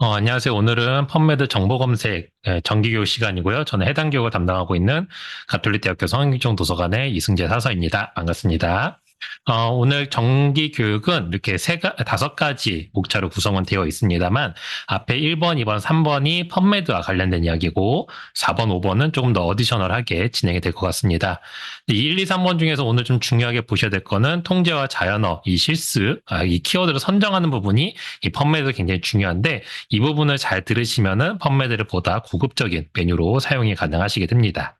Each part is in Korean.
안녕하세요. 오늘은 펀메드 정보검색 정기교육 시간이고요. 저는 해당 교육을 담당하고 있는 가톨릭대학교 성인교정 도서관의 이승재 사서입니다. 반갑습니다. 오늘 정기 교육은 이렇게 다섯 가지 목차로 구성은 되어 있습니다만 앞에 1번, 2번, 3번이 펀메드와 관련된 이야기고 4번, 5번은 조금 더 어디셔널하게 진행이 될 것 같습니다. 이 1, 2, 3번 중에서 오늘 좀 중요하게 보셔야 될 거는 통제와 자연어, 이 실수, 이 키워드를 선정하는 부분이 이 펀메드 굉장히 중요한데 이 부분을 잘 들으시면은 펀메드를 보다 고급적인 메뉴로 사용이 가능하시게 됩니다.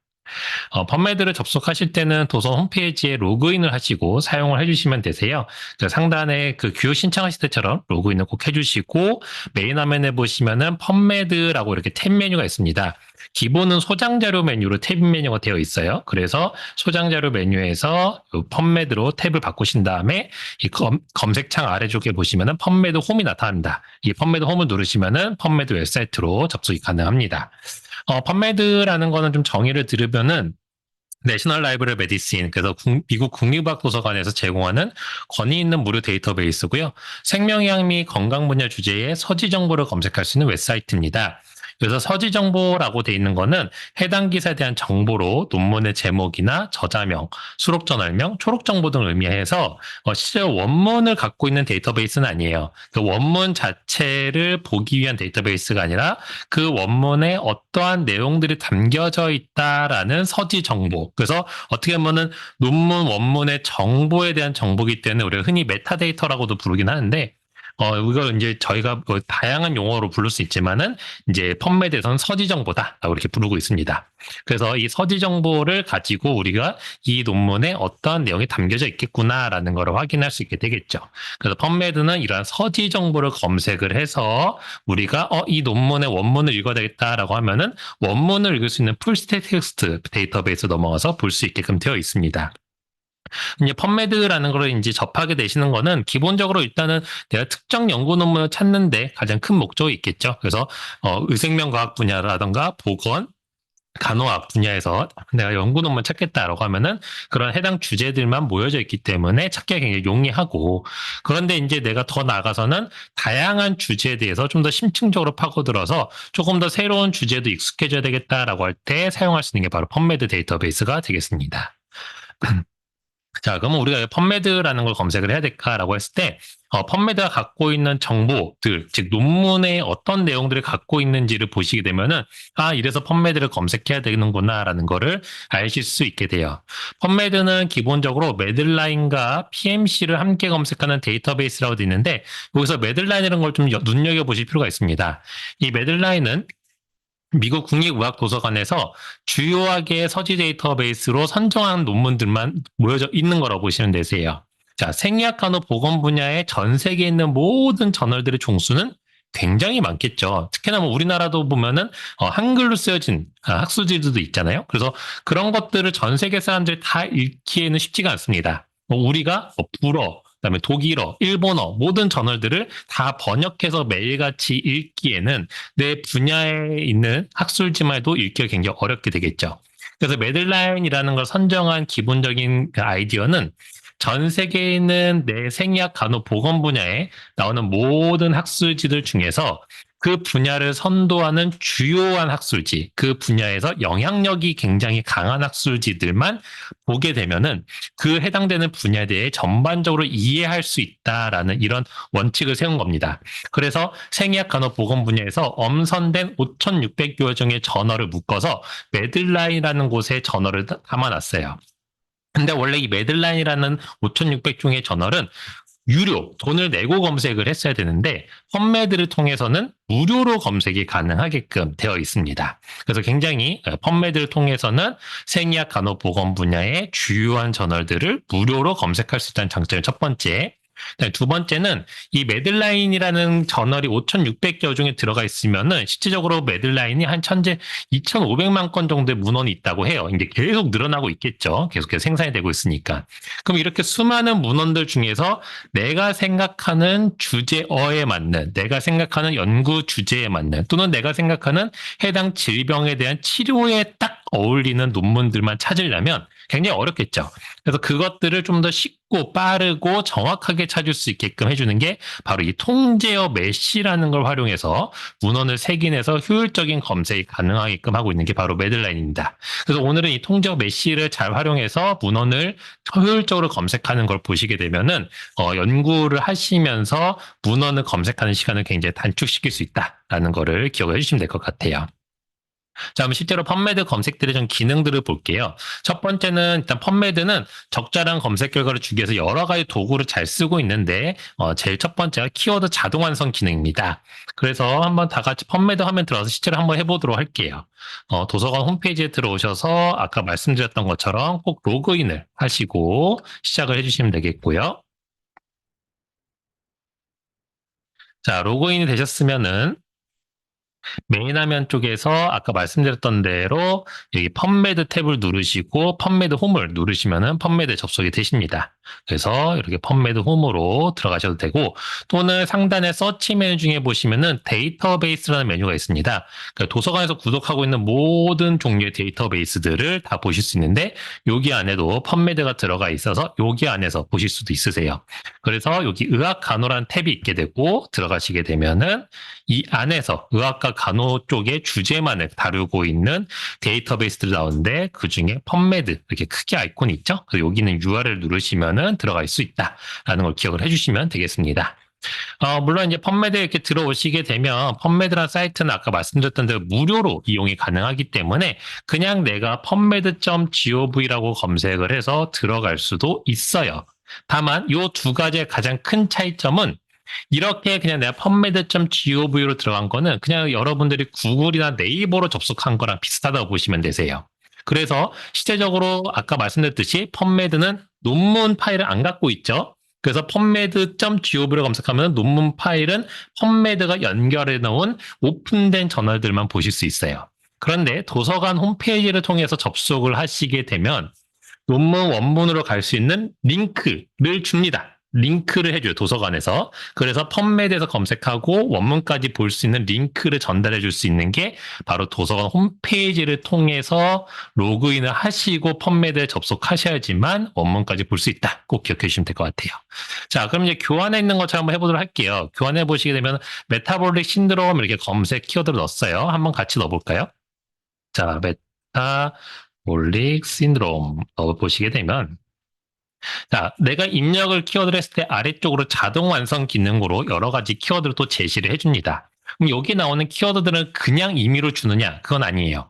펀메드를 접속하실 때는 도서 홈페이지에 로그인을 하시고 사용을 해주시면 되세요. 상단에 그 교육 신청하실 때처럼 로그인을 꼭 해주시고 메인 화면에 보시면은 펀메드라고 이렇게 탭 메뉴가 있습니다. 기본은 소장자료 메뉴로 탭 메뉴가 되어 있어요. 그래서 소장자료 메뉴에서 펀메드로 탭을 바꾸신 다음에 이 검색창 아래쪽에 보시면은 펀메드 홈이 나타납니다. 이 펀메드 홈을 누르시면은 펀메드 웹사이트로 접속이 가능합니다. 펀메드라는 거는 좀 정의를 들으면은 내셔널 라이브러리 메디신, 그래서 미국 국립의학도서관에서 제공하는 권위 있는 무료 데이터베이스고요. 생명의학 및 건강 분야 주제의 서지 정보를 검색할 수 있는 웹사이트입니다. 그래서 서지 정보라고 돼 있는 거는 해당 기사에 대한 정보로 논문의 제목이나 저자명, 수록 저널명, 초록 정보 등을 의미해서 실제로 원문을 갖고 있는 데이터베이스는 아니에요. 그 원문 자체를 보기 위한 데이터베이스가 아니라 그 원문에 어떠한 내용들이 담겨져 있다라는 서지 정보. 그래서 어떻게 보면은 논문 원문의 정보에 대한 정보이기 때문에 우리가 흔히 메타데이터라고도 부르긴 하는데 이걸 이제 저희가 뭐 다양한 용어로 부를 수 있지만은 이제 펀메드에서는 서지 정보다라고 이렇게 부르고 있습니다. 그래서 이 서지 정보를 가지고 우리가 이 논문에 어떠한 내용이 담겨져 있겠구나라는 걸 확인할 수 있게 되겠죠. 그래서 펀메드는 이러한 서지 정보를 검색을 해서 우리가 이 논문의 원문을 읽어야 되겠다라고 하면은 원문을 읽을 수 있는 풀스테텍스트 데이터베이스 넘어가서 볼 수 있게끔 되어 있습니다. 이제 펀메드라는 걸 이제 접하게 되시는 거는 기본적으로 일단은 내가 특정 연구 논문을 찾는데 가장 큰 목적이 있겠죠. 그래서 의생명과학 분야라든가 보건, 간호학 분야에서 내가 연구 논문 찾겠다라고 하면은 그런 해당 주제들만 모여져 있기 때문에 찾기가 굉장히 용이하고, 그런데 이제 내가 더 나아가서는 다양한 주제에 대해서 좀 더 심층적으로 파고들어서 조금 더 새로운 주제도 익숙해져야 되겠다라고 할 때 사용할 수 있는 게 바로 펀메드 데이터베이스가 되겠습니다. 자, 그러면 우리가 펀메드라는 걸 검색을 해야 될까라고 했을 때, 펀메드가 갖고 있는 정보들, 즉 논문에 어떤 내용들을 갖고 있는지를 보시게 되면은 이래서 펀메드를 검색해야 되는구나라는 거를 아실 수 있게 돼요. 펀메드는 기본적으로 매들라인과 PMC를 함께 검색하는 데이터베이스라고 되어 있는데, 여기서 매들라인이라는 걸 좀 눈여겨 보실 필요가 있습니다. 이 매들라인은 미국 국립의학도서관에서 주요하게 서지 데이터베이스로 선정한 논문들만 모여져 있는 거라고 보시면 되세요. 자, 생의학 간호 보건 분야의 전 세계에 있는 모든 저널들의 종수는 굉장히 많겠죠. 특히나 뭐 우리나라도 보면은 한글로 쓰여진 학술지들도 있잖아요. 그래서 그런 것들을 전 세계 사람들이 다 읽기에는 쉽지가 않습니다. 우리가 불어, 그다음에 독일어, 일본어 모든 저널들을 다 번역해서 매일같이 읽기에는 내 분야에 있는 학술지만 해도 읽기가 굉장히 어렵게 되겠죠. 그래서 매들라인이라는 걸 선정한 기본적인 그 아이디어는 전 세계에 있는 내 생의학 간호 보건 분야에 나오는 모든 학술지들 중에서 그 분야를 선도하는 주요한 학술지, 그 분야에서 영향력이 굉장히 강한 학술지들만 보게 되면은 그 해당되는 분야에 대해 전반적으로 이해할 수 있다라는 이런 원칙을 세운 겁니다. 그래서 생의학 간호 보건 분야에서 엄선된 5,600여 종의 저널을 묶어서 매들라인이라는 곳에 저널을 담아놨어요. 근데 원래 이 매들라인이라는 5,600종의 저널은 유료, 돈을 내고 검색을 했어야 되는데 펀메드를 통해서는 무료로 검색이 가능하게끔 되어 있습니다. 그래서 굉장히 펀메드를 통해서는 생의학 간호보건 분야의 주요한 저널들을 무료로 검색할 수 있다는 장점이 첫 번째. 두 번째는 이 매들라인이라는 저널이 5,600여 종에 들어가 있으면은 실질적으로 매들라인이 한 천재 2,500만 건 정도의 문헌이 있다고 해요. 이제 계속 늘어나고 있겠죠. 계속해서 생산이 되고 있으니까. 그럼 이렇게 수많은 문헌들 중에서 내가 생각하는 주제어에 맞는, 내가 생각하는 연구 주제에 맞는, 또는 내가 생각하는 해당 질병에 대한 치료에 딱 어울리는 논문들만 찾으려면 굉장히 어렵겠죠. 그래서 그것들을 좀 더 쉽고 빠르고 정확하게 찾을 수 있게끔 해주는 게 바로 이 통제어 메쉬라는 걸 활용해서 문헌을 색인해서 효율적인 검색이 가능하게끔 하고 있는 게 바로 매들라인입니다. 그래서 오늘은 이 통제어 메쉬를 잘 활용해서 문헌을 효율적으로 검색하는 걸 보시게 되면은 연구를 하시면서 문헌을 검색하는 시간을 굉장히 단축시킬 수 있다라는 거를 기억을 해주시면 될 것 같아요. 자, 그럼 실제로 펀메드 검색들의 좀 기능들을 볼게요. 첫 번째는 일단 펀메드는 적절한 검색 결과를 주기 위해서 여러 가지 도구를 잘 쓰고 있는데 제일 첫 번째가 키워드 자동 완성 기능입니다. 그래서 한번 다 같이 펀메드 화면 들어가서 실제로 한번 해보도록 할게요. 도서관 홈페이지에 들어오셔서 아까 말씀드렸던 것처럼 꼭 로그인을 하시고 시작을 해주시면 되겠고요. 자, 로그인이 되셨으면은 메인 화면 쪽에서 아까 말씀드렸던 대로 여기 펀메드 탭을 누르시고 펀메드 홈을 누르시면은 펀메드 접속이 되십니다. 그래서 이렇게 펀메드 홈으로 들어가셔도 되고 또는 상단의 서치 메뉴 중에 보시면은 데이터베이스라는 메뉴가 있습니다. 그러니까 도서관에서 구독하고 있는 모든 종류의 데이터베이스들을 다 보실 수 있는데 여기 안에도 펀메드가 들어가 있어서 여기 안에서 보실 수도 있으세요. 그래서 여기 의학 간호란 탭이 있게 되고 들어가시게 되면은 이 안에서 의학과 간호 쪽의 주제만을 다루고 있는 데이터베이스들이 나오는데 그중에 펀메드 이렇게 크게 아이콘이 있죠. 그래서 여기는 URL 누르시면은 들어갈 수 있다라는 걸 기억을 해주시면 되겠습니다. 물론 이제 펀메드에 이렇게 들어오시게 되면 펀메드라는 사이트는 아까 말씀드렸던 대로 무료로 이용이 가능하기 때문에 그냥 내가 펀메드.gov라고 검색을 해서 들어갈 수도 있어요. 다만 이 두 가지의 가장 큰 차이점은 이렇게 그냥 내가 펀메드.gov로 들어간 거는 그냥 여러분들이 구글이나 네이버로 접속한 거랑 비슷하다고 보시면 되세요. 그래서 실제적으로 아까 말씀드렸듯이 펀메드는 논문 파일을 안 갖고 있죠. 그래서 펀메드.gov로 검색하면 논문 파일은 펀메드가 연결해 놓은 오픈된 저널들만 보실 수 있어요. 그런데 도서관 홈페이지를 통해서 접속을 하시게 되면 논문 원문으로 갈 수 있는 링크를 줍니다. 링크를 해줘요, 도서관에서. 그래서 펀메드에서 검색하고 원문까지 볼 수 있는 링크를 전달해 줄 수 있는 게 바로 도서관 홈페이지를 통해서 로그인을 하시고 펀메드에 접속하셔야지만 원문까지 볼 수 있다. 꼭 기억해 주시면 될 것 같아요. 자, 그럼 이제 교환에 있는 것처럼 한번 해보도록 할게요. 교환해 보시게 되면 메타볼릭 신드롬 이렇게 검색 키워드를 넣었어요. 한번 같이 넣어볼까요? 자, 메타볼릭 신드롬 넣어보시게 되면 자, 내가 입력을 키워드를 했을 때 아래쪽으로 자동 완성 기능으로 여러 가지 키워드를 또 제시를 해줍니다. 그럼 여기 나오는 키워드들은 그냥 임의로 주느냐? 그건 아니에요.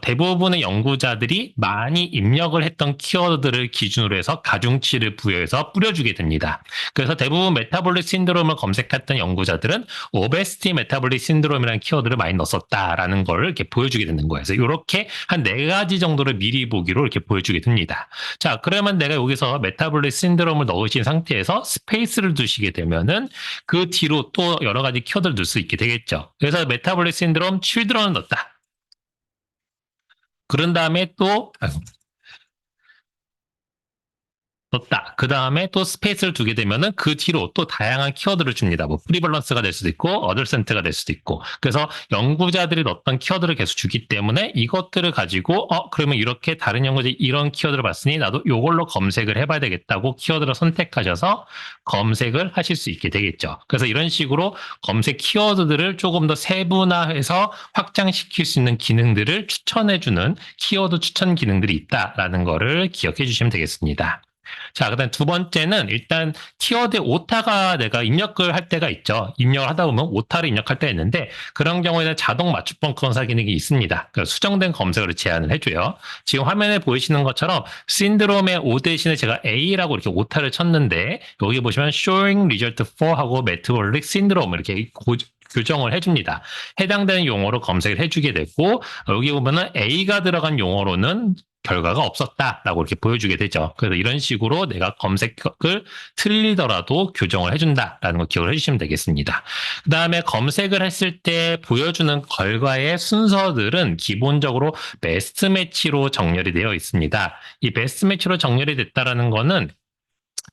대부분의 연구자들이 많이 입력을 했던 키워드들을 기준으로 해서 가중치를 부여해서 뿌려주게 됩니다. 그래서 대부분 메타볼릭 신드롬을 검색했던 연구자들은 오베스티 메타볼릭 신드롬이라는 키워드를 많이 넣었다라는 걸 이렇게 보여주게 되는 거예요. 그래서 이렇게 한 4가지 정도를 미리 보기로 이렇게 보여주게 됩니다. 자, 그러면 내가 여기서 메타볼릭 신드롬을 넣으신 상태에서 스페이스를 두시게 되면은 그 뒤로 또 여러 가지 키워드를 넣을 수 있게 되겠죠. 그래서 메타볼릭 신드롬 칠드런을 넣었다. 그런 다음에 또 넣었다. 그 다음에 또 스페이스를 두게 되면은 그 뒤로 또 다양한 키워드를 줍니다. 뭐 프리밸런스가 될 수도 있고 어덜센트가 될 수도 있고. 그래서 연구자들이 넣었던 키워드를 계속 주기 때문에 이것들을 가지고 그러면 이렇게 다른 연구자들이 이런 키워드를 봤으니 나도 이걸로 검색을 해봐야 되겠다고 키워드를 선택하셔서 검색을 하실 수 있게 되겠죠. 그래서 이런 식으로 검색 키워드들을 조금 더 세분화해서 확장시킬 수 있는 기능들을 추천해주는 키워드 추천 기능들이 있다라는 거를 기억해 주시면 되겠습니다. 자, 그다음 두 번째는 일단 키워드 오타가 내가 입력을 할 때가 있죠. 입력을 하다 보면 오타를 입력할 때가 있는데 그런 경우에는 자동 맞춤법 검사 기능이 있습니다. 그러니까 수정된 검색어를 제안을 해줘요. 지금 화면에 보이시는 것처럼 신드롬의 O 대신에 제가 A라고 이렇게 오타를 쳤는데 여기 보시면 showing result for 하고 metabolic syndrome 이렇게 교정을 해줍니다. 해당되는 용어로 검색을 해주게 됐고 여기 보면은 A가 들어간 용어로는 결과가 없었다라고 이렇게 보여주게 되죠. 그래서 이런 식으로 내가 검색을 틀리더라도 교정을 해준다라는 거 기억을 해주시면 되겠습니다. 그 다음에 검색을 했을 때 보여주는 결과의 순서들은 기본적으로 베스트 매치로 정렬이 되어 있습니다. 이 베스트 매치로 정렬이 됐다라는 거는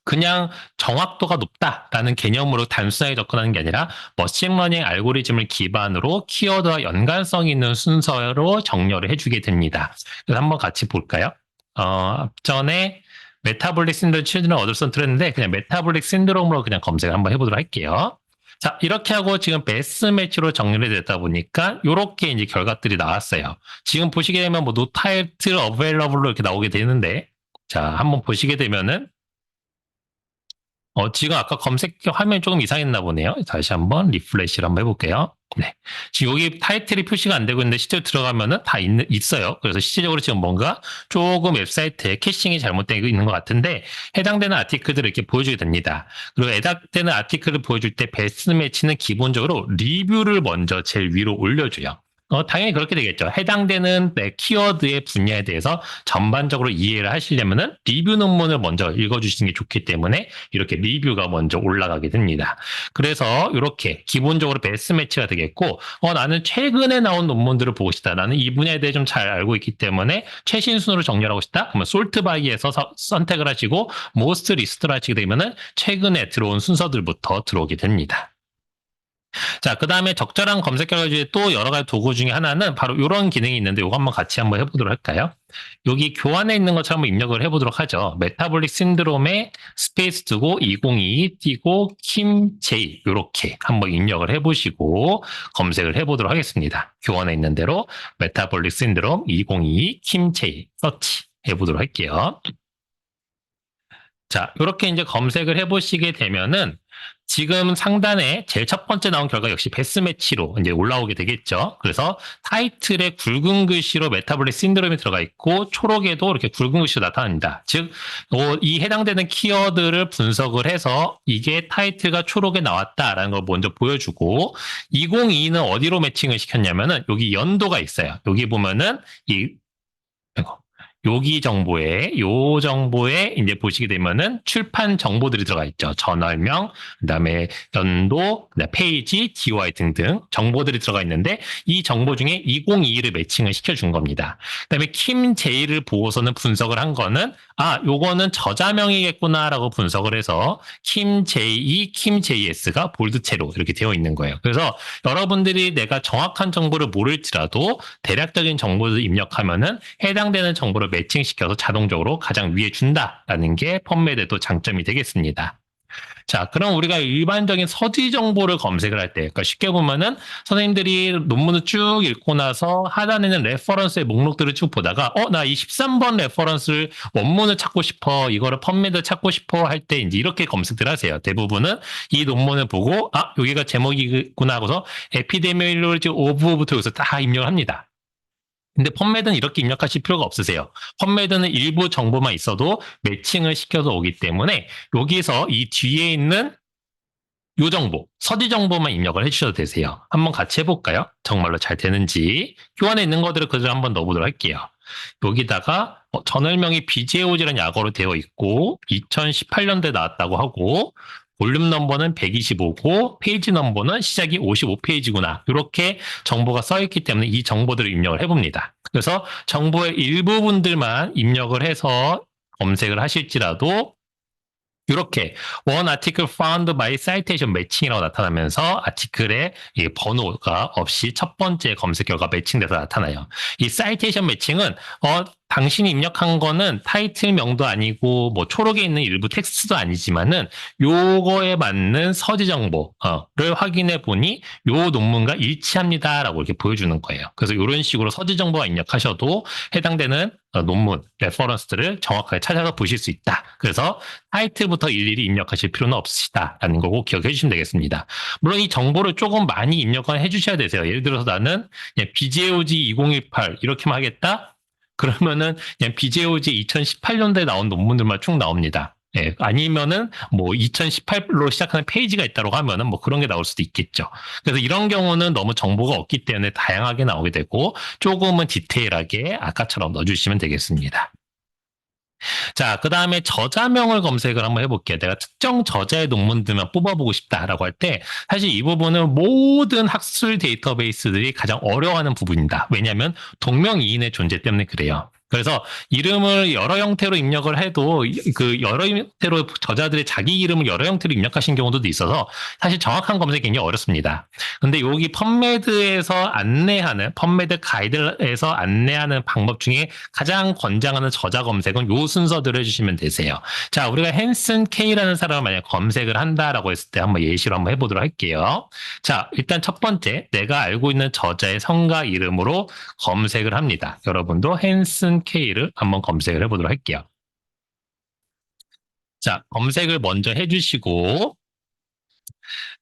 그냥 정확도가 높다라는 개념으로 단순하게 접근하는 게 아니라 머신러닝 알고리즘을 기반으로 키워드와 연관성 있는 순서로 정렬을 해주게 됩니다. 그래서 한번 같이 볼까요? 앞전에 메타볼릭 신드롬 치료는 어덜선트를 했는데 그냥 메타볼릭 신드롬으로 그냥 검색을 한번 해보도록 할게요. 자, 이렇게 하고 지금 베스트 매치로 정렬이 됐다 보니까 이렇게 이제 결과들이 나왔어요. 지금 보시게 되면 뭐 노 타이틀 어베일러블로 이렇게 나오게 되는데, 자, 한번 보시게 되면은 지금 아까 검색 화면이 조금 이상했나 보네요. 다시 한번 리플레시를 한번 해볼게요. 네. 지금 여기 타이틀이 표시가 안 되고 있는데 실제로 들어가면은 다 있어요. 그래서 실질적으로 지금 뭔가 조금 웹사이트에 캐싱이 잘못되고 있는 것 같은데 해당되는 아티클들을 이렇게 보여주게 됩니다. 그리고 해당되는 아티클을 보여줄 때 베스트 매치는 기본적으로 리뷰를 먼저 제일 위로 올려줘요. 당연히 그렇게 되겠죠. 해당되는 키워드의 분야에 대해서 전반적으로 이해를 하시려면은 리뷰 논문을 먼저 읽어주시는 게 좋기 때문에 이렇게 리뷰가 먼저 올라가게 됩니다. 그래서 이렇게 기본적으로 베스트 매치가 되겠고, 나는 최근에 나온 논문들을 보고 싶다. 나는 이 분야에 대해 좀 잘 알고 있기 때문에 최신 순으로 정렬하고 싶다. 그러면 솔트바이에서 선택을 하시고 모스트 리스트를 하시게 되면은 최근에 들어온 순서들부터 들어오게 됩니다. 자, 그 다음에 적절한 검색 결과 중에 또 여러 가지 도구 중에 하나는 바로 이런 기능이 있는데 이거 한번 같이 한번 해보도록 할까요? 여기 교환에 있는 것처럼 입력을 해보도록 하죠. 메타볼릭 신드롬에 스페이스 두고 2022 띄고 킴제이 이렇게 한번 입력을 해보시고 검색을 해보도록 하겠습니다. 교환에 있는 대로 메타볼릭 신드롬 2022 킴제이 서치 해보도록 할게요. 자, 이렇게 이제 검색을 해보시게 되면은 지금 상단에 제일 첫 번째 나온 결과 역시 베스트 매치로 이제 올라오게 되겠죠. 그래서 타이틀에 굵은 글씨로 메타볼릭 신드롬이 들어가 있고 초록에도 이렇게 굵은 글씨로 나타납니다. 즉, 이 해당되는 키워드를 분석을 해서 이게 타이틀과 초록에 나왔다라는 걸 먼저 보여주고 2022는 어디로 매칭을 시켰냐면은 여기 연도가 있어요. 여기 보면은 여기 요 정보에 이제 보시게 되면은 출판 정보들이 들어가 있죠. 저널명, 그다음에 연도, 그다음에 페이지, DOI 등등 정보들이 들어가 있는데 이 정보 중에 2022를 매칭을 시켜준 겁니다. 그다음에 킴제이를 보고서는 분석을 한 거는 요거는 저자명이겠구나라고 분석을 해서 킴제이, 킴제이에스가 볼드체로 이렇게 되어 있는 거예요. 그래서 여러분들이 내가 정확한 정보를 모를지라도 대략적인 정보를 입력하면은 해당되는 정보를 매칭시켜서 자동적으로 가장 위에 준다라는 게 펌메드의 또 장점이 되겠습니다. 자, 그럼 우리가 일반적인 서지 정보를 검색을 할 때, 그러니까 쉽게 보면은 선생님들이 논문을 쭉 읽고 나서 하단에는 레퍼런스의 목록들을 쭉 보다가, 나 이 13번 레퍼런스를 원문을 찾고 싶어, 이거를 펌메드 찾고 싶어 할 때 이제 이렇게 검색들 하세요. 대부분은 이 논문을 보고, 여기가 제목이구나 하고서 에피데미올로지 오브부터 여기서 다 입력을 합니다. 근데 펌메드는 이렇게 입력하실 필요가 없으세요. 펌메드는 일부 정보만 있어도 매칭을 시켜서 오기 때문에 여기서 이 뒤에 있는 요 정보, 서지 정보만 입력을 해주셔도 되세요. 한번 같이 해볼까요? 정말로 잘 되는지. 교환에 있는 것들을 그대로 한번 넣어보도록 할게요. 여기다가 전월명이 BJOG라는 약어로 되어 있고 2018년도에 나왔다고 하고 볼륨 넘버는 125고 페이지 넘버는 시작이 55페이지구나. 이렇게 정보가 써있기 때문에 이 정보들을 입력을 해봅니다. 그래서 정보의 일부분들만 입력을 해서 검색을 하실지라도 이렇게 one article found by citation matching이라고 나타나면서 아티클의 번호가 없이 첫 번째 검색 결과 매칭돼서 나타나요. 이 citation matching은 당신이 입력한 거는 타이틀명도 아니고 뭐 초록에 있는 일부 텍스트도 아니지만은 요거에 맞는 서지 정보를 확인해 보니 요 논문과 일치합니다라고 이렇게 보여주는 거예요. 그래서 이런 식으로 서지 정보가 입력하셔도 해당되는 논문, 레퍼런스들을 정확하게 찾아서 보실 수 있다. 그래서 타이틀부터 일일이 입력하실 필요는 없으시다라는 거고 기억해 주시면 되겠습니다. 물론 이 정보를 조금 많이 입력을 해주셔야 되세요. 예를 들어서 나는 BJOG 2018 이렇게만 하겠다? 그러면은 그냥 BJOG 2018년도에 나온 논문들만 쭉 나옵니다. 예, 아니면은 뭐 2018로 시작하는 페이지가 있다고 하면은 뭐 그런 게 나올 수도 있겠죠. 그래서 이런 경우는 너무 정보가 없기 때문에 다양하게 나오게 되고 조금은 디테일하게 아까처럼 넣어주시면 되겠습니다. 자, 그 다음에 저자명을 검색을 한번 해볼게요. 내가 특정 저자의 논문들만 뽑아보고 싶다라고 할 때 사실 이 부분은 모든 학술 데이터베이스들이 가장 어려워하는 부분입니다. 왜냐하면 동명이인의 존재 때문에 그래요. 그래서 이름을 여러 형태로 입력을 해도 그 여러 형태로 저자들의 자기 이름을 여러 형태로 입력하신 경우도 있어서 사실 정확한 검색이 굉장히 어렵습니다. 근데 여기 펌메드 가이드에서 안내하는 방법 중에 가장 권장하는 저자 검색은 요 순서대로 해주시면 되세요. 자, 우리가 헨슨 K라는 사람을 만약 검색을 한다라고 했을 때 한번 예시로 한번 해보도록 할게요. 자, 일단 첫 번째, 내가 알고 있는 저자의 성과 이름으로 검색을 합니다. 여러분도 헨슨 K를 한번 검색을 해보도록 할게요. 자, 검색을 먼저 해주시고,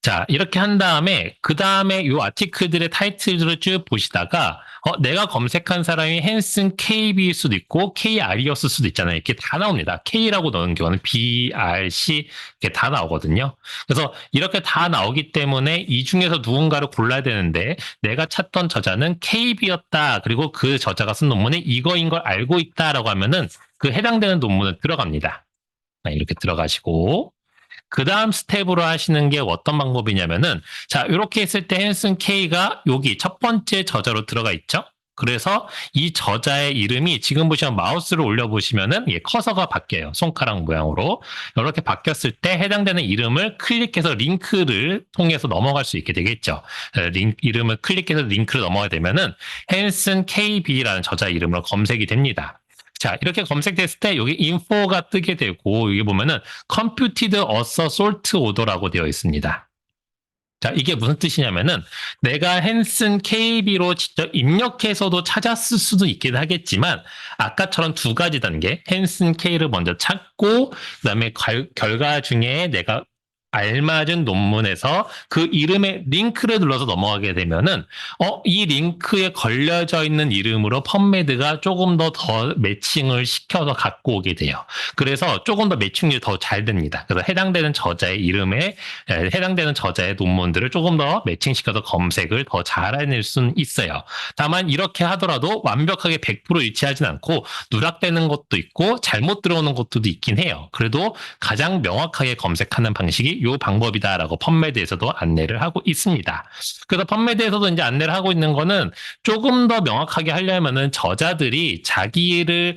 자, 이렇게 한 다음에, 그 다음에 이 아티클들의 타이틀들을 쭉 보시다가, 내가 검색한 사람이 헨슨 KB일 수도 있고, KR이었을 수도 있잖아요. 이렇게 다 나옵니다. K라고 넣은 경우는 BRC, 이렇게 다 나오거든요. 그래서 이렇게 다 나오기 때문에 이 중에서 누군가를 골라야 되는데, 내가 찾던 저자는 KB였다. 그리고 그 저자가 쓴 논문이 이거인 걸 알고 있다라고 하면은 그 해당되는 논문은 들어갑니다. 이렇게 들어가시고, 그 다음 스텝으로 하시는 게 어떤 방법이냐면은, 자, 이렇게 했을 때 헨슨 K가 여기 첫 번째 저자로 들어가 있죠? 그래서 이 저자의 이름이 지금 보시면 마우스를 올려보시면은 커서가 바뀌어요. 손가락 모양으로. 이렇게 바뀌었을 때 해당되는 이름을 클릭해서 링크를 통해서 넘어갈 수 있게 되겠죠. 이름을 클릭해서 링크를 넘어가게 되면은 헨슨 KB라는 저자 이름으로 검색이 됩니다. 자, 이렇게 검색됐을 때 여기 인포가 뜨게 되고 여기 보면은 computed sort order라고 되어 있습니다. 자, 이게 무슨 뜻이냐면은 내가 헨슨 KB로 직접 입력해서도 찾았을 수도 있긴 하겠지만 아까처럼 두 가지 단계, 헨슨 K를 먼저 찾고 그다음에 결과 중에 내가 알맞은 논문에서 그 이름의 링크를 눌러서 넘어가게 되면은 이 링크에 걸려져 있는 이름으로 펌메드가 조금 더 매칭을 시켜서 갖고 오게 돼요. 그래서 조금 더 매칭률이 더 잘 됩니다. 그래서 해당되는 저자의 이름에 해당되는 저자의 논문들을 조금 더 매칭시켜서 검색을 더 잘 해낼 수는 있어요. 다만 이렇게 하더라도 완벽하게 100% 일치하진 않고 누락되는 것도 있고 잘못 들어오는 것도 있긴 해요. 그래도 가장 명확하게 검색하는 방식이 이 방법이다라고 펌메드에서도 안내를 하고 있습니다. 그래서 펌메드에서도 이제 안내를 하고 있는 거는 조금 더 명확하게 하려면은 저자들이 자기를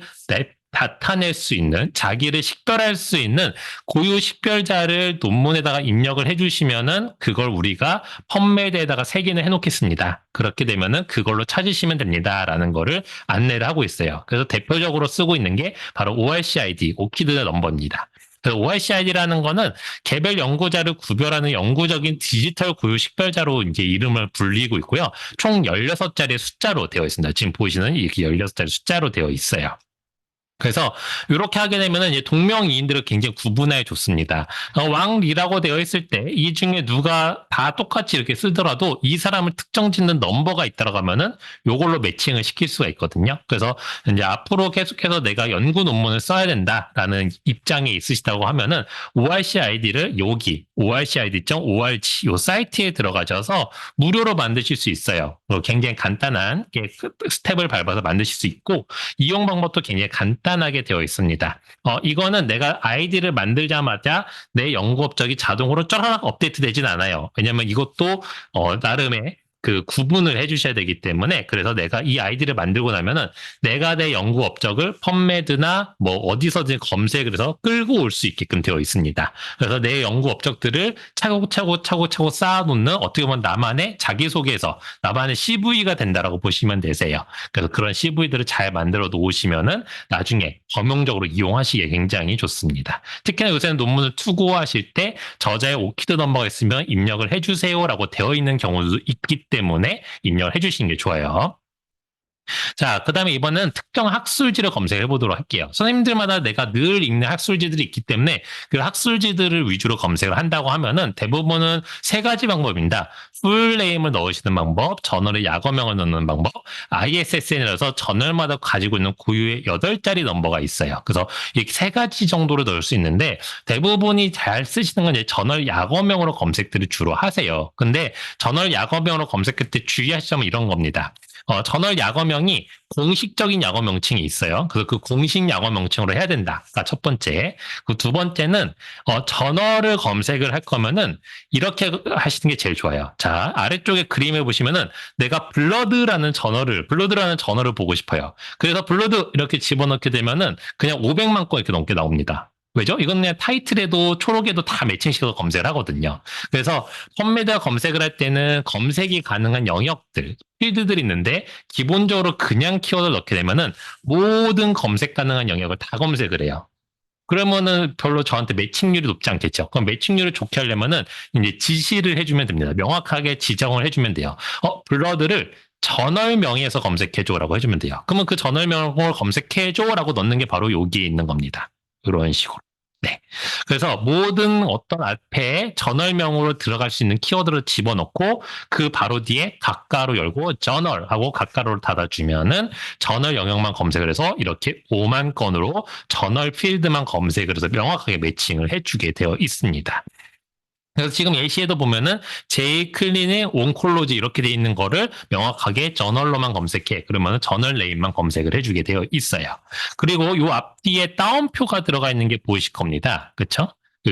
나타낼 수 있는, 자기를 식별할 수 있는 고유 식별자를 논문에다가 입력을 해주시면은 그걸 우리가 펌메드에다가 새기는 해놓겠습니다. 그렇게 되면은 그걸로 찾으시면 됩니다라는 거를 안내를 하고 있어요. 그래서 대표적으로 쓰고 있는 게 바로 ORCID, 오키드 넘버입니다. ORCID라는 거는 개별 연구자를 구별하는 영구적인 디지털 고유 식별자로 이제 이름을 불리고 있고요. 총 16자리의 숫자로 되어 있습니다. 지금 보시는 이렇게 16자리 숫자로 되어 있어요. 그래서 이렇게 하게 되면 이제 동명이인들을 굉장히 구분해 줬습니다. 왕리라고 되어 있을 때 이 중에 누가 다 똑같이 이렇게 쓰더라도 이 사람을 특정 짓는 넘버가 있다고 하면은 요걸로 매칭을 시킬 수가 있거든요. 그래서 이제 앞으로 계속해서 내가 연구 논문을 써야 된다라는 입장에 있으시다고 하면은 ORCID를 여기 orcid.org 요 사이트에 들어가셔서 무료로 만드실 수 있어요. 굉장히 간단한 스텝을 밟아서 만드실 수 있고 이용 방법도 굉장히 간단하게 되어 있습니다. 이거는 내가 아이디를 만들자마자 내 연구 업적이 자동으로 쩌라락 업데이트 되진 않아요. 왜냐면 이것도 나름의 그 구분을 해주셔야 되기 때문에 그래서 내가 이 아이디를 만들고 나면은 내가 내 연구 업적을 펌메드나 뭐 어디서든 검색을 해서 끌고 올 수 있게끔 되어 있습니다. 그래서 내 연구 업적들을 차곡차곡 쌓아놓는 어떻게 보면 나만의 자기소개서, 나만의 CV가 된다라고 보시면 되세요. 그래서 그런 CV들을 잘 만들어 놓으시면은 나중에 범용적으로 이용하시기에 굉장히 좋습니다. 특히나 요새는 논문을 투고하실 때 저자의 오키드 넘버가 있으면 입력을 해주세요라고 되어 있는 경우도 있기 때문에 입력을 해주시는 게 좋아요. 자, 그 다음에 이번은 특정 학술지를 검색해 보도록 할게요. 선생님들마다 내가 늘 읽는 학술지들이 있기 때문에 그 학술지들을 위주로 검색을 한다고 하면은 대부분은 세 가지 방법입니다. 풀네임을 넣으시는 방법, 저널의 약어명을 넣는 방법, ISSN이라서 저널마다 가지고 있는 고유의 8자리 넘버가 있어요. 그래서 이 세 가지 정도를 넣을 수 있는데 대부분이 잘 쓰시는 건 이제 저널 약어명으로 검색들을 주로 하세요. 근데 저널 약어명으로 검색할 때 주의하실 점은 이런 겁니다. 저널 약어명이 공식적인 약어 명칭이 있어요. 그래서 그 공식 약어 명칭으로 해야 된다가 첫 번째. 그 두 번째는 저널을 검색을 할 거면은 이렇게 하시는 게 제일 좋아요. 자, 아래쪽에 그림에 보시면은 내가 블러드라는 저널을 보고 싶어요. 그래서 블러드 이렇게 집어넣게 되면은 그냥 500만 건 이렇게 넘게 나옵니다. 왜죠? 이건 그냥 타이틀에도 초록에도 다 매칭시켜서 검색을 하거든요. 그래서 펌메드가 검색을 할 때는 검색이 가능한 영역들, 필드들이 있는데 기본적으로 그냥 키워드를 넣게 되면은 모든 검색 가능한 영역을 다 검색을 해요. 그러면은 별로 저한테 매칭률이 높지 않겠죠. 그럼 매칭률을 좋게 하려면은 이제 지시를 해주면 됩니다. 명확하게 지정을 해주면 돼요. 블러드를 저널명에서 검색해줘라고 해주면 돼요. 그러면 그 저널명을 검색해줘라고 넣는 게 바로 여기에 있는 겁니다. 이런 식으로. 네. 그래서 모든 어떤 앞에 저널명으로 들어갈 수 있는 키워드를 집어넣고 그 바로 뒤에 가까로 열고 저널하고 가까로를 닫아주면은 저널 영역만 검색을 해서 이렇게 5만 건으로 저널 필드만 검색을 해서 명확하게 매칭을 해주게 되어 있습니다. 그래서 지금 예시에도 보면은 제이클린의 온콜로지 이렇게 돼 있는 거를 명확하게 저널로만 검색해. 그러면은 저널 네임만 검색을 해주게 되어 있어요. 그리고 요 앞뒤에 따옴표가 들어가 있는 게 보이실 겁니다. 그쵸?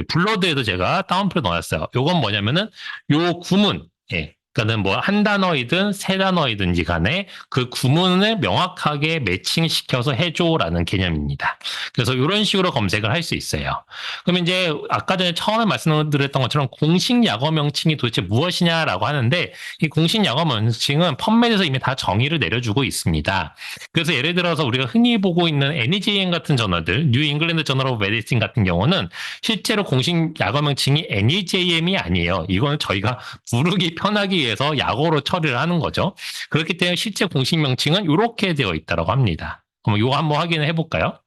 블러드에도 제가 따옴표 넣었어요. 요건 뭐냐면은 요 구문, 예. 그러니까는 뭐 한 단어이든 세 단어이든지 간에 그 구문을 명확하게 매칭시켜서 해줘라는 개념입니다. 그래서 이런 식으로 검색을 할 수 있어요. 그럼 이제 아까 전에 처음에 말씀드렸던 것처럼 공식 약어 명칭이 도대체 무엇이냐라고 하는데 이 공식 약어 명칭은 펀메드에서 이미 다 정의를 내려주고 있습니다. 그래서 예를 들어서 우리가 흔히 보고 있는 NEJM 같은 저널들, 뉴 잉글랜드 저널 오브 메디신 같은 경우는 실제로 공식 약어 명칭이 NEJM이 아니에요. 이거는 저희가 부르기 편하기 위해서 약어로 처리를 하는 거죠. 그렇기 때문에 실제 공식 명칭은 이렇게 되어 있다고 합니다. 그럼 이거 한번 확인을 해볼까요?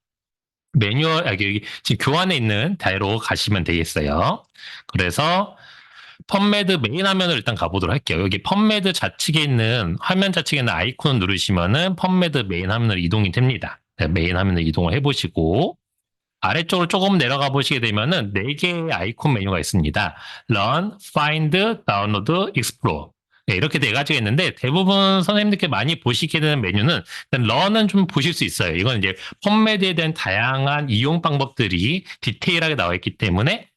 매뉴얼, 여기 지금 교환에 있는 다이로 가시면 되겠어요. 그래서 펀메드 메인 화면을 일단 가보도록 할게요. 여기 펀메드 좌측에 있는 화면 좌측에 있는 아이콘을 누르시면은 펀메드 메인 화면으로 이동이 됩니다. 네, 메인 화면을 이동을 해보시고 아래쪽으로 조금 내려가 보시게 되면은 4개의 아이콘 메뉴가 있습니다. Run, Find, Download, Explore. 네, 이렇게 네 가지가 있는데 대부분 선생님들께 많이 보시게 되는 메뉴는 일단 Run은 좀 보실 수 있어요. 이건 이제 펀메드에 대한 다양한 이용 방법들이 디테일하게 나와 있기 때문에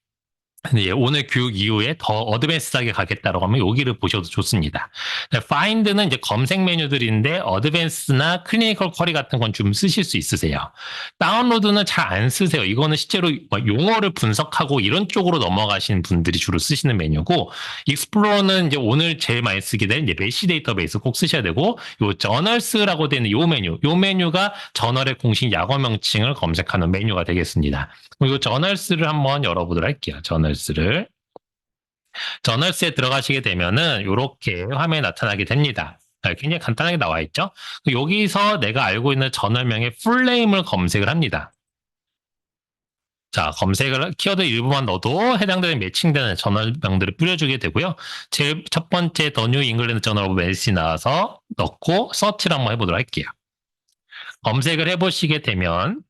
네, 오늘 교육 이후에 더 어드밴스하게 가겠다라고 하면 여기를 보셔도 좋습니다. Find는 이제 검색 메뉴들인데 어드밴스나 클리니컬 쿼리 같은 건 좀 쓰실 수 있으세요. 다운로드는 잘 안 쓰세요. 이거는 실제로 용어를 분석하고 이런 쪽으로 넘어가시는 분들이 주로 쓰시는 메뉴고 익스플로어는 이제 오늘 제일 많이 쓰게 될 이제 메시 데이터베이스 꼭 쓰셔야 되고 요 저널스라고 되는 요 메뉴가 저널의 공식 약어 명칭을 검색하는 메뉴가 되겠습니다. 그리고 저널스를 한번 열어보도록 할게요. 저널스에 들어가시게 되면은 이렇게 화면에 나타나게 됩니다. 굉장히 간단하게 나와 있죠. 여기서 내가 알고 있는 저널명의 풀네임을 검색을 합니다. 자, 키워드 일부만 넣어도 해당되는 매칭되는 저널명들을 뿌려주게 되고요. 제일 첫 번째 더 뉴 잉글랜드 저널 오브 메디신 나와서 넣고 서치를 한번 해보도록 할게요. 검색을 해보시게 되면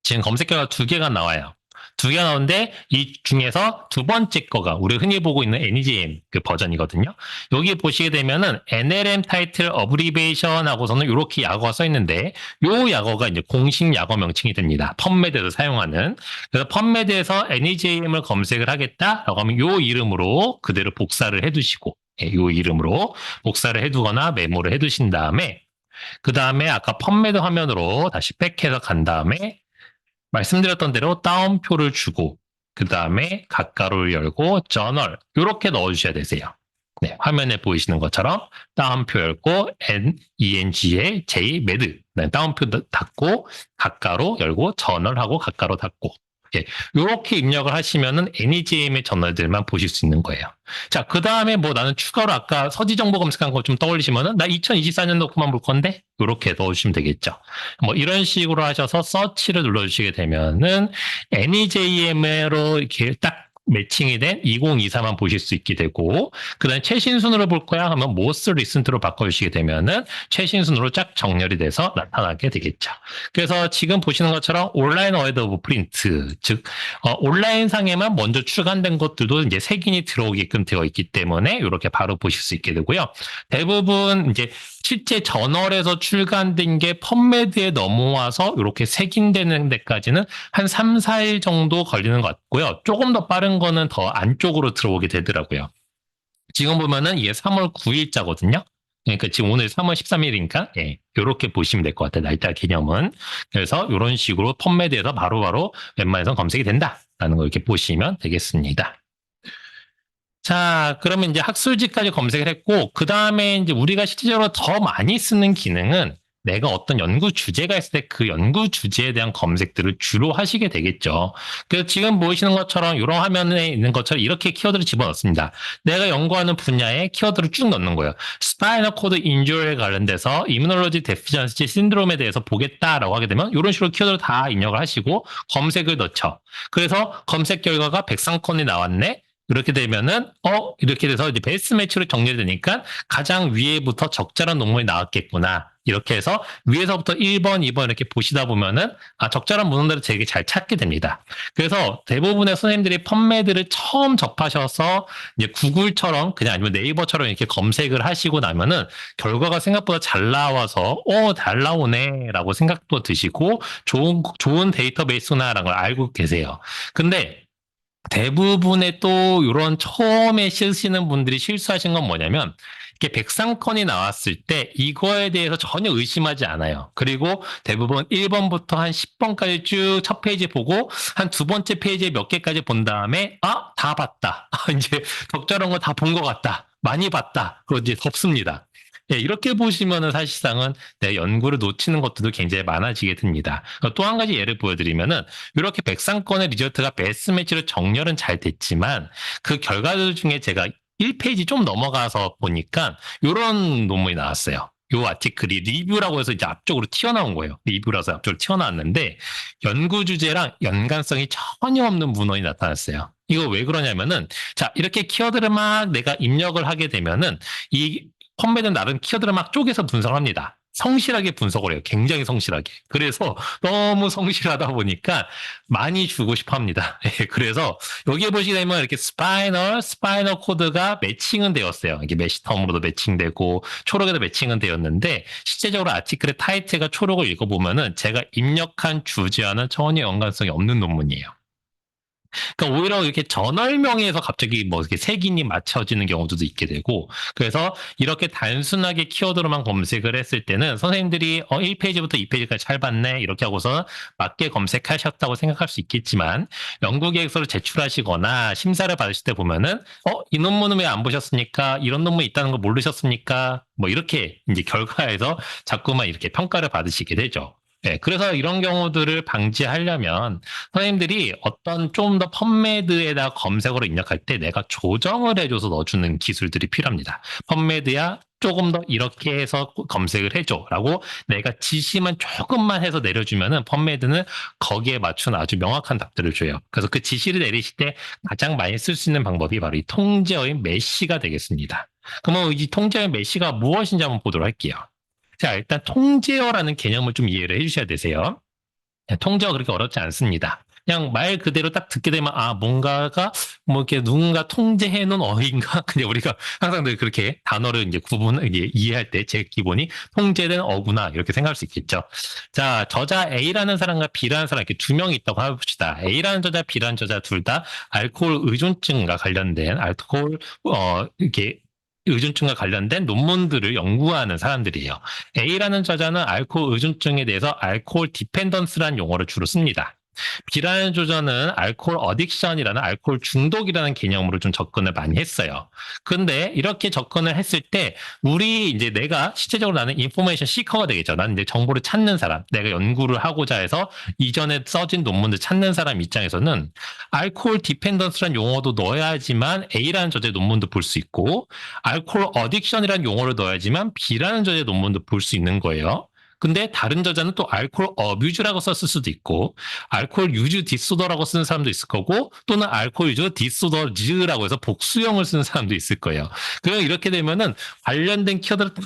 지금 검색 결과 2개가 나와요. 2개가 나오는데 이 중에서 두 번째 거가 우리 흔히 보고 있는 NEJM 그 버전이거든요. 여기 보시게 되면은 NLM 타이틀 어브리베이션 하고서는 이렇게 약어가 써 있는데 이 약어가 이제 공식 약어 명칭이 됩니다. 펀메드에서 사용하는. 그래서 펀메드에서 NEJM을 검색을 하겠다라고 하면 이 이름으로 그대로 복사를 해두시고 이 이름으로 복사를 해두거나 메모를 해두신 다음에 그 다음에 아까 펀메드 화면으로 다시 백해서 간 다음에 말씀드렸던 대로 따옴표를 주고 그 다음에 가까로를 열고 저널 이렇게 넣어주셔야 되세요. 네, 화면에 보이시는 것처럼 따옴표 열고 NENG의 J 매드 네, 따옴표 닫고 가까로 열고 저널하고 가까로 닫고 예, 이렇게 입력을 하시면은 NEJM의 저널들만 보실 수 있는 거예요. 자, 그 다음에 뭐 나는 추가로 아까 서지 정보 검색한 거 좀 떠올리시면은 나 2024년도 그만 볼 건데 이렇게 넣어주시면 되겠죠. 뭐 이런 식으로 하셔서 서치를 눌러주시게 되면은 NEJM으로 이렇게 딱 매칭이 된 2024만 보실 수 있게 되고, 그 다음에 최신 순으로 볼 거야 하면 most recent로 바꿔주시게 되면은 최신 순으로 쫙 정렬이 돼서 나타나게 되겠죠. 그래서 지금 보시는 것처럼 온라인 어헤드 오브 프린트, 즉 온라인상에만 먼저 출간된 것들도 이제 색인이 들어오게끔 되어 있기 때문에 이렇게 바로 보실 수 있게 되고요. 대부분 이제 실제 저널에서 출간된 게 펀메드에 넘어와서 이렇게 색인되는 데까지는 한 3, 4일 정도 걸리는 것 같고요. 조금 더 빠른 거는 더 안쪽으로 들어오게 되더라고요. 지금 보면은 이게 3월 9일자거든요. 그러니까 지금 오늘 3월 13일이니까 예, 이렇게 보시면 될 것 같아요. 날짜 개념은. 그래서 이런 식으로 펀메드에서 바로바로 웬만해서 검색이 된다라는 걸 이렇게 보시면 되겠습니다. 자, 그러면 이제 학술지까지 검색을 했고, 그 다음에 이제 우리가 실질적으로 더 많이 쓰는 기능은 내가 어떤 연구 주제가 있을 때 그 연구 주제에 대한 검색들을 주로 하시게 되겠죠. 그래서 지금 보이시는 것처럼 이런 화면에 있는 것처럼 이렇게 키워드를 집어넣습니다. 내가 연구하는 분야에 키워드를 쭉 넣는 거예요. 스파이널 코드 인주어에 관련돼서 이뮤놀로지 데피션시 신드롬에 대해서 보겠다라고 하게 되면 이런 식으로 키워드를 다 입력을 하시고 검색을 넣죠. 그래서 검색 결과가 103건이 나왔네. 이렇게 되면은 이렇게 돼서 이제 베이스 매치로 정리되니까 가장 위에부터 적절한 논문이 나왔겠구나. 이렇게 해서 위에서부터 1번, 2번 이렇게 보시다 보면은 적절한 문헌들을 되게 잘 찾게 됩니다. 그래서 대부분의 선생님들이 펀메드를 처음 접하셔서 이제 구글처럼 그냥 아니면 네이버처럼 이렇게 검색을 하시고 나면은 결과가 생각보다 잘 나와서 잘 나오네라고 생각도 드시고 좋은 데이터베이스구나라는 걸 알고 계세요. 근데 대부분의 또 이런 처음에 쓰시는 분들이 실수하신 건 뭐냐면 이렇게 백상컨이 나왔을 때 이거에 대해서 전혀 의심하지 않아요. 그리고 대부분 1번부터 한 10번까지 쭉 첫 페이지 보고 한 두 번째 페이지에 몇 개까지 본 다음에 다 봤다. 이제 적절한 거 다 본 것 같다. 많이 봤다. 그리고 이제 덮습니다. 예, 이렇게 보시면은 사실상은 내 연구를 놓치는 것들도 굉장히 많아지게 됩니다. 또 한 가지 예를 보여드리면은 이렇게 백상권의 리저트가 베스트 매치로 정렬은 잘 됐지만 그 결과들 중에 제가 1페이지 좀 넘어가서 보니까 이런 논문이 나왔어요. 이 아티클이 리뷰라고 해서 이제 앞쪽으로 튀어나온 거예요. 리뷰라서 앞쪽으로 튀어나왔는데 연구 주제랑 연관성이 전혀 없는 문헌이 나타났어요. 이거 왜 그러냐면은 자 이렇게 키워드를 막 내가 입력을 하게 되면은 이 펀메드는 나름 키워드를 막 쪼개서 분석을 합니다. 성실하게 분석을 해요. 굉장히 성실하게. 그래서 너무 성실하다 보니까 많이 주고 싶어 합니다. 그래서 여기에 보시게 되면 이렇게 스파이널 코드가 매칭은 되었어요. 이게 메시텀으로도 매칭되고 초록에도 매칭은 되었는데 실제적으로 아티클의 타이틀과 초록을 읽어보면은 제가 입력한 주제와는 전혀 연관성이 없는 논문이에요. 그러니까 오히려 이렇게 저널명에서 갑자기 뭐 이렇게 색인이 맞춰지는 경우도 있게 되고 그래서 이렇게 단순하게 키워드로만 검색을 했을 때는 선생님들이 1페이지부터 2페이지까지 잘 봤네 이렇게 하고서 맞게 검색하셨다고 생각할 수 있겠지만 연구 계획서를 제출하시거나 심사를 받으실 때 보면은 이 논문은 왜 안 보셨습니까? 이런 논문이 있다는 거 모르셨습니까? 뭐 이렇게 이제 결과에서 자꾸만 이렇게 평가를 받으시게 되죠. 네, 그래서 이런 경우들을 방지하려면 선생님들이 어떤 좀 더 펀메드에다 검색어로 입력할 때 내가 조정을 해줘서 넣어주는 기술들이 필요합니다. 펀메드야 조금 더 이렇게 해서 검색을 해줘라고 내가 지시만 조금만 해서 내려주면은 펀메드는 거기에 맞춘 아주 명확한 답들을 줘요. 그래서 그 지시를 내리실 때 가장 많이 쓸 수 있는 방법이 바로 이 통제어인 메시가 되겠습니다. 그러면 이 통제어인 메시가 무엇인지 한번 보도록 할게요. 자, 일단 통제어라는 개념을 좀 이해를 해주셔야 되세요. 통제어 그렇게 어렵지 않습니다. 그냥 말 그대로 딱 듣게 되면 뭔가가 뭐 이렇게 누군가 통제해 놓은 어인가? 근데 우리가 항상 늘 그렇게 단어를 이제 이해할 때 제 기본이 통제된 어구나 이렇게 생각할 수 있겠죠. 자, 저자 A라는 사람과 B라는 사람 이렇게 두 명이 있다고 해봅시다. A라는 저자, B라는 저자 둘 다 알코올 의존증과 관련된 알코올 이렇게 의존증과 관련된 논문들을 연구하는 사람들이에요. A라는 저자는 알코올 의존증에 대해서 알코올 디펜던스라는 용어를 주로 씁니다. B라는 저자는 알코올 어딕션이라는 알코올 중독이라는 개념으로 좀 접근을 많이 했어요. 근데 이렇게 접근을 했을 때 이제 내가 실제적으로 나는 인포메이션 시커가 되겠죠. 나는 이제 정보를 찾는 사람, 내가 연구를 하고자 해서 이전에 써진 논문을 찾는 사람 입장에서는 알코올 디펜던스라는 용어도 넣어야지만 A라는 저자의 논문도 볼 수 있고 알코올 어딕션이라는 용어를 넣어야지만 B라는 저자의 논문도 볼 수 있는 거예요. 근데 다른 저자는 또 알코올 어뷰즈라고 썼을 수도 있고 알코올 유즈 디소더라고 쓰는 사람도 있을 거고 또는 알코올 유즈 디소더즈라고 해서 복수형을 쓰는 사람도 있을 거예요. 그럼 이렇게 되면은 관련된 키워드를 딱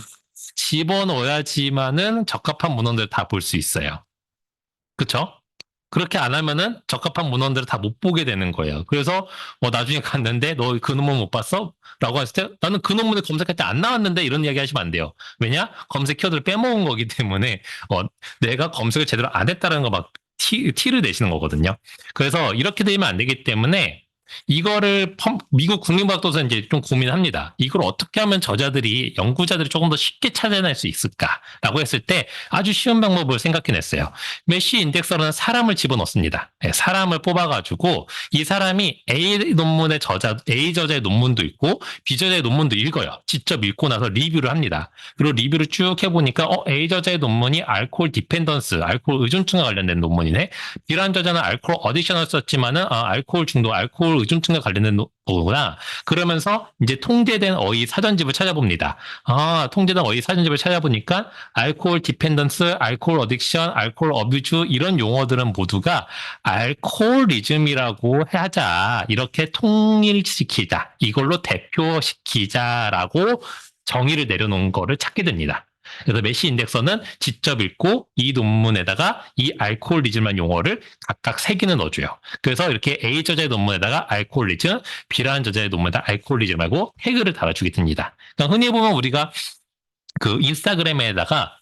집어넣어야지만은 적합한 문헌들을 다 볼 수 있어요. 그렇죠? 그렇게 안 하면은 적합한 문헌들을 다 못 보게 되는 거예요. 그래서 나중에 갔는데 너 그 논문 못 봤어? 라고 했을 때 나는 그 논문을 검색할 때 안 나왔는데 이런 이야기 하시면 안 돼요. 왜냐? 검색 키워드를 빼먹은 거기 때문에 내가 검색을 제대로 안 했다는 거 막 티를 내시는 거거든요. 그래서 이렇게 되면 안 되기 때문에 이거를 미국 국립과학도서 이제 좀 고민합니다. 이걸 어떻게 하면 저자들이 연구자들이 조금 더 쉽게 찾아낼 수 있을까라고 했을 때 아주 쉬운 방법을 생각해냈어요. 메쉬 인덱서라는 사람을 집어넣습니다. 사람을 뽑아가지고 이 사람이 A 논문의 저자, A 저자의 논문도 있고 B 저자의 논문도 읽어요. 직접 읽고 나서 리뷰를 합니다. 그리고 리뷰를 쭉 해보니까 A 저자의 논문이 알코올 디펜던스, 알코올 의존증과 관련된 논문이네. B라는 저자는 알코올 어딕션을 썼지만은 알코올 중독, 알코올 의존증과 관련된 거구나. 그러면서 이제 통제된 어휘 사전집을 찾아봅니다. 통제된 어휘 사전집을 찾아보니까 알코올 디펜던스, 알코올 어딕션, 알코올 어뷰즈 이런 용어들은 모두가 알코올리즘이라고 하자. 이렇게 통일시키자. 이걸로 대표시키자라고 정의를 내려놓은 거를 찾게 됩니다. 그래서 메시 인덱서는 직접 읽고 이 논문에다가 이 알코올리즘한 용어를 각각 3개는 넣어줘요. 그래서 이렇게 A 저자의 논문에다가 알코올리즘, B라는 저자의 논문에다가 알코올리즘하고 태그를 달아주게 됩니다. 그러니까 흔히 보면 우리가 그 인스타그램에다가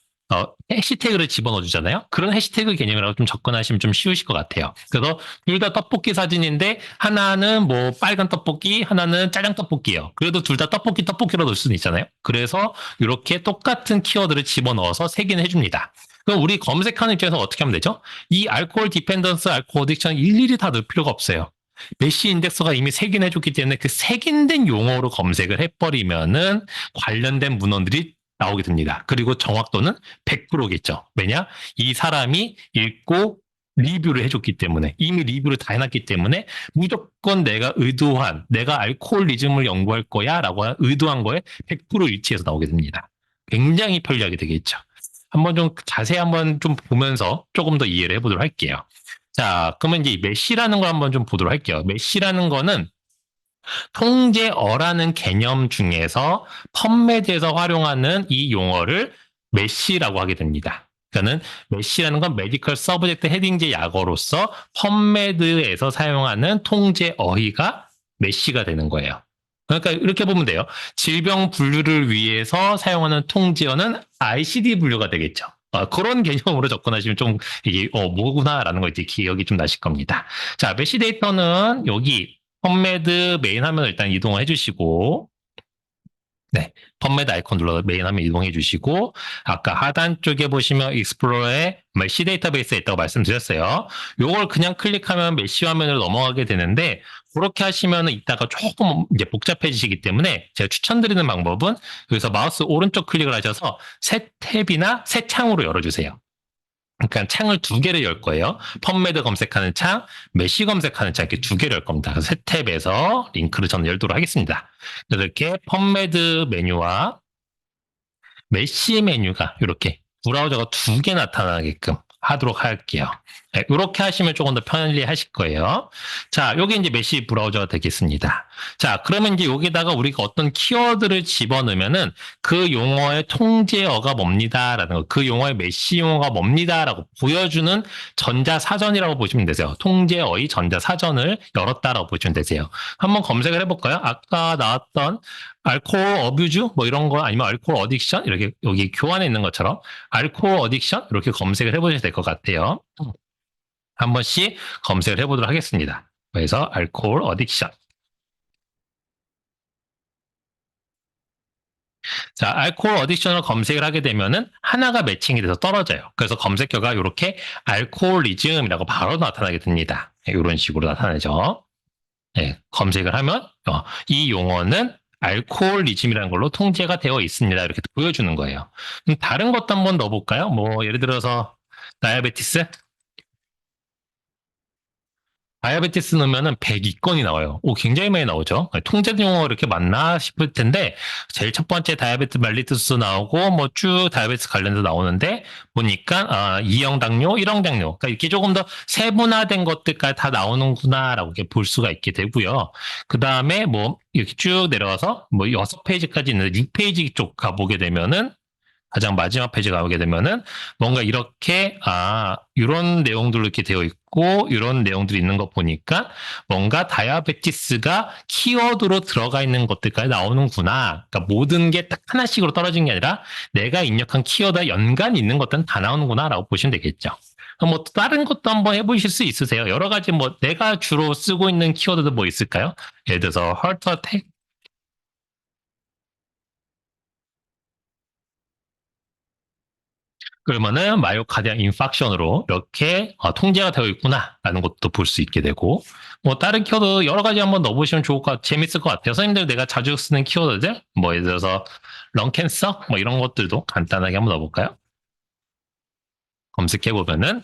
해시태그를 집어넣어 주잖아요. 그런 해시태그 개념이라고 좀 접근하시면 좀 쉬우실 것 같아요. 그래서 둘 다 떡볶이 사진인데 하나는 뭐 빨간 떡볶이, 하나는 짜장 떡볶이예요. 그래도 둘 다 떡볶이로 넣을 수는 있잖아요. 그래서 이렇게 똑같은 키워드를 집어넣어서 세기는 해줍니다. 그럼 우리 검색하는 입장에서 어떻게 하면 되죠? 이 알코올 디펜던스, 알코올 어딕션 일일이 다 넣을 필요가 없어요. 메시 인덱서가 이미 색인해줬기 때문에 그 색인된 용어로 검색을 해버리면은 관련된 문헌들이 나오게 됩니다. 그리고 정확도는 100%겠죠. 왜냐? 이 사람이 읽고 리뷰를 해줬기 때문에 이미 리뷰를 다 해놨기 때문에 무조건 내가 알코올리즘을 연구할 거야 라고 의도한 거에 100% 일치해서 나오게 됩니다. 굉장히 편리하게 되겠죠. 한번 좀 자세히 한번 좀 보면서 조금 더 이해를 해보도록 할게요. 자, 그러면 이제 메시라는 걸 한번 좀 보도록 할게요. 메시라는 거는 통제어라는 개념 중에서 펌메드에서 활용하는 이 용어를 메시라고 하게 됩니다. 그러니까는 메시라는 건 메디컬 서브젝트 헤딩제 약어로서 펌메드에서 사용하는 통제 어휘가 메시가 되는 거예요. 그러니까 이렇게 보면 돼요. 질병 분류를 위해서 사용하는 통제어는 ICD 분류가 되겠죠. 그런 개념으로 접근하시면 좀 이게 뭐구나라는 거 이제 기억이 좀 나실 겁니다. 자, 메시 데이터는 여기 펌메드 메인 화면을 일단 이동해 주시고, 네, 펌메드 아이콘 눌러서 메인 화면 이동해 주시고, 아까 하단 쪽에 보시면 익스플로러에 메시 데이터베이스에 있다고 말씀드렸어요. 요걸 그냥 클릭하면 메시 화면으로 넘어가게 되는데, 그렇게 하시면 이따가 조금 이제 복잡해지시기 때문에 제가 추천드리는 방법은 여기서 마우스 오른쪽 클릭을 하셔서 새 탭이나 새 창으로 열어주세요. 그러니까 창을 2개를 열 거예요. 펌메드 검색하는 창, 메시 검색하는 창 이렇게 2개를 열 겁니다. 그래서 새 탭에서 링크를 저는 열도록 하겠습니다. 이렇게 펌메드 메뉴와 메시 메뉴가 이렇게 브라우저가 2개 나타나게끔 하도록 할게요. 네, 이렇게 하시면 조금 더 편리하실 거예요. 자, 요게 이제 메시 브라우저가 되겠습니다. 자, 그러면 이제 여기다가 우리가 어떤 키워드를 집어넣으면은 그 용어의 통제어가 뭡니다라는 거, 그 용어의 메시 용어가 뭡니다라고 보여주는 전자사전이라고 보시면 되세요. 통제어의 전자사전을 열었다라고 보시면 되세요. 한번 검색을 해볼까요? 아까 나왔던 알코올 어뷰즈 뭐 이런 거 아니면 알코올 어딕션 이렇게 여기 교환에 있는 것처럼 알코올 어딕션 이렇게 검색을 해보셔도 될 것 같아요. 한 번씩 검색을 해보도록 하겠습니다. 그래서 알코올 어딕션. 자, 알코올 어딕션을 검색을 하게 되면은 하나가 매칭이 돼서 떨어져요. 그래서 검색 결과가 이렇게 알코올리즘이라고 바로 나타나게 됩니다. 이런 식으로 나타나죠. 네, 검색을 하면 이 용어는 알코올리즘이라는 걸로 통제가 되어 있습니다. 이렇게 보여주는 거예요. 다른 것도 한번 넣어볼까요? 뭐 예를 들어서 다이아베티스 다이아베티스 넣으면은 102건이 나와요. 오, 굉장히 많이 나오죠. 통제 용어가 이렇게 많나 싶을 텐데, 제일 첫 번째 다이아베트 mellitus도 나오고, 뭐 쭉 다이아베티스 관련도 나오는데, 보니까, 2형 당뇨, 1형 당뇨. 그러니까 이렇게 조금 더 세분화된 것들까지 다 나오는구나라고 이렇게 볼 수가 있게 되고요. 그 다음에 뭐, 이렇게 쭉 내려와서, 뭐 6페이지까지 있는 6페이지 쪽 가보게 되면은, 가장 마지막 페이지 가보게 되면은 뭔가 이렇게 이런 내용들로 이렇게 되어 있고 이런 내용들이 있는 거 보니까 뭔가 다이아베티스가 키워드로 들어가 있는 것들까지 나오는구나. 그러니까 모든 게 딱 하나씩으로 떨어진 게 아니라 내가 입력한 키워드와 연관이 있는 것들은 다 나오는구나라고 보시면 되겠죠. 뭐 다른 것도 한번 해보실 수 있으세요? 여러 가지 뭐 내가 주로 쓰고 있는 키워드도 뭐 있을까요? 예를 들어서 heart attack 그러면은 마이오카디아 인팍션으로 이렇게 통제가 되어 있구나라는 것도 볼 수 있게 되고 뭐 다른 키워드 여러 가지 한번 넣어보시면 재밌을 것 같아요. 선생님들 내가 자주 쓰는 키워드들 뭐 예를 들어서 런 캔서 뭐 이런 것들도 간단하게 한번 넣어볼까요? 검색해 보면은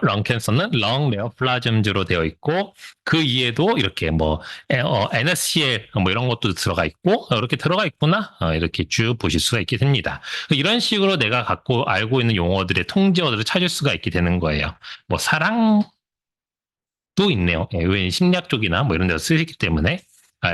런 캔서는 런 네오플라즘즈로 되어 있고 그 이에도 이렇게 뭐 NSCL 뭐 이런 것도 들어가 있고 이렇게 들어가 있구나 이렇게 쭉 보실 수가 있게 됩니다. 이런 식으로 내가 갖고 알고 있는 용어들의 통제어들을 찾을 수가 있게 되는 거예요. 뭐 사랑도 있네요. 왜 심리학 쪽이나 뭐 이런 데서 쓰기 때문에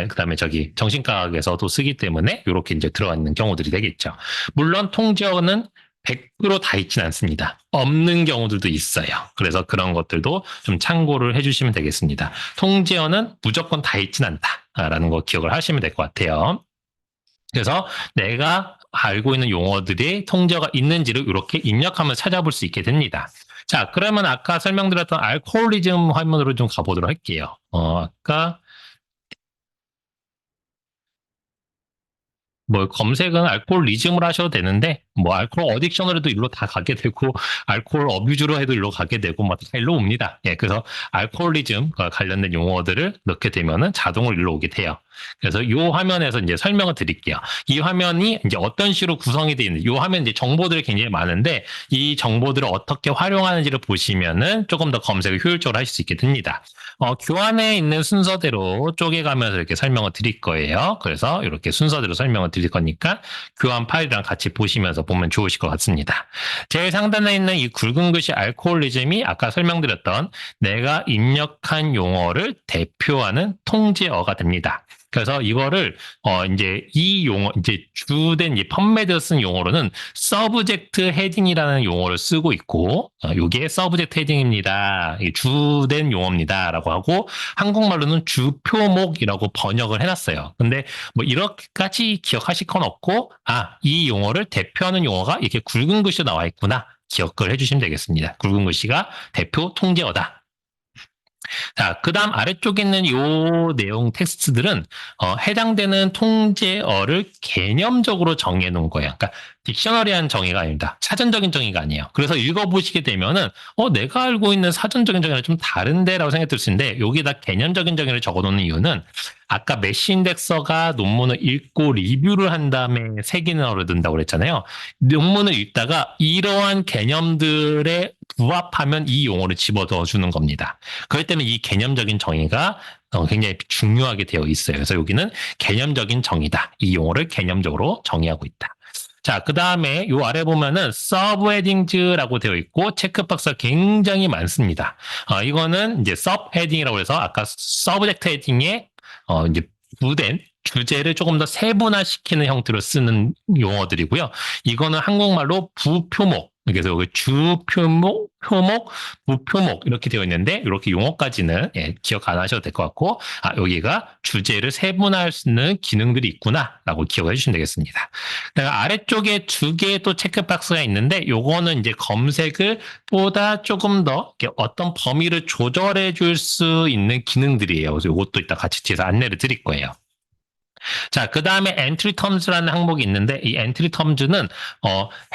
그다음에 저기 정신과학에서도 쓰기 때문에 이렇게 이제 들어가 있는 경우들이 되겠죠. 물론 통제어는 100%다 있지는 않습니다. 없는 경우들도 있어요. 그래서 그런 것들도 좀 참고를 해주시면 되겠습니다. 통제어는 무조건 다 있지는 않다라는 거 기억을 하시면 될 것 같아요. 그래서 내가 알고 있는 용어들이 통제어가 있는지를 이렇게 입력하면서 찾아볼 수 있게 됩니다. 자, 그러면 아까 설명드렸던 알코올리즘 화면으로 좀 가보도록 할게요. 아까 뭐 검색은 알코올리즘으로 하셔도 되는데 뭐 알코올 어딕션으로도 일로 다 가게 되고 알코올 어뷰즈로 해도 일로 가게 되고 뭐 다 일로 옵니다. 예, 그래서 알코올리즘 관련된 용어들을 넣게 되면은 자동으로 일로 오게 돼요. 그래서 이 화면에서 이제 설명을 드릴게요. 이 화면이 이제 어떤 식으로 구성이 되어 있는지, 이 화면 이제 정보들이 굉장히 많은데 이 정보들을 어떻게 활용하는지를 보시면은 조금 더 검색을 효율적으로 하실 수 있게 됩니다. 교환에 있는 순서대로 쪼개가면서 이렇게 설명을 드릴 거예요. 그래서 이렇게 순서대로 설명을 드릴 거니까 교환 파일이랑 같이 보시면서 보면 좋으실 것 같습니다. 제일 상단에 있는 이 굵은 글씨 알코올리즘이 아까 설명드렸던 내가 입력한 용어를 대표하는 통제어가 됩니다. 그래서 이거를 이제 이 용어 이제 주된 이 펌메드 쓴 용어로는 서브젝트 헤딩이라는 용어를 쓰고 있고 이게 서브젝트 헤딩입니다. 이게 주된 용어입니다라고 하고 한국말로는 주표목이라고 번역을 해놨어요. 근데 뭐 이렇게까지 기억하실 건 없고 이 용어를 대표하는 용어가 이렇게 굵은 글씨로 나와 있구나. 기억을 해주시면 되겠습니다. 굵은 글씨가 대표 통제어다. 자, 그 다음 아래쪽에 있는 요 내용 텍스트들은 해당되는 통제어를 개념적으로 정해 놓은 거예요. 그러니까 딕셔너리한 정의가 아닙니다. 사전적인 정의가 아니에요. 그래서 읽어보시게 되면은 내가 알고 있는 사전적인 정의랑 좀 다른데라고 생각이 들 수 있는데 여기다 개념적인 정의를 적어 놓는 이유는 아까 메시 인덱서가 논문을 읽고 리뷰를 한 다음에 세기능어를 넣는다고 그랬잖아요. 논문을 읽다가 이러한 개념들에 부합하면 이 용어를 집어넣어 주는 겁니다. 그렇기 때문에 이 개념적인 정의가 굉장히 중요하게 되어 있어요. 그래서 여기는 개념적인 정의다. 이 용어를 개념적으로 정의하고 있다. 자, 그 다음에 요 아래 보면은 서브 헤딩즈라고 되어 있고 체크박스가 굉장히 많습니다. 이거는 이제 서브 헤딩이라고 해서 아까 서브젝트 헤딩에 이제 부된 주제를 조금 더 세분화시키는 형태로 쓰는 용어들이고요. 이거는 한국말로 부표목, 그래서 여기 주표목, 표목, 부표목 이렇게 되어 있는데 이렇게 용어까지는 기억 안 하셔도 될 것 같고 여기가 주제를 세분화할 수 있는 기능들이 있구나라고 기억해 주시면 되겠습니다. 아래쪽에 두 개의 또 체크박스가 있는데 요거는 이제 검색을 보다 조금 더 어떤 범위를 조절해 줄 수 있는 기능들이에요. 그래서 이것도 이따 같이 뒤에서 안내를 드릴 거예요. 자, 그 다음에 엔트리 텀즈라는 항목이 있는데 이 엔트리 텀즈는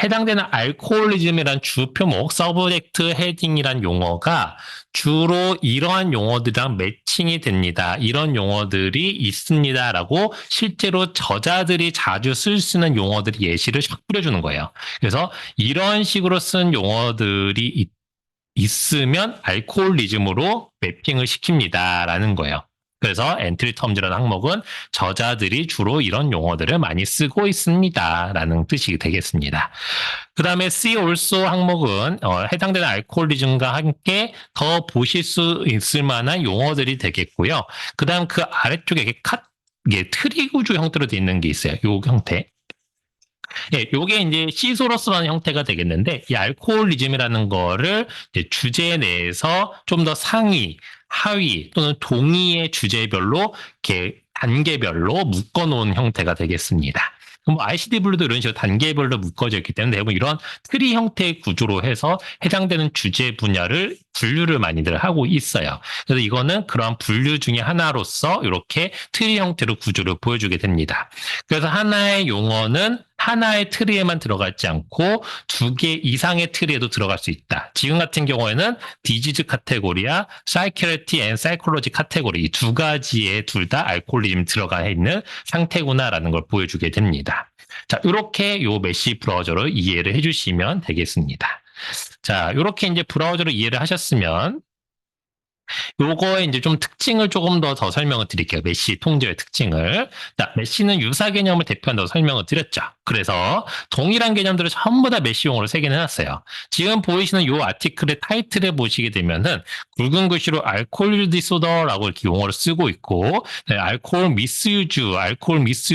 해당되는 알코올리즘이란 주표목, 서브젝트 헤딩이란 용어가 주로 이러한 용어들이랑 매칭이 됩니다. 이런 용어들이 있습니다라고 실제로 저자들이 자주 쓸 수 있는 용어들이 예시를 쫙 뿌려주는 거예요. 그래서 이런 식으로 쓴 용어들이 있으면 알코올리즘으로 매핑을 시킵니다라는 거예요. 그래서 엔트리 텀즈라는 항목은 저자들이 주로 이런 용어들을 많이 쓰고 있습니다라는 뜻이 되겠습니다. 그 다음에 C also 항목은 해당되는 알코올리즘과 함께 더 보실 수 있을 만한 용어들이 되겠고요. 그 다음 그 아래쪽에 이게 트리 구조 형태로 되어 있는 게 있어요. 요 형태. 예, 요게 이제 시소로스라는 형태가 되겠는데, 이 알코올리즘이라는 거를 이제 주제 내에서 좀 더 상위, 하위 또는 동의의 주제별로 이렇게 단계별로 묶어놓은 형태가 되겠습니다. 그럼 ICD 블루도 이런 식으로 단계별로 묶어져 있기 때문에 대부분 이런 트리 형태의 구조로 해서 해당되는 주제 분야를 분류를 많이들 하고 있어요. 그래서 이거는 그러한 분류 중에 하나로서 이렇게 트리 형태로 구조를 보여주게 됩니다. 그래서 하나의 용어는 하나의 트리에만 들어가지 않고 2개 이상의 트리에도 들어갈 수 있다. 지금 같은 경우에는 디지즈 카테고리와 사이키레티 앤 사이콜로지 카테고리 이 2가지에 둘 다 알코올리즘 들어가 있는 상태구나라는 걸 보여주게 됩니다. 자, 이렇게 요 메시 브라우저로 이해를 해주시면 되겠습니다. 자, 이렇게 이제 브라우저로 이해를 하셨으면 요거의 이제 좀 특징을 조금 더 설명을 드릴게요. 메시 통제의 특징을. 자, 메시는 유사 개념을 대표한다고 설명을 드렸죠. 그래서 동일한 개념들을 전부 다 메시 용어로 새긴 해놨어요. 지금 보이시는 요 아티클의 타이틀에 보시게 되면은 굵은 글씨로 알코올 디소더라고 이렇게 용어를 쓰고 있고, 네, 알코올 미스유즈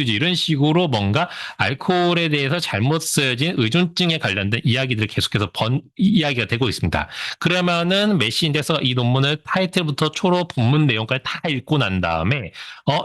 이런 식으로 뭔가 알코올에 대해서 잘못 쓰여진 의존증에 관련된 이야기들을 계속해서 이야기가 되고 있습니다. 그러면은 메시 인덱스가 이 논문을 타이틀부터 초로 본문 내용까지 다 읽고 난 다음에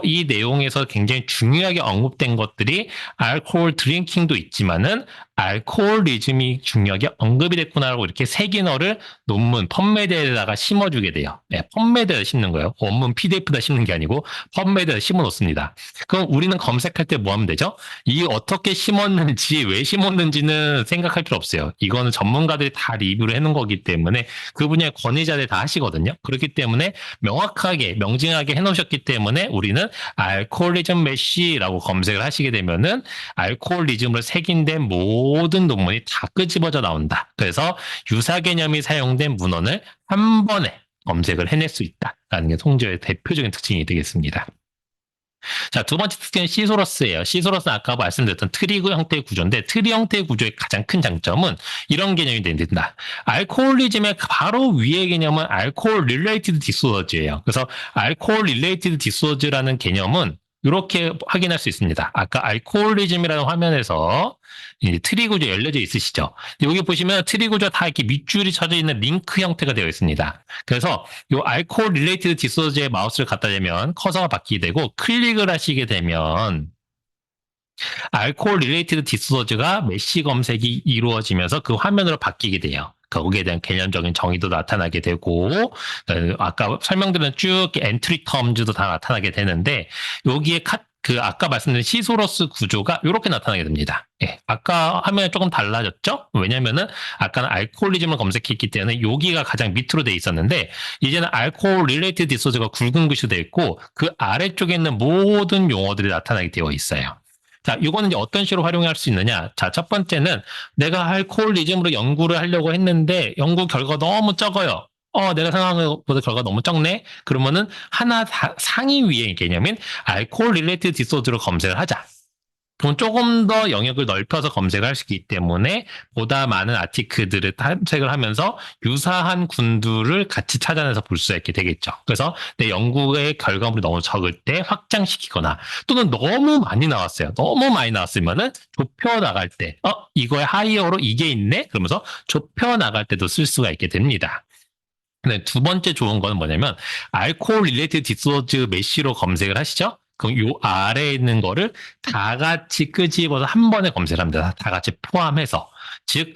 이 내용에서 굉장히 중요하게 언급된 것들이 알코올 드링킹도 있지만은 알코올리즘이 중요하게 언급이 됐구나라고 이렇게 세기너를 논문 펀메드에다가 심어주게 돼요. 네, 펀메드에 심는 거예요. 원문 PDF에다 심는 게 아니고 펀메드에 심어놓습니다. 그럼 우리는 검색할 때 뭐 하면 되죠? 이 어떻게 심었는지 왜 심었는지는 생각할 필요 없어요. 이거는 전문가들이 다 리뷰를 해놓은 거기 때문에 그 분야의 권위자들이 다 하시거든요. 그렇기 때문에 명확하게 명징하게 해놓으셨기 때문에 우리는 알코올리즘 메시라고 검색을 하시게 되면은 알코올리즘을 새긴된 모든 논문이 다 끄집어져 나온다. 그래서 유사 개념이 사용된 문헌을 한 번에 검색을 해낼 수 있다라는 게 통제의 대표적인 특징이 되겠습니다. 자, 두 번째 특징은 시소러스예요. 시소러스는 아까 말씀드렸던 트리 형태의 구조인데 트리 형태의 구조의 가장 큰 장점은 이런 개념이 된다. 알코올리즘의 바로 위의 개념은 알코올 릴레이티드 디소더즈예요. 그래서 알코올 릴레이티드 디소더즈라는 개념은 이렇게 확인할 수 있습니다. 아까 알코올리즘이라는 화면에서 트리 구조 열려져 있으시죠? 여기 보시면 트리 구조 다 이렇게 밑줄이 쳐져 있는 링크 형태가 되어 있습니다. 그래서 이 알코올 릴레이티드 디소더즈에 마우스를 갖다 대면 커서가 바뀌게 되고 클릭을 하시게 되면 알코올 릴레이티드 디소더즈가 메시 검색이 이루어지면서 그 화면으로 바뀌게 돼요. 거기에 대한 개념적인 정의도 나타나게 되고 아까 설명드린 쭉 엔트리 텀즈도 다 나타나게 되는데 여기에 아까 말씀드린 시소러스 구조가 이렇게 나타나게 됩니다. 예, 아까 화면이 조금 달라졌죠? 왜냐면은 아까는 알코올리즘을 검색했기 때문에 여기가 가장 밑으로 돼 있었는데 이제는 알코올 릴레이티드 디소더즈가 굵은 글씨로 되어 있고 그 아래쪽에 있는 모든 용어들이 나타나게 되어 있어요. 자, 이거는 이제 어떤 식으로 활용할 수 있느냐? 자, 첫 번째는 내가 알코올리즘으로 연구를 하려고 했는데 연구 결과가 너무 적어요. 내가 생각한 것보다 결과가 너무 적네? 그러면은 하나 상위 위의 개념인 알코올 릴레이티드 디소더로 검색을 하자. 그럼 조금 더 영역을 넓혀서 검색을 할 수 있기 때문에 보다 많은 아티클들을 탐색을 하면서 유사한 군두를 같이 찾아내서 볼 수 있게 되겠죠. 그래서 내 연구의 결과물이 너무 적을 때 확장시키거나 또는 너무 많이 나왔어요. 너무 많이 나왔으면은 좁혀 나갈 때 이거의 하이어로 이게 있네? 그러면서 좁혀 나갈 때도 쓸 수가 있게 됩니다. 네, 두 번째 좋은 거는 뭐냐면 알코올 릴레이티드 디소더즈 메시로 검색을 하시죠? 그럼 요 아래에 있는 거를 다 같이 끄집어서 한 번에 검색을 합니다. 다 같이 포함해서. 즉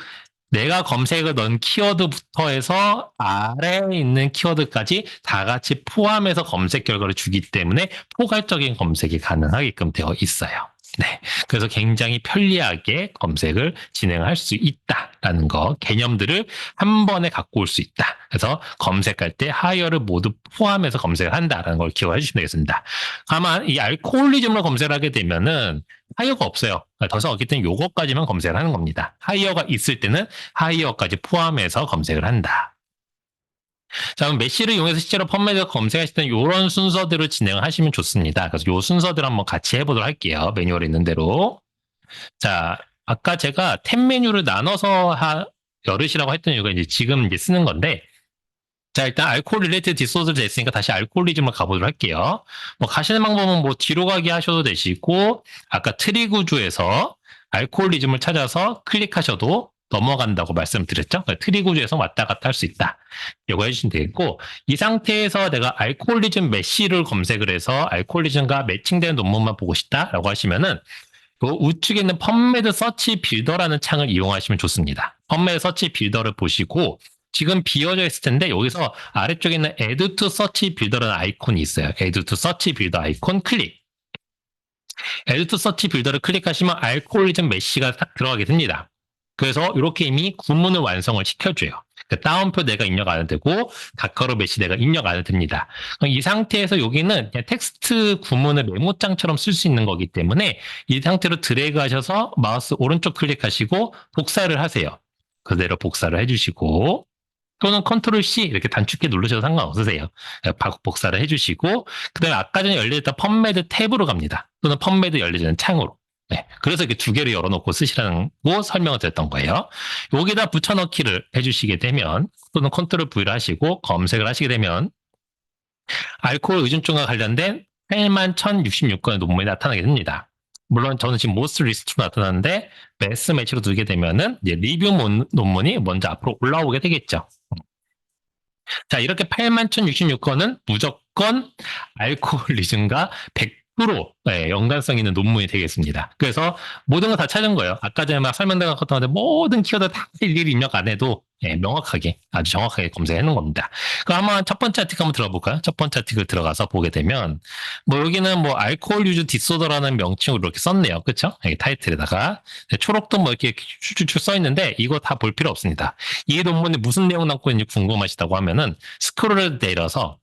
내가 검색을 넣은 키워드부터 해서 아래에 있는 키워드까지 다 같이 포함해서 검색 결과를 주기 때문에 포괄적인 검색이 가능하게끔 되어 있어요. 네. 그래서 굉장히 편리하게 검색을 진행할 수 있다라는 거, 개념들을 한 번에 갖고 올 수 있다. 그래서 검색할 때 하이어를 모두 포함해서 검색을 한다라는 걸 기억해 주시면 되겠습니다. 다만 이 알코올리즘으로 검색을 하게 되면은 하이어가 없어요. 더 이상 없기 때문에 요거까지만 검색을 하는 겁니다. 하이어가 있을 때는 하이어까지 포함해서 검색을 한다. 자, 그럼 메시를 이용해서 실제로 펌메드 검색하실 때는 이런 순서대로 진행을 하시면 좋습니다. 그래서 이 순서대로 한번 같이 해보도록 할게요. 매뉴얼에 있는 대로. 자, 아까 제가 탭 메뉴를 나눠서 열으시라고 했던 이유가 이제 지금 이제 쓰는 건데, 자, 일단 알코올 릴레이트 디소드를 됐으니까 다시 알코올리즘을 가보도록 할게요. 뭐 가시는 방법은 뭐 뒤로 가기 하셔도 되시고, 아까 트리 구조에서 알코올리즘을 찾아서 클릭하셔도 넘어간다고 말씀드렸죠. 트리 구조에서 왔다 갔다 할 수 있다. 이거 해주시면 되겠고, 이 상태에서 내가 알코올리즘 메시를 검색을 해서 알코올리즘과 매칭되는 논문만 보고 싶다라고 하시면은 그 우측에 있는 펌메드 서치 빌더라는 창을 이용하시면 좋습니다. 펌메드 서치 빌더를 보시고 지금 비어져 있을 텐데 여기서 아래쪽에 있는 Add to Search Builder라는 아이콘이 있어요. Add to Search Builder 아이콘 클릭. Add to Search Builder를 클릭하시면 알코올리즘 메시가 딱 들어가게 됩니다. 그래서 이렇게 이미 구문을 완성을 시켜줘요. 그 다운표 내가 입력 안 해도 되고 닷커로 메시 내가 입력 안 해도 됩니다. 이 상태에서 여기는 그냥 텍스트 구문을 메모장처럼 쓸 수 있는 거기 때문에 이 상태로 드래그 하셔서 마우스 오른쪽 클릭하시고 복사를 하세요. 그대로 복사를 해주시고 또는 컨트롤 C 이렇게 단축키 누르셔도 상관없으세요. 복사를 해주시고 그다음에 아까 전에 열려있던 펌메드 탭으로 갑니다. 또는 펌메드 열려있는 창으로. 네, 그래서 이렇게 두 개를 열어놓고 쓰시라는 거 설명을 드렸던 거예요. 여기다 붙여넣기를 해주시게 되면 또는 컨트롤 V를 하시고 검색을 하시게 되면 알코올 의존증과 관련된 81,066건의 논문이 나타나게 됩니다. 물론 저는 지금 모스트 리스트로 나타나는데 매스 매치로 두게 되면은 이제 리뷰 논문이 먼저 앞으로 올라오게 되겠죠. 자, 이렇게 81,066건은 무조건 알코올리즘과 100% 연관성 있는 논문이 되겠습니다. 그래서 모든 거 다 찾은 거예요. 아까 전에 막 설명드린 것 같은데 모든 키워드 다 일일이 입력 안 해도 명확하게 아주 정확하게 검색해 놓은 겁니다. 그럼 한번 첫 번째 아티클 한번 들어볼까요? 첫 번째 아티클 들어가서 보게 되면 뭐 여기는 뭐 알코올 유즈 디소더라는 명칭으로 이렇게 썼네요. 그렇죠? 타이틀에다가 초록도 뭐 이렇게 쭉쭉쭉 써 있는데 이거 다 볼 필요 없습니다. 이 논문이 무슨 내용 담고 있는지 궁금하시다고 하면은 스크롤을 내려서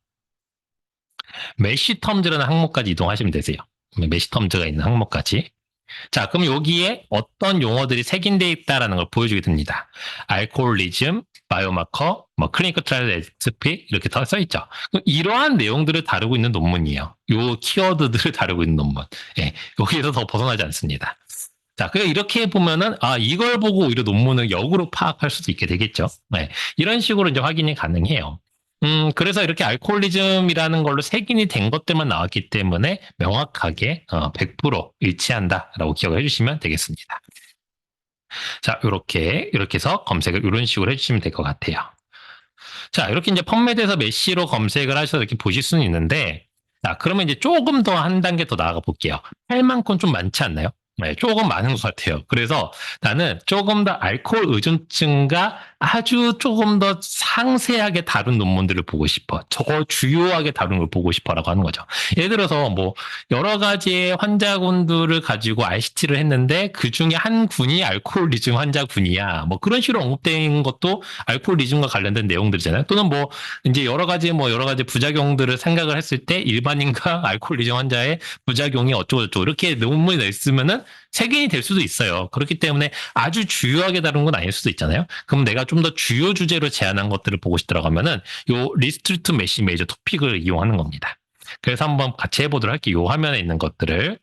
메시텀즈라는 항목까지 이동하시면 되세요. 메시텀즈가 있는 항목까지. 자, 그럼 여기에 어떤 용어들이 색인되어 있다라는 걸 보여주게 됩니다. 알코올리즘, 바이오마커, 뭐 클리니컬 트라이얼 SP 이렇게 다 써 있죠. 이러한 내용들을 다루고 있는 논문이에요. 요 키워드들을 다루고 있는 논문. 예, 여기에서 더 벗어나지 않습니다. 자, 그래서 이렇게 보면은 이걸 보고 오히려 논문을 역으로 파악할 수도 있게 되겠죠. 네, 이런 식으로 이제 확인이 가능해요. 그래서 이렇게 알코올리즘이라는 걸로 색인이 된 것들만 나왔기 때문에 명확하게 100% 일치한다라고 기억을 해주시면 되겠습니다. 자, 이렇게 해서 검색을 이런 식으로 해주시면 될 것 같아요. 자, 이렇게 이제 펌메드에서 메시로 검색을 하셔서 이렇게 보실 수는 있는데, 자, 그러면 이제 조금 더 한 단계 더 나아가 볼게요. 8만 건 좀 많지 않나요? 네, 조금 많은 것 같아요. 그래서 나는 조금 더 알코올 의존증과 아주 조금 더 상세하게 다룬 논문들을 보고 싶어. 저 주요하게 다룬 걸 보고 싶어라고 하는 거죠. 예를 들어서 뭐 여러 가지의 환자군들을 가지고 RCT를 했는데 그 중에 한 군이 알코올리즘 환자군이야. 뭐 그런 식으로 언급된 것도 알코올리즘과 관련된 내용들이잖아요. 또는 뭐 이제 여러 가지 부작용들을 생각을 했을 때 일반인과 알코올리즘 환자의 부작용이 어쩌고저쩌고 이렇게 논문이 있으면은 색인이 될 수도 있어요. 그렇기 때문에 아주 주요하게 다룬 건 아닐 수도 있잖아요. 그럼 내가 좀 더 주요 주제로 제안한 것들을 보고 싶더라고 하면은 요 리스트리트 메시 메이저 토픽을 이용하는 겁니다. 그래서 한번 같이 해보도록 할게요. 요 화면에 있는 것들을.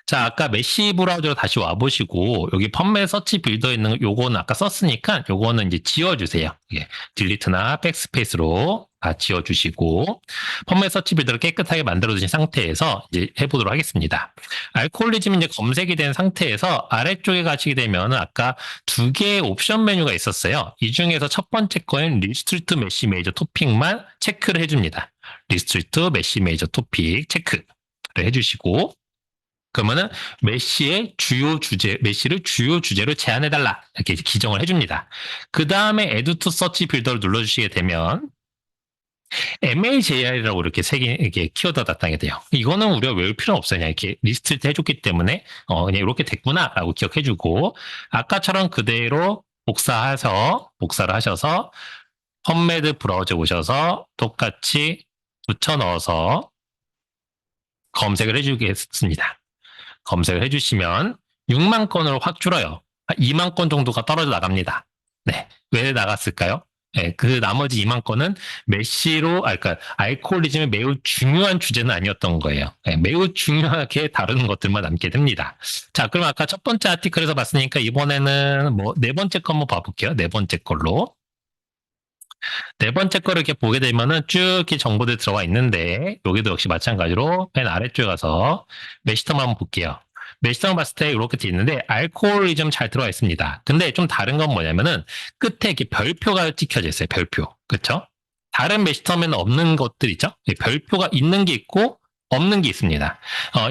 자, 아까 메시 브라우저로 다시 와보시고 여기 펌메 서치 빌더에 있는 요거는 아까 썼으니까 요거는 이제 지워주세요. 예, 딜리트나 백스페이스로 다 지워주시고 펌메 서치 빌더를 깨끗하게 만들어주신 상태에서 이제 해보도록 하겠습니다. 알코올리즘이 이제 검색이 된 상태에서 아래쪽에 가시게 되면 아까 두 개의 옵션 메뉴가 있었어요. 이 중에서 첫 번째 거인 리스트리트 메시 메이저 토픽만 체크를 해줍니다. 리스트리트 메시 메이저 토픽 체크를 해주시고 그러면은 메시를 주요 주제로 제안해달라 이렇게 기정을 해줍니다. 그 다음에 Add to Search Builder를 눌러주시게 되면 MAJR이라고 이렇게 키워드가 나타나게 돼요. 이거는 우리가 외울 필요는 없어요. 그냥 이렇게 리스트를 해줬기 때문에 그냥 이렇게 됐구나라고 기억해주고 아까처럼 그대로 복사를 하셔서 펌메드 브라우저 오셔서 똑같이 붙여넣어서 검색을 해주겠습니다. 검색을 해주시면 6만 건으로 확 줄어요. 2만 건 정도가 떨어져 나갑니다. 네. 왜 나갔을까요? 예, 그 나머지 2만 건은 메시로, 그러니까 알코올리즘의 매우 중요한 주제는 아니었던 거예요. 예, 매우 중요하게 다루는 것들만 남게 됩니다. 자, 그럼 아까 첫 번째 아티클에서 봤으니까 이번에는 뭐 네 번째 거 한번 봐볼게요. 네 번째 걸로. 네 번째 거를 이렇게 보게 되면은 쭉 이렇게 정보들 들어와 있는데, 여기도 역시 마찬가지로 맨 아래쪽에 가서 메시텀 한번 볼게요. 메시텀 봤을 때 이렇게 돼 있는데, 알코올리즘 잘 들어와 있습니다. 근데 좀 다른 건 뭐냐면은, 끝에 이렇게 별표가 찍혀져 있어요. 별표. 그쵸? 다른 메시텀에는 없는 것들 있죠? 별표가 있는 게 있고, 없는 게 있습니다.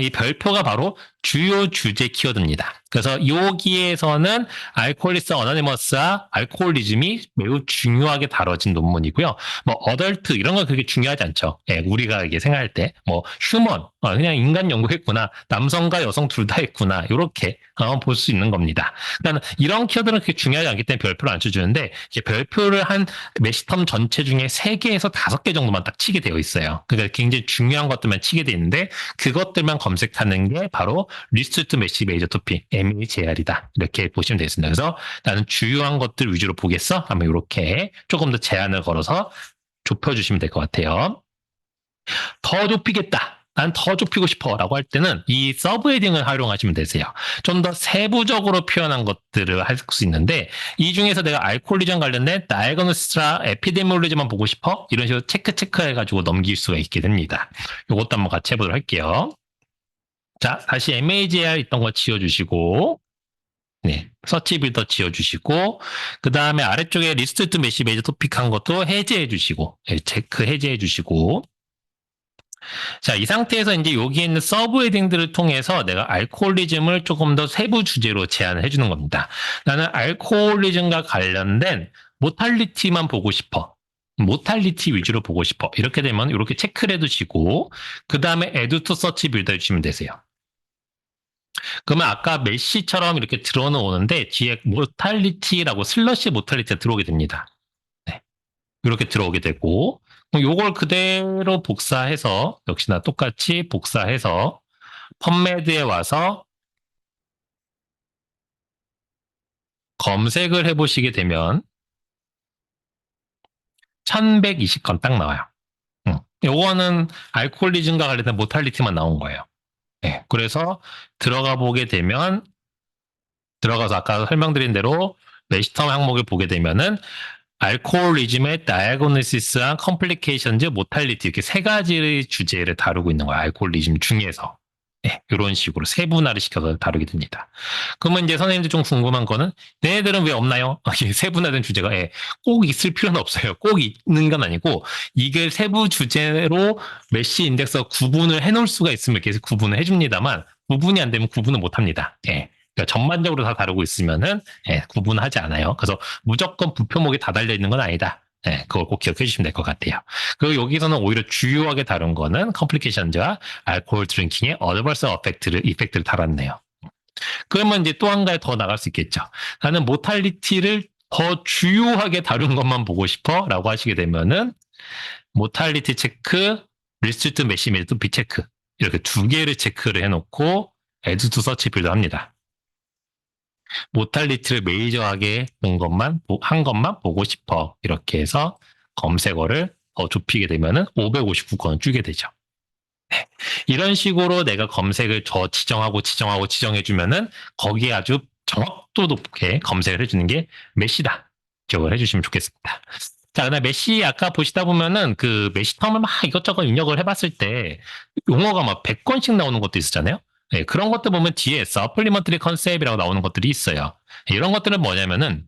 이 별표가 바로 주요 주제 키워드입니다. 그래서 여기에서는 알코올리스 어너니머스와 알코올리즘이 매우 중요하게 다뤄진 논문이고요. 뭐 어덜트 이런 거 그렇게 중요하지 않죠. 예, 우리가 이게 생각할 때 뭐 휴먼 그냥 인간 연구했구나, 남성과 여성 둘 다 했구나 이렇게 볼 수 있는 겁니다. 그러니까 이런 키워드는 그렇게 중요하지 않기 때문에 별표를 안 쳐주는데 별표를 한 메시텀 전체 중에 3개에서 5개 정도만 딱 치게 되어 있어요. 그러니까 굉장히 중요한 것들만 치게 돼 있는데 그것들만 검색하는 게 바로 리스트 메시 메이저 토픽 MEJR이다. 이렇게 보시면 되겠습니다. 그래서 나는 주요한 것들 위주로 보겠어? 하면 이렇게 조금 더 제한을 걸어서 좁혀주시면 될 것 같아요. 더 좁히겠다. 난 더 좁히고 싶어 라고 할 때는 이 서브 헤딩을 활용하시면 되세요. 좀 더 세부적으로 표현한 것들을 할 수 있는데 이 중에서 내가 알코올리즘 관련된 다이아그노시스라 에피데미올로지만 보고 싶어? 이런 식으로 체크 해가지고 넘길 수가 있게 됩니다. 이것도 한번 같이 해보도록 할게요. 자, 다시 MAJR 있던 거 지워주시고 네, 서치 빌더 지워주시고 그 다음에 아래쪽에 리스트 투 메시 메이저 토픽 한 것도 해제해주시고 네, 체크 해제해주시고 자, 이 상태에서 이제 여기에 있는 서브 헤딩들을 통해서 내가 알코올리즘을 조금 더 세부 주제로 제안을 해주는 겁니다. 나는 알코올리즘과 관련된 모탈리티만 보고 싶어. 모탈리티 위주로 보고 싶어. 이렇게 되면 이렇게 체크를 해두시고 그 다음에 에듀 투 서치 빌더 해주시면 되세요. 그러면 아까 메시처럼 이렇게 들어는 오는데 뒤에 모탈리티라고 슬러시 모탈리티가 들어오게 됩니다. 네. 이렇게 들어오게 되고 요걸 그대로 복사해서 역시나 똑같이 복사해서 펀메드에 와서 검색을 해보시게 되면 1120건 딱 나와요. 요거는 알코올리즘과 관련된 모탈리티만 나온 거예요. 네, 그래서 들어가 보게 되면 들어가서 아까 설명드린 대로 메시텀 항목을 보게 되면은 알코올리즘의 다이아그노시스와 컴플리케이션즈, 모탈리티 이렇게 3가지 주제를 다루고 있는 거예요. 알코올리즘 중에서. 네, 이런 식으로 세분화를 시켜서 다루게 됩니다. 그러면 이제 선생님들 좀 궁금한 거는 얘네들은 왜 없나요? 세분화된 주제가 꼭 있을 필요는 없어요. 꼭 있는 건 아니고 이게 세부 주제로 메시 인덱스가 구분을 해놓을 수가 있으면 계속 구분을 해줍니다만 구분이 안 되면 구분을 못합니다. 그러니까 전반적으로 다 다루고 있으면은 구분하지 않아요. 그래서 무조건 부표목이 다 달려 있는 건 아니다. 그걸 꼭 기억해 주시면 될 것 같아요. 그리고 여기서는 오히려 주요하게 다룬 거는 컴플리케이션즈와 알코올 드링킹의 어드버스 이펙트를 달았네요. 그러면 이제 또 한 가지 더 나갈 수 있겠죠. 나는 모탈리티를 더 주요하게 다룬 것만 보고 싶어 라고 하시게 되면은 모탈리티 체크, 리스트 메시메드 비체크 이렇게 2개를 체크를 해놓고 에드 투 서치 빌드 합니다. 모탈리티를 메이저하게 한 것만 보고 싶어. 이렇게 해서 검색어를 더 좁히게 되면은 559건을 줄게 되죠. 네. 이런 식으로 내가 검색을 더 지정해주면은 거기에 아주 정확도 높게 검색을 해주는 게 메시다. 기억을 해주시면 좋겠습니다. 자, 그다음 메시 아까 보시다 보면은 그 메시텀을 막 이것저것 입력을 해봤을 때 용어가 막 100건씩 나오는 것도 있었잖아요. 네, 그런 것들 보면 뒤에 서플리먼터리 컨셉이라고 나오는 것들이 있어요. 이런 것들은 뭐냐면은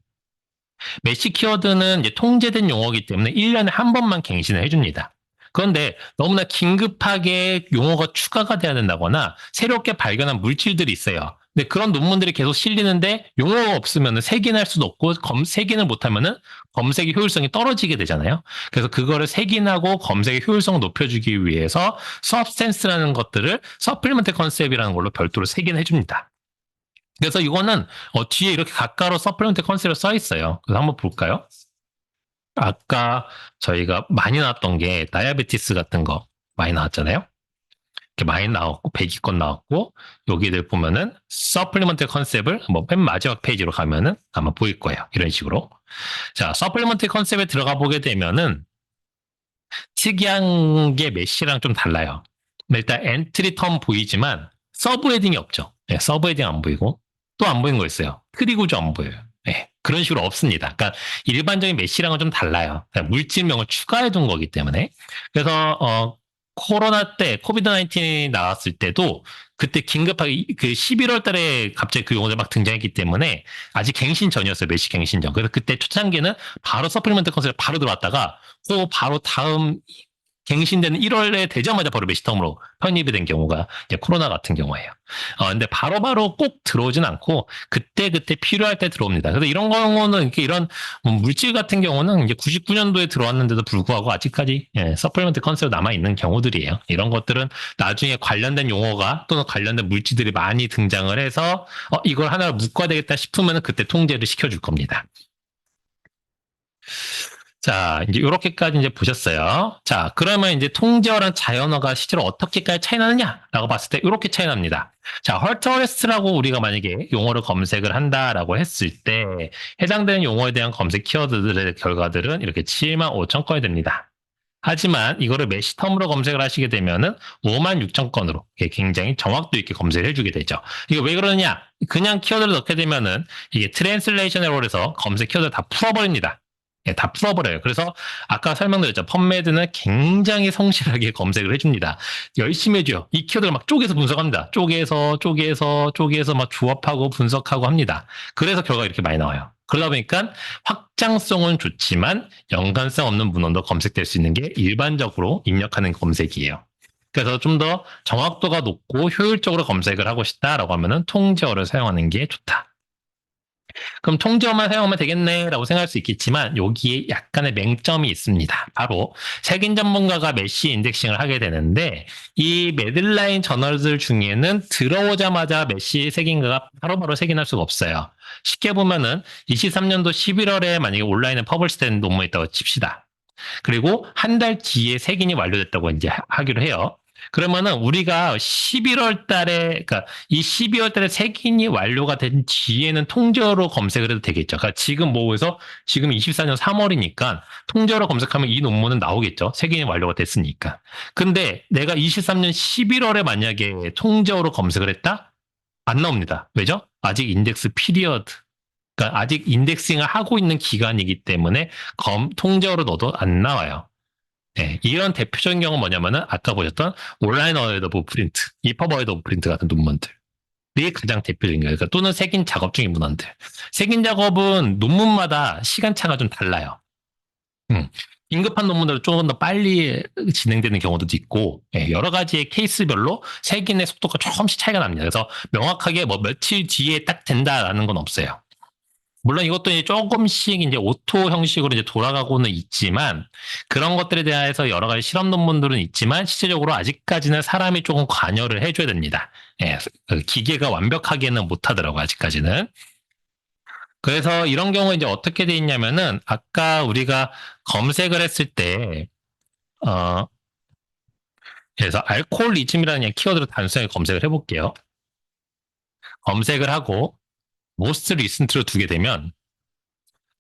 메시 키워드는 이제 통제된 용어이기 때문에 1년에 한 번만 갱신을 해줍니다. 그런데 너무나 긴급하게 용어가 추가가 돼야 된다거나 새롭게 발견한 물질들이 있어요. 근데 그런 논문들이 계속 실리는데 용어가 없으면 색인할 수도 없고 색인을 못하면은 검색의 효율성이 떨어지게 되잖아요. 그래서 그거를 색인하고 검색의 효율성을 높여주기 위해서 substance라는 것들을 supplement 컨셉이라는 걸로 별도로 색인해 줍니다. 그래서 이거는 뒤에 이렇게 가까로 supplement 컨셉으로 써 있어요. 그래서 한번 볼까요? 아까 저희가 많이 나왔던 게 다이아베티스 같은 거 많이 나왔잖아요. 이렇게 많이 나왔고 102건 나왔고 여기들 보면은 서플리먼트 컨셉을 뭐 맨 마지막 페이지로 가면은 아마 보일 거예요. 이런 식으로 자, 서플리먼트 컨셉에 들어가 보게 되면은 특이한 게 메시랑 좀 달라요. 일단 엔트리 텀 보이지만 서브 헤딩이 없죠. 네, 서브 헤딩 안 보이고 또 안 보이는 거 있어요. 트리 구조 안 보여요. 네, 그런 식으로 없습니다. 그러니까 일반적인 메시랑은 좀 달라요. 그러니까 물질명을 추가해 둔 거기 때문에. 그래서 코로나 때 코비드 19이 나왔을 때도 그때 긴급하게 그 11월 달에 갑자기 그 용어들 막 등장했기 때문에 아직 갱신 전이었어요. 메시 갱신 전. 그래서 그때 초창기는 바로 서플리먼트 컨셉에 바로 들어왔다가 또 바로 다음 갱신되는 1월에 되자마자 바로 메시텀으로 편입이 된 경우가 이제 코로나 같은 경우예요. 근데 바로바로 꼭 들어오진 않고 그때그때 필요할 때 들어옵니다. 그래서 이런 경우는 이렇게 이런 물질 같은 경우는 이제 99년도에 들어왔는데도 불구하고 아직까지 서플리먼트 컨셉으로 남아있는 경우들이에요. 이런 것들은 나중에 관련된 용어가 또는 관련된 물질들이 많이 등장을 해서 이걸 하나로 묶어야 되겠다 싶으면 그때 통제를 시켜줄 겁니다. 자, 이제 이렇게까지 이제 보셨어요. 자, 그러면 이제 통제어랑 자연어가 실제로 어떻게까지 차이 나느냐라고 봤을 때 이렇게 차이 납니다. 자, 헐터레스트라고 우리가 만약에 용어를 검색을 한다라고 했을 때 해당되는 용어에 대한 검색 키워드들의 결과들은 이렇게 7만 5천 건이 됩니다. 하지만 이거를 메시텀으로 검색을 하시게 되면은 5만 6천 건으로 굉장히 정확도 있게 검색을 해주게 되죠. 이거 왜 그러느냐? 그냥 키워드를 넣게 되면은 이게 트랜슬레이션 에러에서 검색 키워드를 다 풀어버립니다. 다 풀어버려요. 그래서 아까 설명드렸죠. 펌메드는 굉장히 성실하게 검색을 해줍니다. 열심히 해줘요. 이 키워드를 막 쪼개서 분석합니다. 쪼개서 막 조합하고 분석하고 합니다. 그래서 결과가 이렇게 많이 나와요. 그러다 보니까 확장성은 좋지만 연관성 없는 문헌도 검색될 수 있는 게 일반적으로 입력하는 검색이에요. 그래서 좀 더 정확도가 높고 효율적으로 검색을 하고 싶다라고 하면은 통제어를 사용하는 게 좋다. 그럼 통제어만 사용하면 되겠네라고 생각할 수 있겠지만 여기에 약간의 맹점이 있습니다. 바로 색인 전문가가 메시 인덱싱을 하게 되는데 이 매들라인 저널들 중에는 들어오자마자 메시 색인가가 바로바로 색인할 수가 없어요. 쉽게 보면은 23년도 11월에 만약에 온라인에 퍼블리시된 논문이 있다고 칩시다. 그리고 한 달 뒤에 색인이 완료됐다고 이제 하기로 해요. 그러면은 우리가 11월 달에, 그러니까 이 12월 달에 색인이 완료가 된 뒤에는 통제어로 검색을 해도 되겠죠. 그러니까 지금 뭐해서 지금 24년 3월이니까 통제어로 검색하면 이 논문은 나오겠죠. 색인이 완료가 됐으니까. 근데 내가 23년 11월에 만약에 통제어로 검색을 했다? 안 나옵니다. 왜죠? 아직 인덱스 피리어드. 그러니까 아직 인덱싱을 하고 있는 기간이기 때문에 통제어로 넣어도 안 나와요. 네, 이런 대표적인 경우는 뭐냐면은 아까 보셨던 온라인 어웨이드 오브 프린트, 이퍼 어웨이드 오브 프린트 같은 논문들이 가장 대표적인 거예요. 그러니까 또는 색인 작업 중인 문헌들. 색인 작업은 논문마다 시간차가 좀 달라요. 긴급한 논문들은 조금 더 빨리 진행되는 경우도 있고 여러 가지의 케이스별로 색인의 속도가 조금씩 차이가 납니다. 그래서 명확하게 뭐 며칠 뒤에 딱 된다라는 건 없어요. 물론 이것도 이제 조금씩 이제 오토 형식으로 이제 돌아가고는 있지만 그런 것들에 대해서 여러 가지 실험 논문들은 있지만 실제적으로 아직까지는 사람이 조금 관여를 해줘야 됩니다. 기계가 완벽하게는 못하더라고 아직까지는. 그래서 이런 경우 이제 어떻게 돼 있냐면은 아까 우리가 검색을 했을 때 그래서 알코올리즘이라는 키워드로 단순하게 검색을 해볼게요. 검색을 하고 most recent로 두게 되면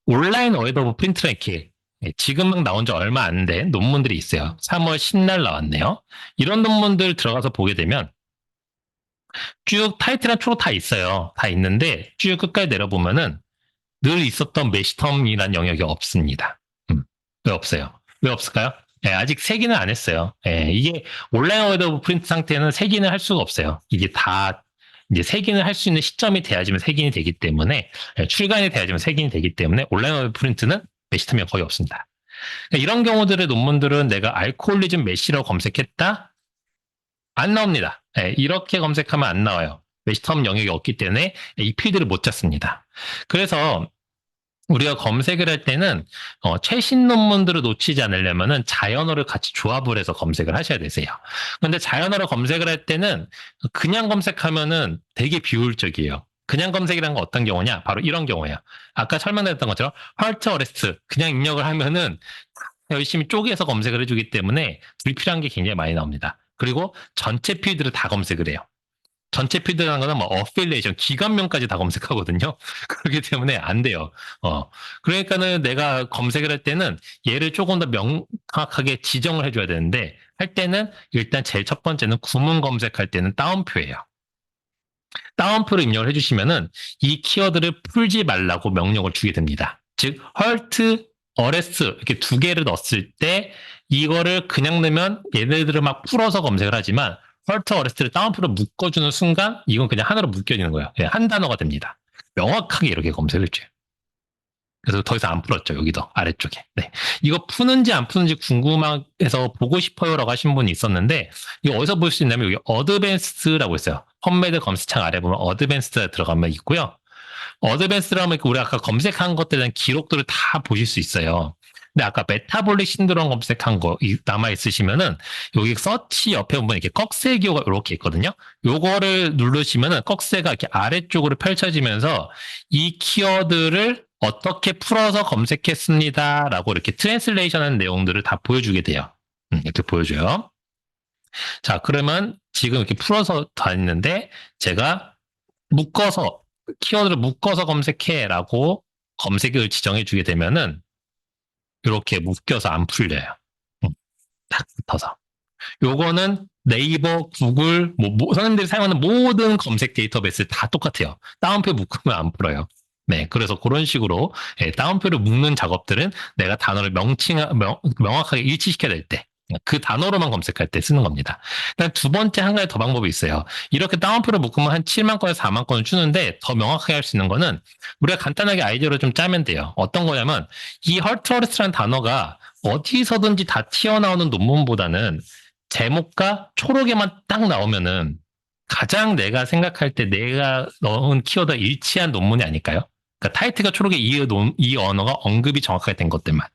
온라인 어웨이드 오브 프린트라 이렇게 지금 막 나온 지 얼마 안 된 논문들이 있어요. 3월 10날 나왔네요. 이런 논문들 들어가서 보게 되면 쭉 타이틀한 초로 다 있어요. 다 있는데 쭉 끝까지 내려보면은 늘 있었던 메시텀이라는 영역이 없습니다. 왜 없어요? 왜 없을까요? 아직 세기는 안 했어요. 이게 온라인 어웨이드 오브 프린트 상태는 세기는 할 수가 없어요. 이게 다 이제 색인을 할 수 있는 시점이 돼야지만 색인이 되기 때문에 출간이 돼야지만 색인이 되기 때문에 온라인 프린트는 메시텀이 거의 없습니다. 그러니까 이런 경우들의 논문들은 내가 알코올리즘 메시라고 검색했다? 안 나옵니다. 이렇게 검색하면 안 나와요. 메시텀 영역이 없기 때문에 이 필드를 못 찾습니다. 그래서 우리가 검색을 할 때는 최신 논문들을 놓치지 않으려면은 자연어를 같이 조합을 해서 검색을 하셔야 되세요. 근데 자연어를 검색을 할 때는 그냥 검색하면은 되게 비효율적이에요. 그냥 검색이란 건 어떤 경우냐? 바로 이런 경우예요. 아까 설명드렸던 것처럼 헐트 어레스트 그냥 입력을 하면은 열심히 쪼개서 검색을 해주기 때문에 불필요한 게 굉장히 많이 나옵니다. 그리고 전체 필드를 다 검색을 해요. 전체 필드라는 거는 뭐 어필리에이션, 기관명까지 다 검색하거든요. 그렇기 때문에 안 돼요. 그러니까는 내가 검색을 할 때는 얘를 조금 더 명확하게 지정을 해줘야 되는데, 할 때는 일단 제일 첫 번째는 구문 검색할 때는 따옴표예요. 따옴표로 입력을 해주시면은 이 키워드를 풀지 말라고 명령을 주게 됩니다. 즉, 헐트, 어레스 이렇게 두 개를 넣었을 때 이거를 그냥 넣으면 얘네들을 막 풀어서 검색을 하지만 헐트, 어레스트를 따옴표로 묶어주는 순간 이건 그냥 하나로 묶여지는 거예요. 그냥 한 단어가 됩니다. 명확하게 이렇게 검색을 해줘요. 그래서 더 이상 안 풀었죠. 여기도 아래쪽에. 네. 이거 푸는지 안 푸는지 궁금해서 보고 싶어요라고 하신 분이 있었는데 이거 어디서 볼 수 있냐면 여기 어드밴스드라고 있어요. 펌메드 검색창 아래 보면 어드밴스드 들어가면 있고요. 어드밴스드라면 우리 아까 검색한 것들에 대한 기록들을 다 보실 수 있어요. 근데 아까 메타볼릭 신드롬 검색한 거 남아 있으시면은 여기 서치 옆에 보면 이렇게 꺽쇠 기호가 이렇게 있거든요. 요거를 누르시면은 꺽쇠가 이렇게 아래쪽으로 펼쳐지면서 이 키워드를 어떻게 풀어서 검색했습니다라고 이렇게 트랜슬레이션하는 내용들을 다 보여주게 돼요. 이렇게 보여줘요. 자, 그러면 지금 이렇게 풀어서 다녔는데 제가 묶어서 키워드를 묶어서 검색해라고 검색을 지정해 주게 되면은 이렇게 묶여서 안 풀려요. 딱 붙어서. 요거는 네이버, 구글, 선생님들이 사용하는 모든 검색 데이터베이스 다 똑같아요. 따옴표 묶으면 안 풀어요. 네, 그래서 그런 식으로 따옴표를 묶는 작업들은 내가 단어를 명확하게 일치시켜야 될 때, 그 단어로만 검색할 때 쓰는 겁니다. 일단 두 번째 한 가지 더 방법이 있어요. 이렇게 따옴표를 묶으면 한 7만 건에서 4만 건을 주는데 더 명확하게 할 수 있는 거는 우리가 간단하게 아이디어를 좀 짜면 돼요. 어떤 거냐면 이 헐트워리스라는 단어가 어디서든지 다 튀어나오는 논문보다는 제목과 초록에만 딱 나오면은 가장 내가 생각할 때 내가 넣은 키워드가 일치한 논문이 아닐까요? 그러니까 타이틀과 초록에 이 언어가 언급이 정확하게 된 것들만.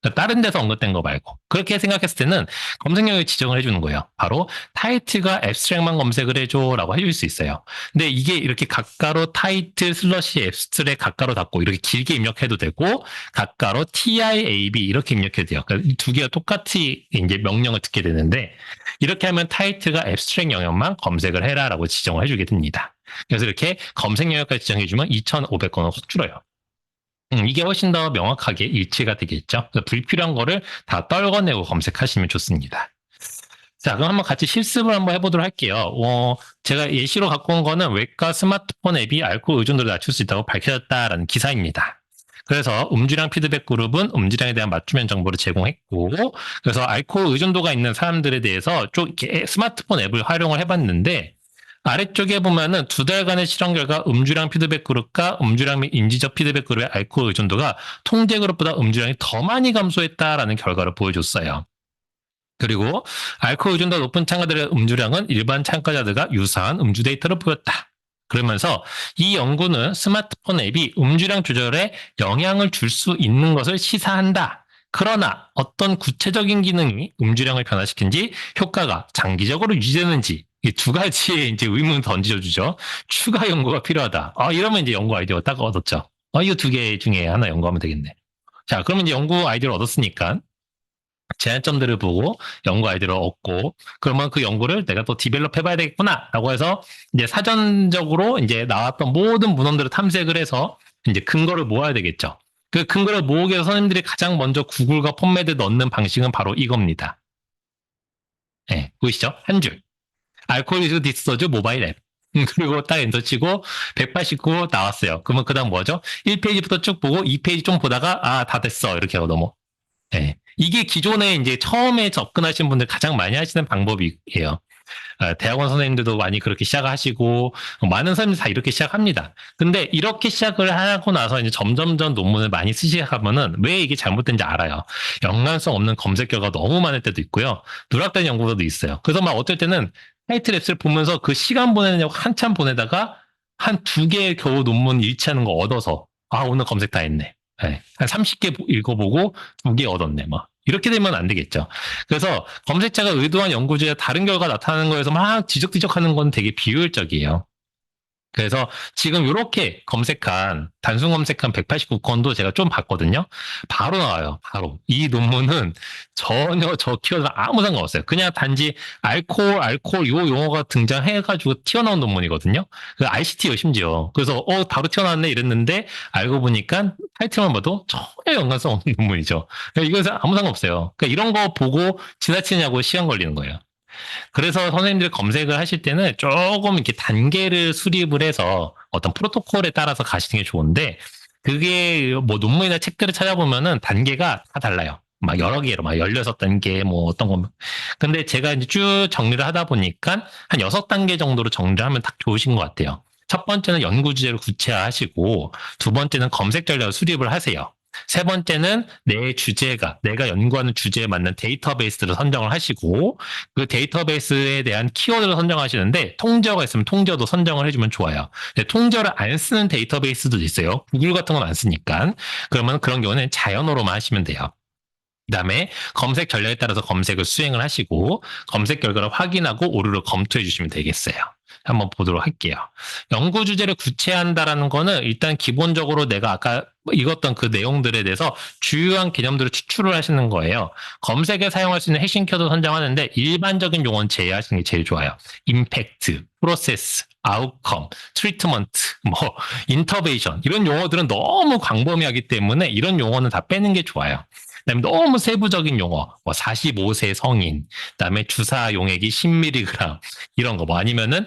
그러니까 다른 데서 언급된 거 말고. 그렇게 생각했을 때는 검색 영역을 지정을 해주는 거예요. 바로 타이틀과 앱스트랙만 검색을 해줘라고 해줄 수 있어요. 근데 이게 이렇게 가까로 타이틀 슬러시 앱스트랙 가까로 닫고 이렇게 길게 입력해도 되고 가까로 TIAB 이렇게 입력해도 돼요. 그러니까 이 두 개가 똑같이 이제 명령을 듣게 되는데 이렇게 하면 타이틀과 앱스트랙 영역만 검색을 해라라고 지정을 해주게 됩니다. 그래서 이렇게 검색 영역까지 지정해주면 2,500건은 확 줄어요. 이게 훨씬 더 명확하게 일치가 되겠죠. 불필요한 거를 다 떨궈내고 검색하시면 좋습니다. 자, 그럼 한번 같이 실습을 한번 해보도록 할게요. 제가 예시로 갖고 온 거는 외과 스마트폰 앱이 알코올 의존도를 낮출 수 있다고 밝혀졌다라는 기사입니다. 그래서 음주량 피드백 그룹은 음주량에 대한 맞춤형 정보를 제공했고, 그래서 알코올 의존도가 있는 사람들에 대해서 좀 이렇게 스마트폰 앱을 활용을 해봤는데, 아래쪽에 보면은 2달간의 실험 결과 음주량 피드백 그룹과 음주량 및 인지적 피드백 그룹의 알코올 의존도가 통제 그룹보다 음주량이 더 많이 감소했다라는 결과를 보여줬어요. 그리고 알코올 의존도가 높은 참가자들의 음주량은 일반 참가자들과 유사한 음주 데이터를 보였다. 그러면서 이 연구는 스마트폰 앱이 음주량 조절에 영향을 줄 수 있는 것을 시사한다. 그러나 어떤 구체적인 기능이 음주량을 변화시킨지 효과가 장기적으로 유지되는지 이 두 가지의 이제 의문을 던져주죠. 추가 연구가 필요하다. 이러면 이제 연구 아이디어가 딱 얻었죠. 이거 두 개 중에 하나 연구하면 되겠네. 자, 그러면 이제 연구 아이디어를 얻었으니까 제한점들을 보고 연구 아이디어를 얻고 그러면 그 연구를 내가 또 디벨롭 해봐야 되겠구나라고 해서 이제 사전적으로 이제 나왔던 모든 문헌들을 탐색을 해서 이제 근거를 모아야 되겠죠. 그 근거를 모으기 위해서 선생님들이 가장 먼저 구글과 펌메드 넣는 방식은 바로 이겁니다. 네, 보이시죠? 한 줄. 알코올리스 디스소주 모바일 앱. 그리고 딱 엔터 치고 189 나왔어요. 그러면 그 다음 뭐죠? 1페이지부터 쭉 보고 2페이지 좀 보다가 다 됐어. 이렇게 하고 넘어. 네. 이게 기존에 이제 처음에 접근하신 분들 가장 많이 하시는 방법이에요. 대학원 선생님들도 많이 그렇게 시작하시고 많은 사람들이 다 이렇게 시작합니다. 근데 이렇게 시작을 하고 나서 이제 점점점 논문을 많이 쓰시면은 왜 이게 잘못된지 알아요. 연관성 없는 검색 결과가 너무 많을 때도 있고요. 누락된 연구도 있어요. 그래서 막 어떨 때는 타이틀 앱스를 보면서 그 시간 보내느냐고 한참 보내다가 한 2개의 겨우 논문 일치하는 거 얻어서 오늘 검색 다 했네. 네. 한 30개 읽어보고 2개 얻었네. 뭐 이렇게 되면 안 되겠죠. 그래서 검색자가 의도한 연구주의 다른 결과가 나타나는 거에서 막 지적지적하는 건 되게 비효율적이에요. 그래서 지금 이렇게 검색한, 단순 검색한 189건도 제가 좀 봤거든요. 바로 나와요. 바로. 이 논문은 전혀 저 키워드랑 아무 상관없어요. 그냥 단지 알코올 요 용어가 등장해가지고 튀어나온 논문이거든요. 그 ICT요, 심지어. 그래서, 바로 튀어나왔네 이랬는데, 알고 보니까 타이틀만 봐도 전혀 연관성 없는 논문이죠. 그러니까 이것은 아무 상관없어요. 그러니까 이런 거 보고 지나치냐고 시간 걸리는 거예요. 그래서 선생님들이 검색을 하실 때는 조금 이렇게 단계를 수립을 해서 어떤 프로토콜에 따라서 가시는 게 좋은데, 그게 뭐 논문이나 책들을 찾아보면은 단계가 다 달라요. 막 여러 개로 막 16단계 뭐 어떤 거. 근데 제가 이제 쭉 정리를 하다 보니까 한 6단계 정도로 정리를 하면 딱 좋으신 것 같아요. 첫 번째는 연구 주제를 구체화하시고, 두 번째는 검색 전략을 수립을 하세요. 세 번째는 내 주제가, 내가 연구하는 주제에 맞는 데이터베이스를 선정을 하시고, 그 데이터베이스에 대한 키워드를 선정하시는데, 통저가 있으면 통저도 선정을 해주면 좋아요. 근데 통저를 안 쓰는 데이터베이스도 있어요. 구글 같은 건 안 쓰니까. 그러면 그런 경우는 자연어로만 하시면 돼요. 그다음에 검색 전략에 따라서 검색을 수행을 하시고, 검색 결과를 확인하고 오류를 검토해 주시면 되겠어요. 한번 보도록 할게요. 연구 주제를 구체화한다라는 거는 일단 기본적으로 내가 아까 읽었던 그 내용들에 대해서 주요한 개념들을 추출을 하시는 거예요. 검색에 사용할 수 있는 핵심 키워드 선정하는데 일반적인 용어는 제외하시는 게 제일 좋아요. 임팩트, 프로세스, 아웃컴, 트리트먼트, 뭐 인터베이션 이런 용어들은 너무 광범위하기 때문에 이런 용어는 다 빼는 게 좋아요. 그다음에 너무 세부적인 용어, 뭐 45세 성인, 그다음에 주사 용액이 10mg 이런 거, 뭐 아니면은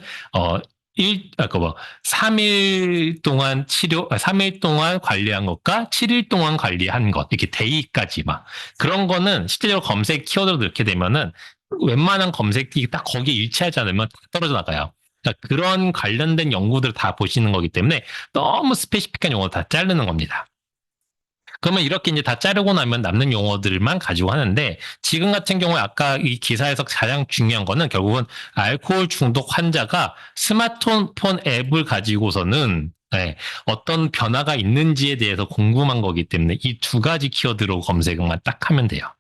3일 동안 3일 동안 관리한 것과 7일 동안 관리한 것, 이렇게 데이까지 막. 그런 거는 실제로 검색 키워드로 넣게 되면은 웬만한 검색이 딱 거기에 일치하지 않으면 떨어져 나가요. 그러니까 그런 관련된 연구들을 다 보시는 거기 때문에 너무 스페시픽한 용어 다 자르는 겁니다. 그러면 이렇게 이제 다 자르고 나면 남는 용어들만 가지고 하는데, 지금 같은 경우에 아까 이 기사에서 가장 중요한 거는 결국은 알코올 중독 환자가 스마트폰 앱을 가지고서는 어떤 변화가 있는지에 대해서 궁금한 거기 때문에 이 두 가지 키워드로 검색만 딱 하면 돼요.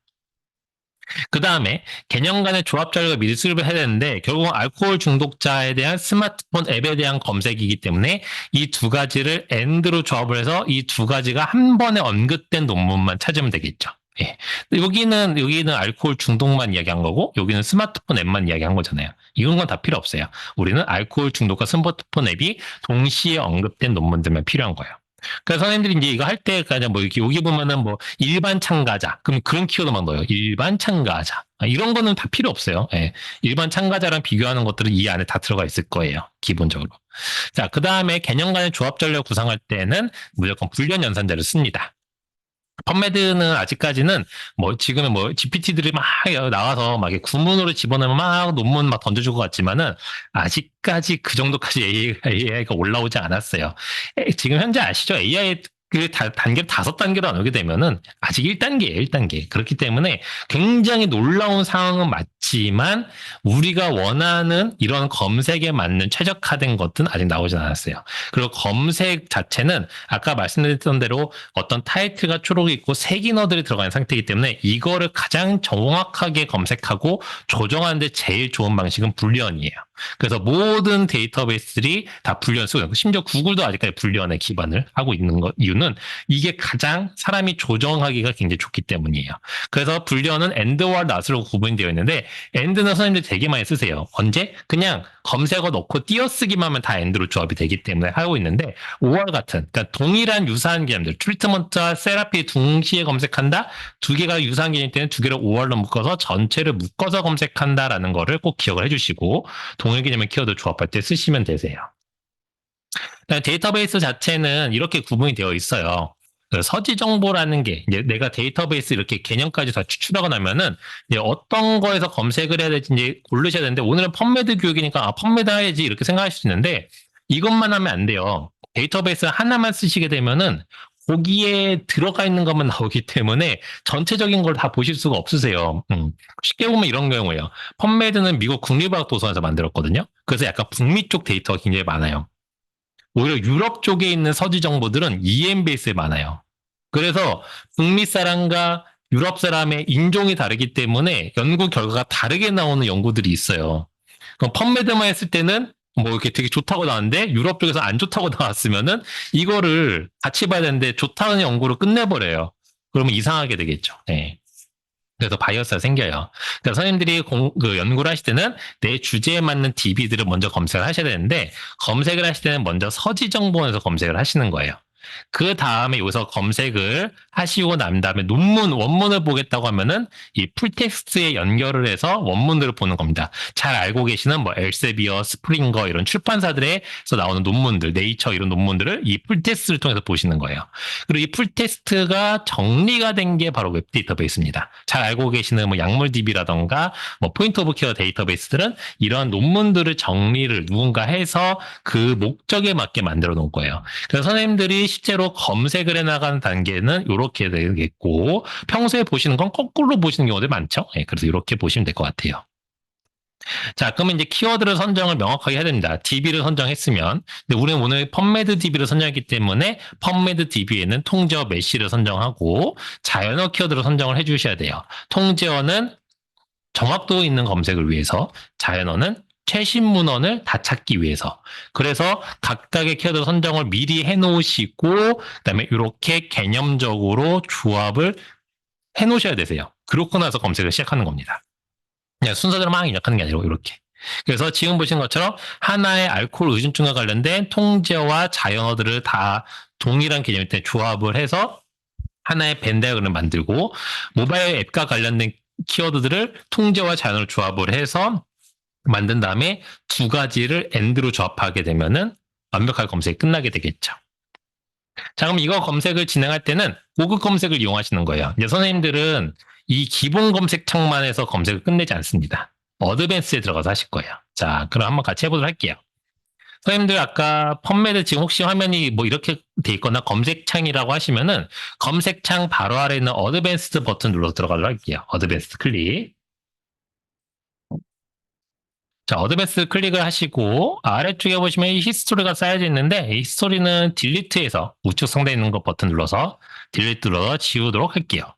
그 다음에 개념 간의 조합 자료가 미리 수립을 해야 되는데, 결국은 알코올 중독자에 대한 스마트폰 앱에 대한 검색이기 때문에 이 두 가지를 AND로 조합을 해서 이 두 가지가 한 번에 언급된 논문만 찾으면 되겠죠. 예. 여기는 알코올 중독만 이야기한 거고, 여기는 스마트폰 앱만 이야기한 거잖아요. 이런 건 다 필요 없어요. 우리는 알코올 중독과 스마트폰 앱이 동시에 언급된 논문들만 필요한 거예요. 그러니까 선생님들이 이제 이거 할 때까지 뭐 이렇게 여기 보면은 뭐 일반 참가자, 그럼 그런 키워드만 넣어요. 일반 참가자. 이런 거는 다 필요 없어요. 예. 일반 참가자랑 비교하는 것들은 이 안에 다 들어가 있을 거예요. 기본적으로. 자, 그 다음에 개념 간의 조합 전략 구상할 때는 무조건 불리한 연산자를 씁니다. 펌메드는 아직까지는 뭐 지금은 뭐 GPT들이 막 나와서 막 구문으로 집어넣으면 막 논문 막 던져줄 것 같지만은 아직까지 그 정도까지 AI가 올라오지 않았어요. 지금 현재 아시죠? AI 그 단계 5단계로 나누게 되면은 아직 1단계예요, 1단계. 그렇기 때문에 굉장히 놀라운 상황은 맞지만 우리가 원하는 이런 검색에 맞는 최적화된 것은 아직 나오진 않았어요. 그리고 검색 자체는 아까 말씀드렸던 대로 어떤 타이틀과 초록이 있고 색인어들이 들어가는 상태이기 때문에 이거를 가장 정확하게 검색하고 조정하는데 제일 좋은 방식은 불리언이에요. 그래서 모든 데이터베이스들이 다 불리언 쓰고 있고, 심지어 구글도 아직까지 불리언에 기반을 하고 있는 것 이유는 이게 가장 사람이 조정하기가 굉장히 좋기 때문이에요. 그래서 불리언은 AND와 NOT으로 구분이 되어 있는데, AND는 선생님들 되게 많이 쓰세요. 언제? 그냥 검색어 넣고 띄어쓰기만 하면 다 AND로 조합이 되기 때문에 하고 있는데, OR 같은, 그러니까 동일한 유사한 개념들, 트리트먼트와 세라피 동시에 검색한다? 두 개가 유사한 개념일 때는 두 개를 OR로 묶어서 전체를 묶어서 검색한다라는 거를 꼭 기억을 해주시고, 동일 개념의 키워드 조합할 때 쓰시면 되세요. 데이터베이스 자체는 이렇게 구분이 되어 있어요. 서지 정보라는 게 이제 내가 데이터베이스 이렇게 개념까지 다 추출하고 나면은 이제 어떤 거에서 검색을 해야 될지 이제 고르셔야 되는데, 오늘은 펌메드 교육이니까 펌메드 해야지 이렇게 생각하실 수 있는데 이것만 하면 안 돼요. 데이터베이스 하나만 쓰시게 되면은 거기에 들어가 있는 것만 나오기 때문에 전체적인 걸 다 보실 수가 없으세요. 쉽게 보면 이런 경우예요. 펌메드는 미국 국립과학도서관에서 만들었거든요. 그래서 약간 북미 쪽 데이터가 굉장히 많아요. 오히려 유럽 쪽에 있는 서지 정보들은 EMBS에 많아요. 그래서 북미 사람과 유럽 사람의 인종이 다르기 때문에 연구 결과가 다르게 나오는 연구들이 있어요. 그럼 펌메드만 했을 때는 뭐 이렇게 되게 좋다고 나왔는데 유럽 쪽에서 안 좋다고 나왔으면은 이거를 같이 봐야 되는데 좋다는 연구로 끝내버려요. 그러면 이상하게 되겠죠. 네. 그래서 바이어스가 생겨요. 그래서 선생님들이 그 연구를 하실 때는 내 주제에 맞는 DB들을 먼저 검색을 하셔야 되는데 검색을 하실 때는 먼저 서지 정보원에서 검색을 하시는 거예요. 그 다음에 여기서 검색을 하시고 난 다음에 원문을 보겠다고 하면은 이 풀텍스트에 연결을 해서 원문들을 보는 겁니다. 잘 알고 계시는 뭐 엘세비어, 스프링거 이런 출판사들에서 나오는 논문들, 네이처 이런 논문들을 이 풀텍스트를 통해서 보시는 거예요. 그리고 이 풀텍스트가 정리가 된 게 바로 웹 데이터베이스입니다. 잘 알고 계시는 뭐 약물DB라던가 뭐 포인트 오브 케어 데이터베이스들은 이런 논문들을 정리를 누군가 해서 그 목적에 맞게 만들어 놓은 거예요. 그래서 선생님들이 실제로 검색을 해나가는 단계는 이렇게 되겠고 평소에 보시는 건 거꾸로 보시는 경우도 많죠. 네, 그래서 이렇게 보시면 될 것 같아요. 자, 그러면 이제 키워드를 선정을 명확하게 해야 됩니다. DB를 선정했으면, 근데 우리는 오늘 펌메드 DB를 선정했기 때문에 펌메드 DB에는 통제어 메시를 선정하고 자연어 키워드를 선정을 해주셔야 돼요. 통제어는 정확도 있는 검색을 위해서, 자연어는 최신 문헌을 다 찾기 위해서. 그래서 각각의 키워드 선정을 미리 해놓으시고, 그다음에 이렇게 개념적으로 조합을 해놓으셔야 되세요. 그렇고 나서 검색을 시작하는 겁니다. 그냥 순서대로 막 입력하는 게 아니고 이렇게. 그래서 지금 보신 것처럼 하나의 알코올 의존증과 관련된 통제어와 자연어들을 다 동일한 개념일 때 조합을 해서 하나의 벤 다이어그램을 만들고 모바일 앱과 관련된 키워드들을 통제와 자연어를 조합을 해서 만든 다음에 두 가지를 AND로 조합하게 되면은 완벽하게 검색이 끝나게 되겠죠. 자, 그럼 이거 검색을 진행할 때는 고급 검색을 이용하시는 거예요. 이제 선생님들은 이 기본 검색 창만 해서 검색을 끝내지 않습니다. 어드밴스에 들어가서 하실 거예요. 자, 그럼 한번 같이 해보도록 할게요. 선생님들 아까 펌메드 지금 혹시 화면이 뭐 이렇게 돼 있거나 검색창이라고 하시면은 검색창 바로 아래에 있는 어드밴스드 버튼 눌러서 들어가도록 할게요. 어드밴스드 클릭. 자, 어드밴스 클릭을 하시고 아래쪽에 보시면 이 히스토리가 쌓여져 있는데 이 히스토리는 딜리트에서 우측 상단에 있는 거 버튼 눌러서 딜리트 눌러서 지우도록 할게요.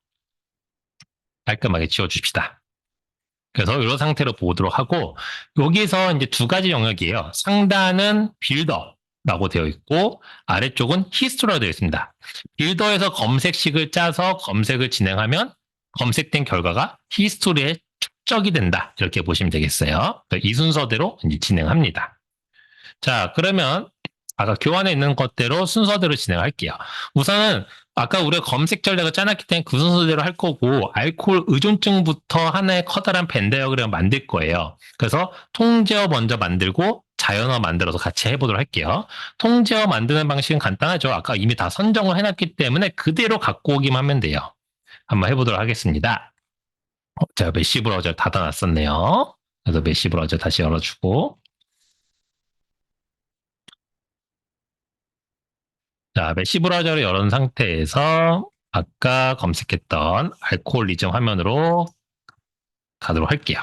깔끔하게 지워주십시다. 그래서 이런 상태로 보도록 하고 여기서 이제 두 가지 영역이에요. 상단은 빌더라고 되어 있고 아래쪽은 히스토리라고 되어 있습니다. 빌더에서 검색식을 짜서 검색을 진행하면 검색된 결과가 히스토리에 축적이 된다. 이렇게 보시면 되겠어요. 이 순서대로 이제 진행합니다. 자, 그러면 아까 교환에 있는 것대로 순서대로 진행할게요. 우선은 아까 우리가 검색 전략을 짜놨기 때문에 그 순서대로 할 거고 알코올 의존증부터 하나의 커다란 벤 다이어그램을 만들 거예요. 그래서 통제어 먼저 만들고 자연어 만들어서 같이 해보도록 할게요. 통제어 만드는 방식은 간단하죠. 아까 이미 다 선정을 해놨기 때문에 그대로 갖고 오기만 하면 돼요. 한번 해보도록 하겠습니다. 제가 메시 브라우저를 닫아놨었네요. 그래서 메시 브라우저 다시 열어주고 자, 메시 브라우저를 열은 상태에서 아까 검색했던 알코올리즘 화면으로 가도록 할게요.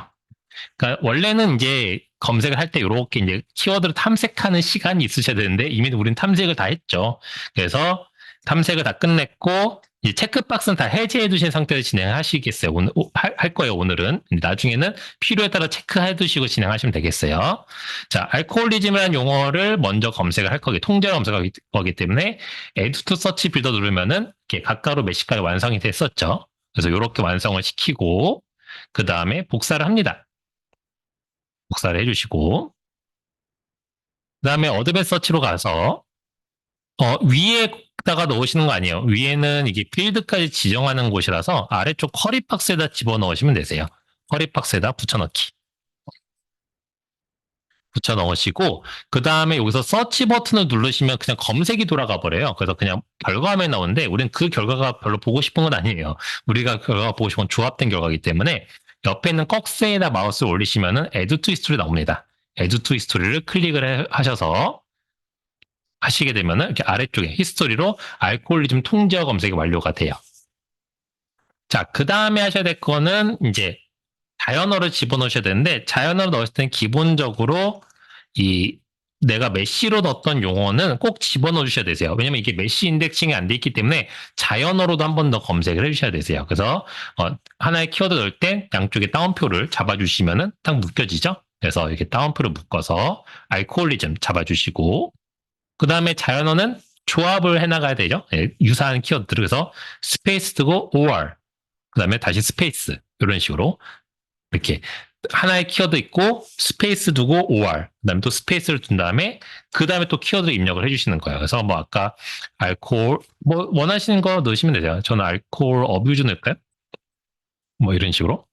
그러니까 원래는 이제 검색을 할 때 이렇게 이제 키워드를 탐색하는 시간이 있으셔야 되는데 이미 우리는 탐색을 다 했죠. 그래서 탐색을 다 끝냈고 이제 체크박스는 다 해제해 두신 상태로 진행하시겠어요. 오늘 할 거예요. 오늘은 나중에는 필요에 따라 체크해 두시고 진행하시면 되겠어요. 자, 알코올리즘이라는 용어를 먼저 검색을 할 거기 통제로 검색할 거기 때문에 Add to Search 빌더 누르면은 이렇게 가까로 메시까지 완성이 됐었죠. 그래서 이렇게 완성을 시키고 그 다음에 복사를 합니다. 복사를 해주시고 그 다음에 어드밴스 서치로 가서 위에다가 넣으시는 거 아니에요. 위에는 이게 필드까지 지정하는 곳이라서 아래쪽 커리박스에다 집어넣으시면 되세요. 커리박스에다 붙여넣기. 붙여넣으시고 그 다음에 여기서 서치 버튼을 누르시면 그냥 검색이 돌아가 버려요. 그래서 그냥 결과화면이 나오는데 우리는 그 결과가 별로 보고 싶은 건 아니에요. 우리가 결과가 보고 싶은 건 조합된 결과이기 때문에 옆에 있는 꺽쇠에다 마우스를 올리시면은 Add to History 나옵니다. Add to History를 클릭을 하셔서 하시게 되면은 이렇게 아래쪽에 히스토리로 알코올리즘 통제어 검색이 완료가 돼요. 자, 그 다음에 하셔야 될 거는 이제 자연어를 집어넣으셔야 되는데 자연어를 넣을 때는 기본적으로 이 내가 메시로 넣었던 용어는 꼭 집어넣어 주셔야 되세요. 왜냐면 이게 메시 인덱싱이 안 돼 있기 때문에 자연어로도 한 번 더 검색을 해주셔야 되세요. 그래서 하나의 키워드 넣을 때 양쪽에 따옴표를 잡아주시면은 딱 묶여지죠. 그래서 이렇게 따옴표를 묶어서 알코올리즘 잡아주시고, 그 다음에 자연어는 조합을 해나가야 되죠. 예, 유사한 키워드들. 그래서 스페이스 두고 or, 그 다음에 다시 스페이스, 이런 식으로 이렇게 하나의 키워드 있고 스페이스 두고 or, 그 다음에 또 스페이스를 둔 다음에 그 다음에 또 키워드를 입력을 해주시는 거예요. 그래서 뭐 아까 알코올, 뭐 원하시는 거 넣으시면 되죠. 저는 알코올 어뷰즈 넣을까요? 뭐 이런 식으로.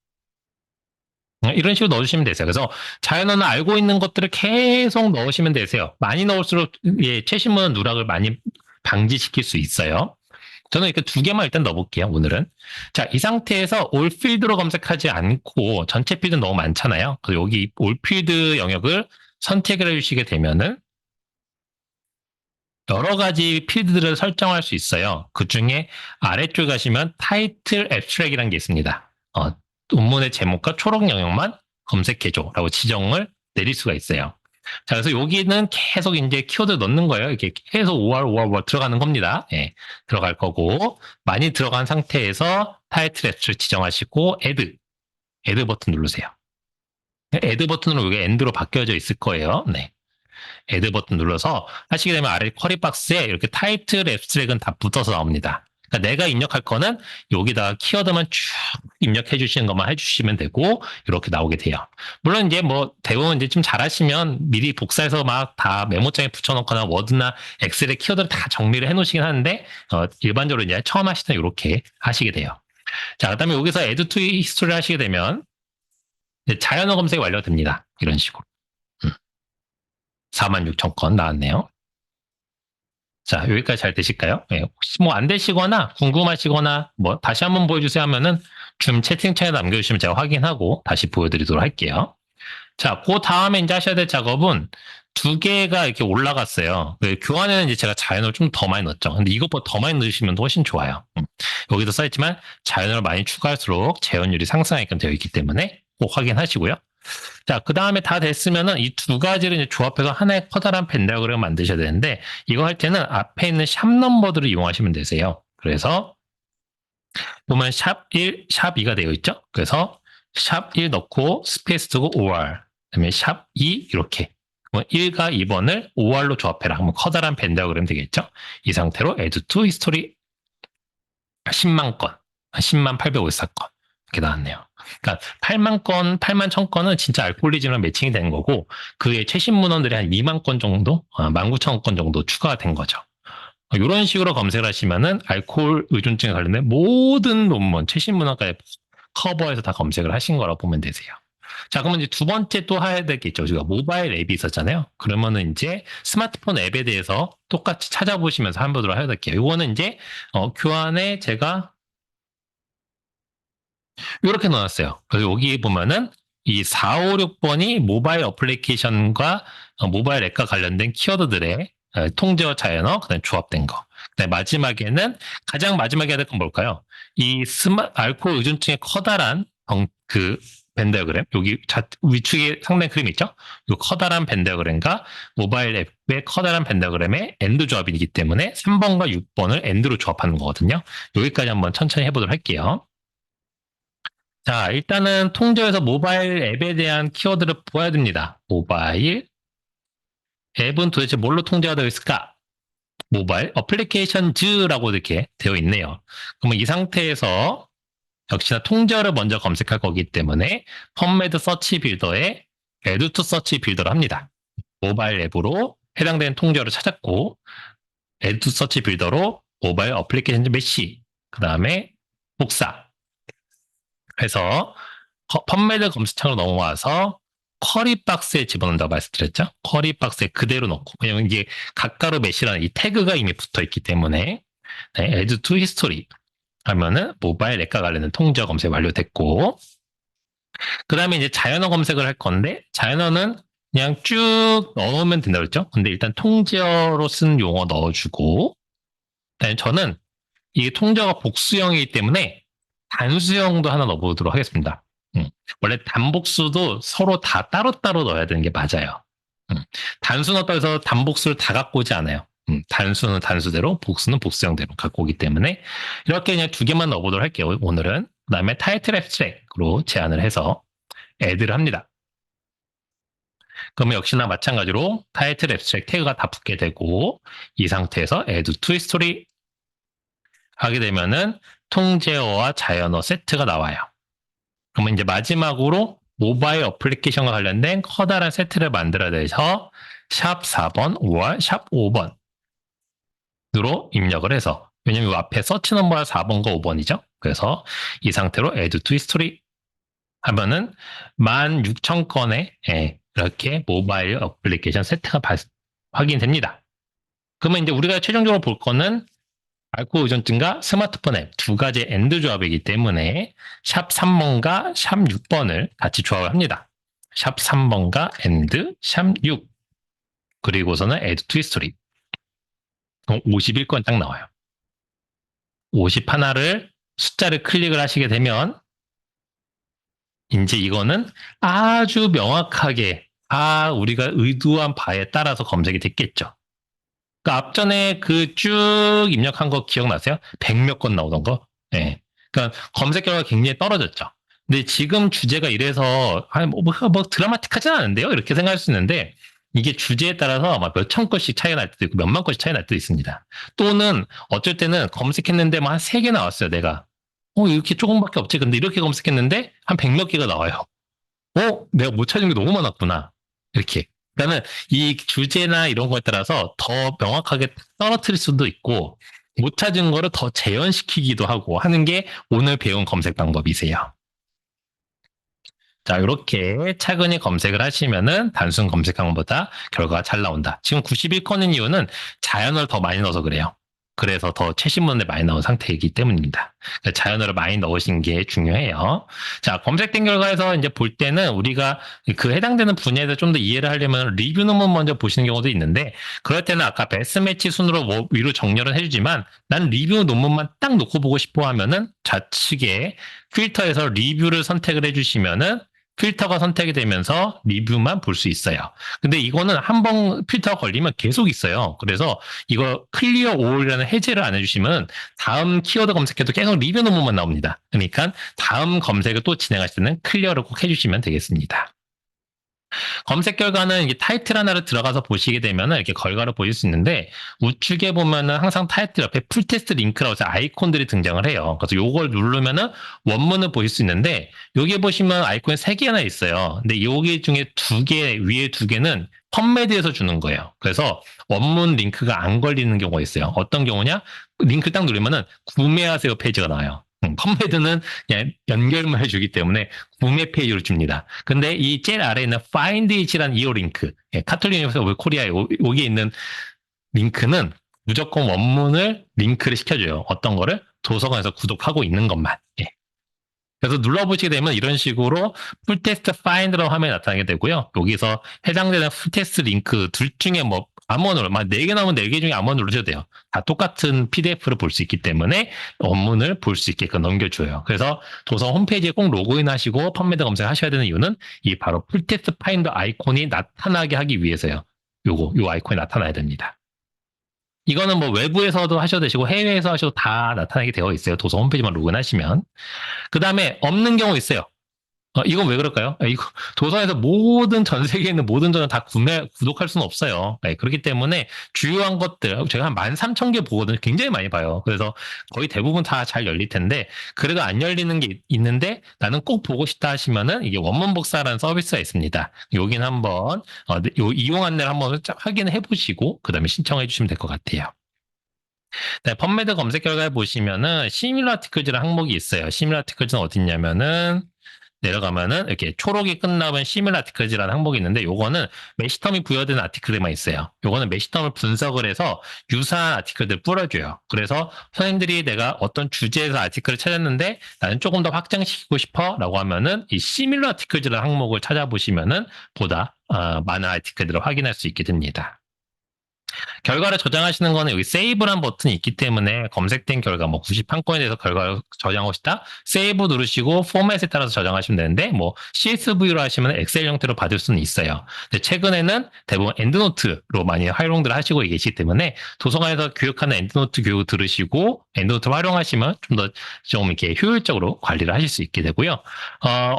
이런 식으로 넣어주시면 되세요. 그래서 자연어는 알고 있는 것들을 계속 넣으시면 되세요. 많이 넣을수록 예, 최신문헌 누락을 많이 방지시킬 수 있어요. 저는 이렇게 두 개만 일단 넣어볼게요, 오늘은. 자, 이 상태에서 올 필드로 검색하지 않고 전체 필드 너무 많잖아요. 그래서 여기 올 필드 영역을 선택을 해주시게 되면은 여러 가지 필드들을 설정할 수 있어요. 그 중에 아래쪽에 가시면 타이틀 앱스트랙이라는 게 있습니다. 논문의 제목과 초록 영역만 검색해줘라고 지정을 내릴 수가 있어요. 자, 그래서 여기는 계속 이제 키워드 넣는 거예요. 이렇게 계속 5월, 5월, 5월 들어가는 겁니다. 예, 들어갈 거고, 많이 들어간 상태에서 타이틀 앱스트랙 지정하시고, 애드 버튼 누르세요. 애드 버튼으로 이게 엔드로 바뀌어져 있을 거예요. 네. 애드 버튼 눌러서 하시게 되면 아래 쿼리 박스에 이렇게 타이틀 앱스트랙은 다 붙어서 나옵니다. 그러니까 내가 입력할 거는 여기다가 키워드만 쭉 입력해 주시는 것만 해주시면 되고 이렇게 나오게 돼요. 물론 이제 뭐 대부분 이제 좀 잘하시면 미리 복사해서 막 다 메모장에 붙여놓거나 워드나 엑셀에 키워드를 다 정리를 해놓으시긴 하는데 일반적으로 이제 처음 하실 때 이렇게 하시게 돼요. 자, 그다음에 여기서 add to history 하시게 되면 자연어 검색이 완료됩니다. 이런 식으로. 46,000건 나왔네요. 자, 여기까지 잘 되실까요? 네, 혹시 뭐 안 되시거나 궁금하시거나 뭐 다시 한번 보여주세요 하면은 줌 채팅창에 남겨주시면 제가 확인하고 다시 보여드리도록 할게요. 자, 그 다음에 이제 하셔야 될 작업은 두 개가 이렇게 올라갔어요. 교환에는 이제 제가 자연어를 좀 더 많이 넣었죠. 근데 이것보다 더 많이 넣으시면 훨씬 좋아요. 여기도 써있지만 자연어를 많이 추가할수록 재현율이 상승하게끔 되어 있기 때문에 꼭 확인하시고요. 자, 그 다음에 다 됐으면은 이 두 가지를 이제 조합해서 하나의 커다란 펜다그램을 만드셔야 되는데, 이거 할 때는 앞에 있는 샵 넘버들을 이용하시면 되세요. 그래서, 보면 샵 1, 샵 2가 되어 있죠? 그래서 샵 1 넣고 스페이스 두고 OR, 그 다음에 샵 2 이렇게. 그러면 1과 2번을 OR로 조합해라. 그러면 커다란 펜다그램 되겠죠? 이 상태로 add to history 10만 건, 10만 854건. 이렇게 나왔네요. 그러니까 8만 건, 8만 1000건은 진짜 알코올리즘이랑 매칭이 된 거고, 그의 최신 문헌들이 한 2만 건 정도, 19,000건 정도 추가가 된 거죠. 이런 식으로 검색을 하시면은 알코올 의존증에 관련된 모든 논문, 최신 문헌까지 커버해서 다 검색을 하신 거라고 보면 되세요. 자, 그러면 이제 두 번째 또 해야 될 게 있죠. 우리가 모바일 앱이 있었잖아요. 그러면은 이제 스마트폰 앱에 대해서 똑같이 찾아보시면서 한번으로 해야 될게요. 이거는 이제 교환에 제가 이렇게 넣었어요. 그래서 여기 보면은 이 456번이 모바일 어플리케이션과 모바일 앱과 관련된 키워드들의 통제어 자연어, 그다음에 조합된 거. 그다음에 마지막에는 가장 마지막에 해야 될 건 뭘까요? 이 알코올 의존증의 커다란 그 벤더그램, 여기 위축에 상당히 그림 있죠? 이 커다란 벤더그램과 모바일 앱의 커다란 벤더그램의 엔드 조합이기 때문에 3번과 6번을 엔드로 조합하는 거거든요. 여기까지 한번 천천히 해보도록 할게요. 자, 일단은 통저에서 모바일 앱에 대한 키워드를 보아야 됩니다. 모바일 앱은 도대체 뭘로 통제가 되어 있을까? 모바일 어플리케이션즈라고 이렇게 되어 있네요. 그러면 이 상태에서 역시나 통제어를 먼저 검색할 거기 때문에 펌메드 서치 빌더에 add to 서치 빌더를 합니다. 모바일 앱으로 해당되는 통제어를 찾았고 add to 서치 빌더로 모바일 어플리케이션 메시 그 다음에 복사 해서 펌메드 검색창으로 넘어와서 쿼리 박스에 집어넣는다고 말씀드렸죠. 쿼리 박스에 그대로 넣고, 왜냐면 이게 가까로 메시라는 이 태그가 이미 붙어 있기 때문에 네, add to history 하면은 모바일 앱과 관련된 통제어 검색 완료됐고, 그 다음에 이제 자연어 검색을 할 건데, 자연어는 그냥 쭉 넣으면 된다고 그랬죠. 근데 일단 통제어로 쓴 용어 넣어주고, 그다음에 저는 이게 통제어가 복수형이기 때문에 단수형도 하나 넣어보도록 하겠습니다. 원래 단복수도 서로 다 따로따로 넣어야 되는 게 맞아요. 단수 넣었다고 해서 단복수를 다 갖고 오지 않아요. 단수는 단수대로, 복수는 복수형대로 갖고 오기 때문에 이렇게 그냥 두 개만 넣어보도록 할게요. 오늘은. 그 다음에 타이틀 앱스트랙으로 제안을 해서 애드를 합니다. 그러면 역시나 마찬가지로 타이틀, 앱스트랙트, 태그가 다 붙게 되고 이 상태에서 add to history 하게 되면은 통제어와 자연어 세트가 나와요. 그러면 이제 마지막으로 모바일 어플리케이션과 관련된 커다란 세트를 만들어내서 샵 4번, 5월, 샵 5번으로 입력을 해서 왜냐면 이 앞에 서치 넘버가 4번과 5번이죠. 그래서 이 상태로 add to history 하면은 16,000건의 이렇게 모바일 어플리케이션 세트가 확인됩니다. 그러면 이제 우리가 최종적으로 볼 거는 알코올 의존증과 스마트폰 앱 두 가지 엔드 조합이기 때문에 샵 3번과 샵 6번을 같이 조합을 합니다. 샵 3번과 엔드, 샵 6. 그리고서는 add to history. 그럼 51건 딱 나와요. 51를 숫자를 클릭을 하시게 되면 이제 이거는 아주 명확하게 우리가 의도한 바에 따라서 검색이 됐겠죠. 그러니까 앞전에 그 쭉 입력한 거 기억나세요? 100몇 건 나오던 거? 예. 그러니까 검색 결과가 굉장히 떨어졌죠. 근데 지금 주제가 이래서 뭐 드라마틱하진 않은데요? 이렇게 생각할 수 있는데 이게 주제에 따라서 막 몇천 건씩 차이가 날 때도 있고 몇만 건씩 차이가 날 때도 있습니다. 또는 어쩔 때는 검색했는데 뭐 한 3개 나왔어요, 내가. 이렇게 조금밖에 없지. 근데 이렇게 검색했는데 한 100몇 개가 나와요. 내가 못 찾은 게 너무 많았구나. 이렇게. 그러니까는 이 주제나 이런 거에 따라서 더 명확하게 떨어뜨릴 수도 있고 못 찾은 거를 더 재현시키기도 하고 하는 게 오늘 배운 검색 방법이세요. 자, 이렇게 차근히 검색을 하시면은 단순 검색한 것보다 결과가 잘 나온다. 지금 91건인 이유는 자연어를 더 많이 넣어서 그래요. 그래서 더 최신문에 많이 넣은 상태이기 때문입니다. 자연어를 많이 넣으신 게 중요해요. 자, 검색된 결과에서 이제 볼 때는 우리가 그 해당되는 분야에 대해서 좀 더 이해를 하려면 리뷰 논문 먼저 보시는 경우도 있는데 그럴 때는 아까 베스트 매치 순으로 뭐 위로 정렬은 해주지만 난 리뷰 논문만 딱 놓고 보고 싶어 하면은 좌측에 필터에서 리뷰를 선택을 해주시면은 필터가 선택이 되면서 리뷰만 볼 수 있어요. 근데 이거는 한번 필터가 걸리면 계속 있어요. 그래서 이거 클리어 올이라는 해제를 안 해주시면 다음 키워드 검색해도 계속 리뷰 논문만 나옵니다. 그러니까 다음 검색을 또 진행하실 때는 클리어를 꼭 해주시면 되겠습니다. 검색 결과는 이게 타이틀 하나를 들어가서 보시게 되면 이렇게 결과를 보실 수 있는데 우측에 보면은 항상 타이틀 옆에 풀테스트 링크라고 해서 아이콘들이 등장을 해요. 그래서 요걸 누르면은 원문을 보실 수 있는데 여기 보시면 아이콘이 3개나 있어요. 근데 여기 중에 2개, 위에 2개는 펀메드에서 주는 거예요. 그래서 원문 링크가 안 걸리는 경우가 있어요. 어떤 경우냐? 링크 딱 누르면은 구매하세요 페이지가 나와요. 펀메드는 그냥 연결만 해주기 때문에 구매 페이지로 줍니다. 근데 이 제일 아래에 있는 Find It이라는 이어 링크, 카톨릭 유니버시티 코리아에 여기에 있는 링크는 무조건 원문을 링크를 시켜줘요. 어떤 거를? 도서관에서 구독하고 있는 것만. 그래서 눌러보시게 되면 이런 식으로 풀테스트 파인드라고 화면이 나타나게 되고요. 여기서 해당되는 풀테스트 링크 둘 중에 뭐 아무거나 4개 나오면 4개 중에 아무거나 누르셔도 돼요. 다 똑같은 PDF를 볼 수 있기 때문에 원문을 볼 수 있게끔 넘겨줘요. 그래서 도서 홈페이지에 꼭 로그인하시고 펀메드 검색하셔야 되는 이유는 이 바로 풀테스트 파인드 아이콘이 나타나게 하기 위해서요. 요 아이콘이 나타나야 됩니다. 이거는 뭐 외부에서도 하셔도 되시고 해외에서 하셔도 다 나타나게 되어 있어요. 도서 홈페이지만 로그인하시면. 그 다음에 없는 경우 있어요. 이건 왜 그럴까요? 이거 도서관에서 전 세계에 있는 모든 전을 다 구독할 수는 없어요. 그렇기 때문에 주요한 것들, 제가 한 13,000개 보거든요. 굉장히 많이 봐요. 그래서 거의 대부분 다 잘 열릴 텐데, 그래도 안 열리는 게 있는데, 나는 꼭 보고 싶다 하시면은, 이게 원문 복사라는 서비스가 있습니다. 여긴 한번, 이용 안내를 한번 확인해 보시고, 그 다음에 신청해 주시면 될 것 같아요. 네, 펀메드 검색 결과에 보시면은, 시밀러 아티클즈라는 항목이 있어요. 시밀러 아티클즈는 어디 있냐면은, 내려가면은 이렇게 초록이 끝나면 시밀러 아티클즈라는 항목이 있는데 요거는 매시텀이 부여된 아티클에만 있어요. 요거는 매시텀을 분석을 해서 유사한 아티클들 뿌려줘요. 그래서 선생님들이 내가 어떤 주제에서 아티클을 찾았는데 나는 조금 더 확장시키고 싶어 라고 하면은 이 시밀러 아티클즈라는 항목을 찾아보시면은 보다 많은 아티클들을 확인할 수 있게 됩니다. 결과를 저장하시는 거는 여기 세이브란 버튼이 있기 때문에 검색된 결과 뭐 91건에 대해서 결과를 저장하고 싶다. 세이브 누르시고 포맷에 따라서 저장하시면 되는데 뭐 CSV로 하시면 엑셀 형태로 받을 수는 있어요. 근데 최근에는 대부분 엔드노트로 많이 활용들 하시고 계시기 때문에 도서관에서 교육하는 엔드노트 교육 들으시고 엔드노트 활용하시면 좀 더 좀 이렇게 효율적으로 관리를 하실 수 있게 되고요.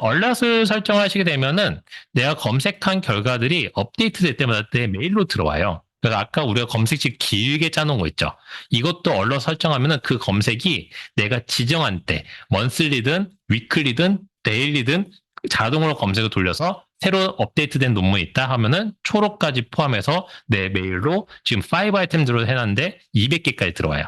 얼럿을 설정하시게 되면은 내가 검색한 결과들이 업데이트 될 때마다 내 메일로 들어와요. 그래서 아까 우리가 검색식 길게 짜놓은 거 있죠. 이것도 얼럿 설정하면은 그 검색이 내가 지정한 때, 먼슬리든, 위클리든, 데일리든 자동으로 검색을 돌려서 새로 업데이트된 논문이 있다 하면은 초록까지 포함해서 내 메일로 지금 5 아이템들로 해놨는데 200개까지 들어와요.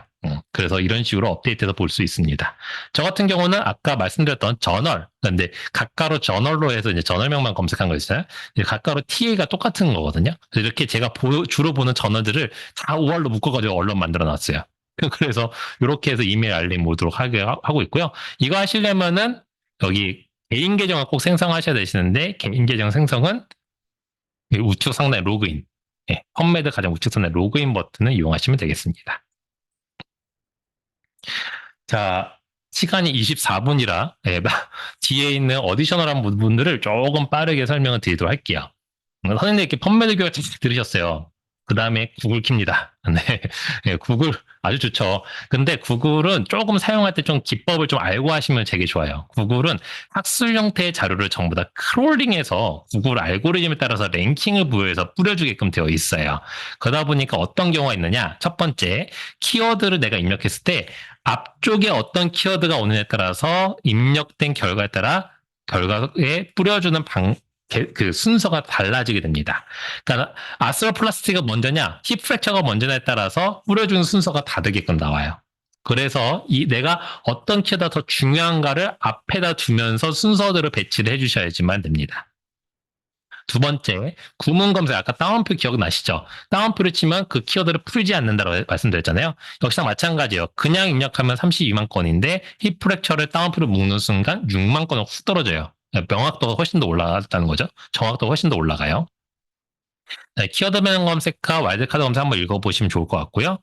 그래서 이런 식으로 업데이트해서 볼 수 있습니다. 저 같은 경우는 아까 말씀드렸던 저널, 근데 각가로 저널로 해서 이제 저널명만 검색한 거 있어요. 각가로 TA가 똑같은 거거든요. 그래서 이렇게 제가 주로 보는 저널들을 다 OR로 묶어가지고 언론 만들어 놨어요. 그래서 이렇게 해서 이메일 알림 오도록 하고 있고요. 이거 하시려면은 여기 개인 계정을 꼭 생성하셔야 되시는데 개인 계정 생성은 우측 상단에 로그인, 펌메드 가장 우측 상단에 로그인 버튼을 이용하시면 되겠습니다. 자, 시간이 24분이라 뒤에 있는 어디셔널한 부분들을 조금 빠르게 설명을 드리도록 할게요. 선생님 이렇게 펌메드 교육 들으셨어요. 그 다음에 구글 킵니다. 네, 구글 아주 좋죠. 근데 구글은 조금 사용할 때 좀 기법을 좀 알고 하시면 되게 좋아요. 구글은 학술 형태의 자료를 전부 다 크롤링해서 구글 알고리즘에 따라서 랭킹을 부여해서 뿌려주게끔 되어 있어요. 그러다 보니까 어떤 경우가 있느냐? 첫 번째, 키워드를 내가 입력했을 때 앞쪽에 어떤 키워드가 오느냐에 따라서 입력된 결과에 따라 결과에 뿌려주는 그 순서가 달라지게 됩니다. 그러니까 아스로플라스티가 먼저냐, 힙프랙처가 먼저냐에 따라서 뿌려주는 순서가 다르게끔 나와요. 그래서 내가 어떤 키가 더 중요한가를 앞에다 두면서 순서대로 배치를 해주셔야지만 됩니다. 두 번째, 구문 검색. 아까 따옴표 기억나시죠? 따옴표를 치면 그 키워드를 풀지 않는다고 말씀드렸잖아요. 역시나 마찬가지예요. 그냥 입력하면 32만 건인데 힙프랙처를 따옴표를 묶는 순간 6만 건은 훅 떨어져요. 명확도가 훨씬 더 올라갔다는 거죠. 정확도가 훨씬 더 올라가요. 네, 키워드 변형 검색과 와일드카드 검색 한번 읽어보시면 좋을 것 같고요.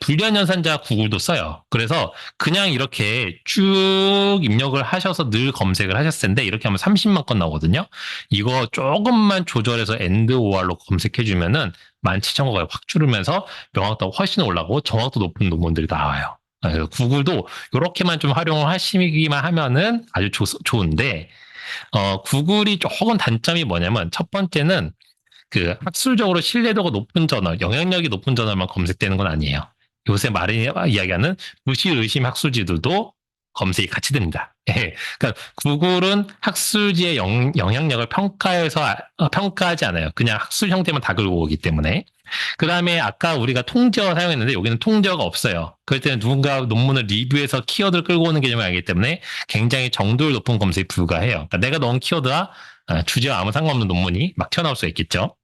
불리한 연산자 구글도 써요. 그래서 그냥 이렇게 쭉 입력을 하셔서 늘 검색을 하셨을 텐데 이렇게 하면 30만 건 나오거든요. 이거 조금만 조절해서 엔드 OR로 검색해주면은 17,000건이 확 줄으면서 명확도가 훨씬 올라가고 정확도 높은 논문들이 나와요. 구글도 이렇게만 좀 활용을 하시기만 하면은 아주 좋은데 구글이 조금 단점이 뭐냐면 첫 번째는 그 학술적으로 신뢰도가 높은 저널, 영향력이 높은 저널만 검색되는 건 아니에요. 요새 말이 이야기하는 무시 의심 학술지들도 검색이 같이 됩니다. 예. 그러니까 구글은 학술지의 영향력을 평가하지 않아요. 그냥 학술 형태만 다 긁고 오기 때문에. 그 다음에 아까 우리가 통제어 사용했는데 여기는 통제어가 없어요. 그럴 때는 누군가 논문을 리뷰해서 키워드를 끌고 오는 개념을 알기 때문에 굉장히 정도율 높은 검색이 불가해요. 그러니까 내가 넣은 키워드와 주제와 아무 상관없는 논문이 막 튀어나올 수 있겠죠.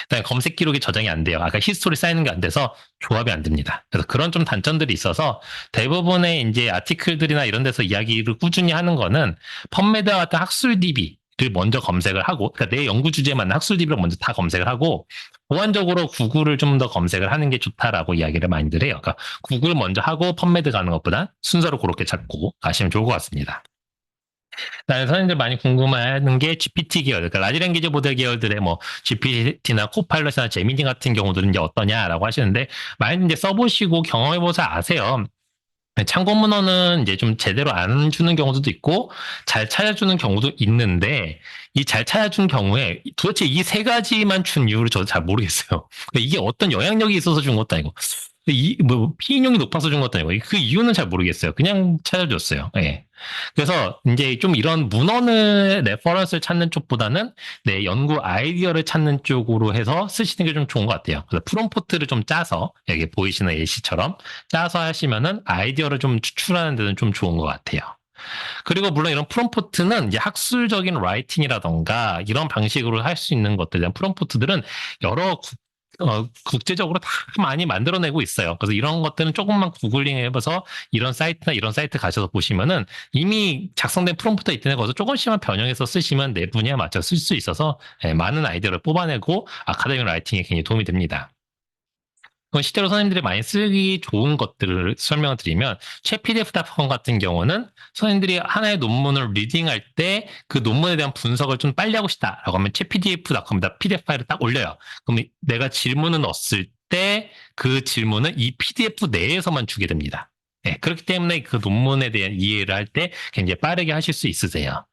그다음에 검색 기록이 저장이 안 돼요. 아까 히스토리 쌓이는 게 안 돼서 조합이 안 됩니다. 그래서 그런 좀 단점들이 있어서 대부분의 이제 아티클들이나 이런 데서 이야기를 꾸준히 하는 거는 펌메드와 같은 학술 DB를 먼저 검색을 하고, 그러니까 내 연구 주제에 맞는 학술 DB를 먼저 다 검색을 하고, 보완적으로 구글을 좀 더 검색을 하는 게 좋다라고 이야기를 많이들 해요. 그러니까 구글 먼저 하고 펌메드 가는 것보다 순서로 그렇게 잡고 가시면 좋을 것 같습니다. 선생님들 많이 궁금해하는 게 GPT 계열, 그러니까 라지 랭귀지 모델 계열들의 뭐 GPT나 코파일럿이나 제미니 같은 경우들은 이제 어떠냐라고 하시는데 많이 이제 써보시고 경험해보서 아세요. 참고 문헌은 이제 좀 제대로 안 주는 경우도 있고 잘 찾아주는 경우도 있는데 이 잘 찾아준 경우에 도대체 이 세 가지만 준 이유를 저도 잘 모르겠어요. 이게 어떤 영향력이 있어서 준 것도 아니고 피인용이 높아서 준 것도 아니고 그 이유는 잘 모르겠어요. 그냥 찾아줬어요. 예. 그래서 이제 좀 이런 문헌의 레퍼런스를 찾는 쪽보다는 내 연구 아이디어를 찾는 쪽으로 해서 쓰시는 게 좀 좋은 것 같아요. 그래서 프롬프트를 좀 짜서 여기 보이시는 예시처럼 짜서 하시면은 아이디어를 좀 추출하는 데는 좀 좋은 것 같아요. 그리고 물론 이런 프롬프트는 이제 학술적인 라이팅이라던가 이런 방식으로 할 수 있는 것들, 프롬프트들은 여러 국제적으로 다 많이 만들어내고 있어요. 그래서 이런 것들은 조금만 구글링 해봐서 이런 사이트나 이런 사이트 가셔서 보시면은 이미 작성된 프롬프트가 있던데 거기서 조금씩만 변형해서 쓰시면 내 분야에 맞춰 쓸 수 있어서 많은 아이디어를 뽑아내고 아카데믹 라이팅에 굉장히 도움이 됩니다. 그건 실제로 선생님들이 많이 쓰기 좋은 것들을 설명을 드리면 최PDF.com 같은 경우는 선생님들이 하나의 논문을 리딩할 때 그 논문에 대한 분석을 좀 빨리 하고 싶다라고 하면 최PDF.com에다 PDF 파일을 딱 올려요. 그럼 내가 질문을 넣었을 때 그 질문은 이 PDF 내에서만 주게 됩니다. 네, 그렇기 때문에 그 논문에 대한 이해를 할 때 굉장히 빠르게 하실 수 있으세요.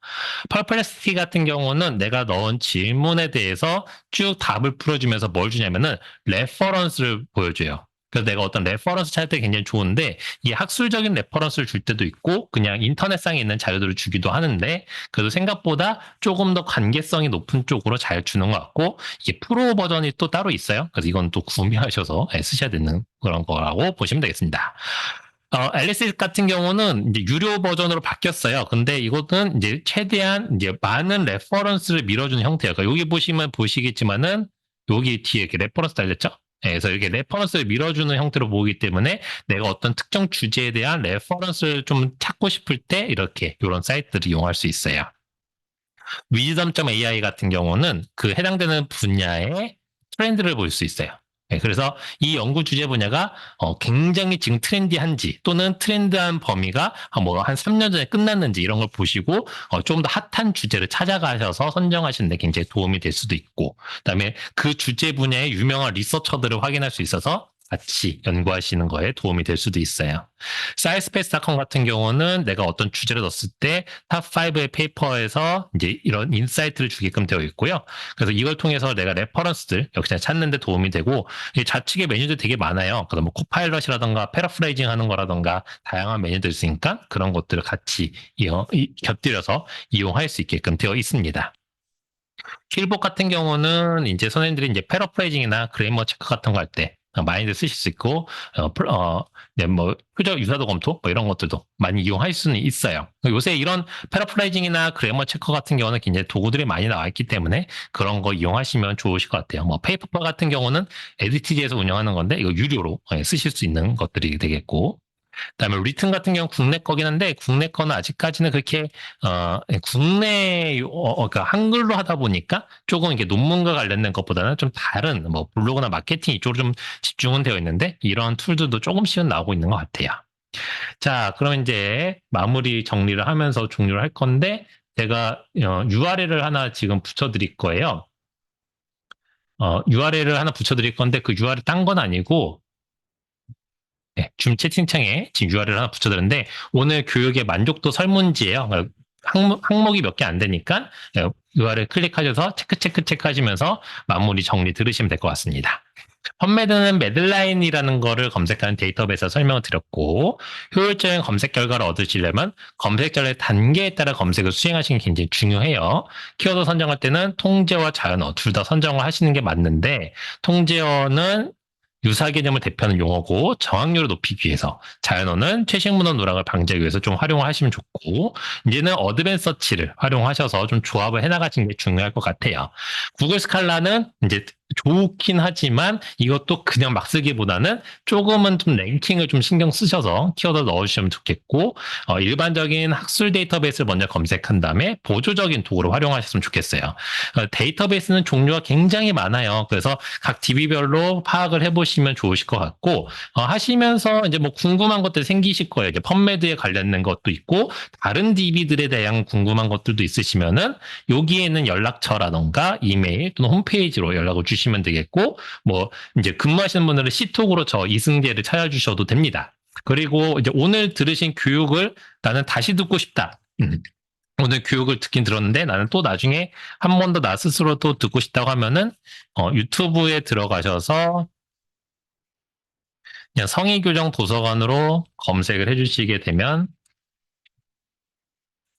퍼플렉시티 같은 경우는 내가 넣은 질문에 대해서 쭉 답을 풀어주면서 뭘 주냐면은 레퍼런스를 보여줘요. 그래서 내가 어떤 레퍼런스 찾을 때 굉장히 좋은데 이게 학술적인 레퍼런스를 줄 때도 있고 그냥 인터넷상에 있는 자료들을 주기도 하는데 그래도 생각보다 조금 더 관계성이 높은 쪽으로 잘 주는 것 같고 이게 프로 버전이 또 따로 있어요. 그래서 이건 또 구매하셔서 쓰셔야 되는 그런 거라고 보시면 되겠습니다. 앨리스 같은 경우는 이제 유료 버전으로 바뀌었어요. 근데 이것은 이제 최대한 이제 많은 레퍼런스를 밀어주는 형태예요. 그러니까 여기 보시면 보시겠지만은 여기 뒤에 이렇게 레퍼런스 달렸죠? 네, 그래서 이렇게 레퍼런스를 밀어주는 형태로 보이기 때문에 내가 어떤 특정 주제에 대한 레퍼런스를 좀 찾고 싶을 때 이렇게 이런 사이트를 이용할 수 있어요. 위즈덤.ai 같은 경우는 그 해당되는 분야의 트렌드를 볼 수 있어요. 네, 그래서 이 연구 주제 분야가 굉장히 지금 트렌디한지 또는 트렌드한 범위가 한 3년 전에 끝났는지 이런 걸 보시고 좀 더 핫한 주제를 찾아가셔서 선정하시는 데 굉장히 도움이 될 수도 있고 그다음에 그 주제 분야의 유명한 리서처들을 확인할 수 있어서 같이 연구하시는 거에 도움이 될 수도 있어요. 사이스페이스.com 같은 경우는 내가 어떤 주제를 넣었을 때 탑5의 페이퍼에서 이제 이런 인사이트를 주게끔 되어 있고요. 그래서 이걸 통해서 내가 레퍼런스들 역시나 찾는 데 도움이 되고 좌측에 메뉴들 되게 많아요. 그래서 뭐 코파일럿이라던가 패러프레이징 하는 거라던가 다양한 메뉴들 있으니까 그런 것들을 같이 곁들여서 이용할 수 있게끔 되어 있습니다. 킬복 같은 경우는 이제 선생님들이 이제 패러프레이징이나 그래머 체크 같은 거 할 때 많이들 쓰실 수 있고 네, 뭐 표적 유사도 검토 뭐 이런 것들도 많이 이용할 수는 있어요. 요새 이런 패러프레이징이나 그래머 체커 같은 경우는 굉장히 도구들이 많이 나와 있기 때문에 그런 거 이용하시면 좋으실 것 같아요. 뭐 페이퍼 같은 경우는 에디티지에서 운영하는 건데 이거 유료로 쓰실 수 있는 것들이 되겠고 그다음에 리튼 같은 경우는 국내 거긴 한데 국내 거는 아직까지는 그렇게 국내 그러니까 한글로 하다 보니까 조금 이게 논문과 관련된 것보다는 좀 다른 뭐 블로그나 마케팅 이쪽으로 좀 집중은 되어 있는데 이런 툴들도 조금씩은 나오고 있는 것 같아요. 자, 그럼 이제 마무리 정리를 하면서 종료를 할 건데 제가 URL을 하나 지금 붙여드릴 거예요. URL을 하나 붙여드릴 건데 그 URL 딴 건 아니고 네, 줌 채팅창에 지금 URL을 하나 붙여드렸는데 오늘 교육의 만족도 설문지예요. 그러니까 항목이 몇 개 안 되니까 URL 클릭하셔서 체크 하시면서 마무리 정리 들으시면 될 것 같습니다. 펀메드는 매들라인이라는 거를 검색하는 데이터베이스에서 설명을 드렸고 효율적인 검색 결과를 얻으시려면 검색 전의 단계에 따라 검색을 수행하시는 게 굉장히 중요해요. 키워드 선정할 때는 통제어와 자연어 둘 다 선정을 하시는 게 맞는데 통제어는 유사 개념을 대표하는 용어고 정확률을 높이기 위해서 자연어는 최신 문헌 누락을 방지하기 위해서 좀 활용을 하시면 좋고 이제는 어드밴스 서치를 활용하셔서 좀 조합을 해나가시는 게 중요할 것 같아요. 구글 스칼라는 이제 좋긴 하지만 이것도 그냥 막 쓰기보다는 조금은 좀 랭킹을 좀 신경 쓰셔서 키워드 넣어주시면 좋겠고 일반적인 학술 데이터베이스를 먼저 검색한 다음에 보조적인 도구를 활용하셨으면 좋겠어요. 데이터베이스는 종류가 굉장히 많아요. 그래서 각 DB별로 파악을 해보시면 좋으실 것 같고 하시면서 이제 뭐 궁금한 것들 생기실 거예요. 이제 펀메드에 관련된 것도 있고 다른 DB들에 대한 궁금한 것들도 있으시면은 여기에는 연락처라던가 이메일 또는 홈페이지로 연락을 주시면 되겠고 뭐 이제 근무하시는 분들은 시톡으로 저 이승재를 찾아주셔도 됩니다. 그리고 이제 오늘 들으신 교육을 나는 다시 듣고 싶다. 오늘 교육을 듣긴 들었는데 나는 또 나중에 한 번 더 나 스스로 또 듣고 싶다고 하면은 유튜브에 들어가셔서 그냥 성의교정 도서관으로 검색을 해주시게 되면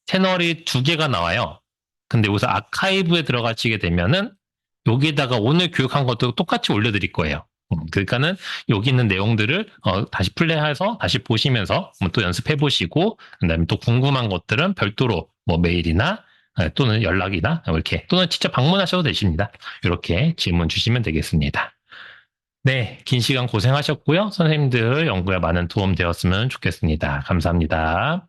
채널이 2개가 나와요. 근데 여기서 아카이브에 들어가시게 되면은 여기다가 오늘 교육한 것도 똑같이 올려드릴 거예요. 그러니까는 여기 있는 내용들을 다시 플레이해서 다시 보시면서 또 연습해 보시고 그다음에 또 궁금한 것들은 별도로 뭐 메일이나 또는 연락이나 이렇게 또는 직접 방문하셔도 되십니다. 이렇게 질문 주시면 되겠습니다. 네, 긴 시간 고생하셨고요. 선생님들 연구에 많은 도움 되었으면 좋겠습니다. 감사합니다.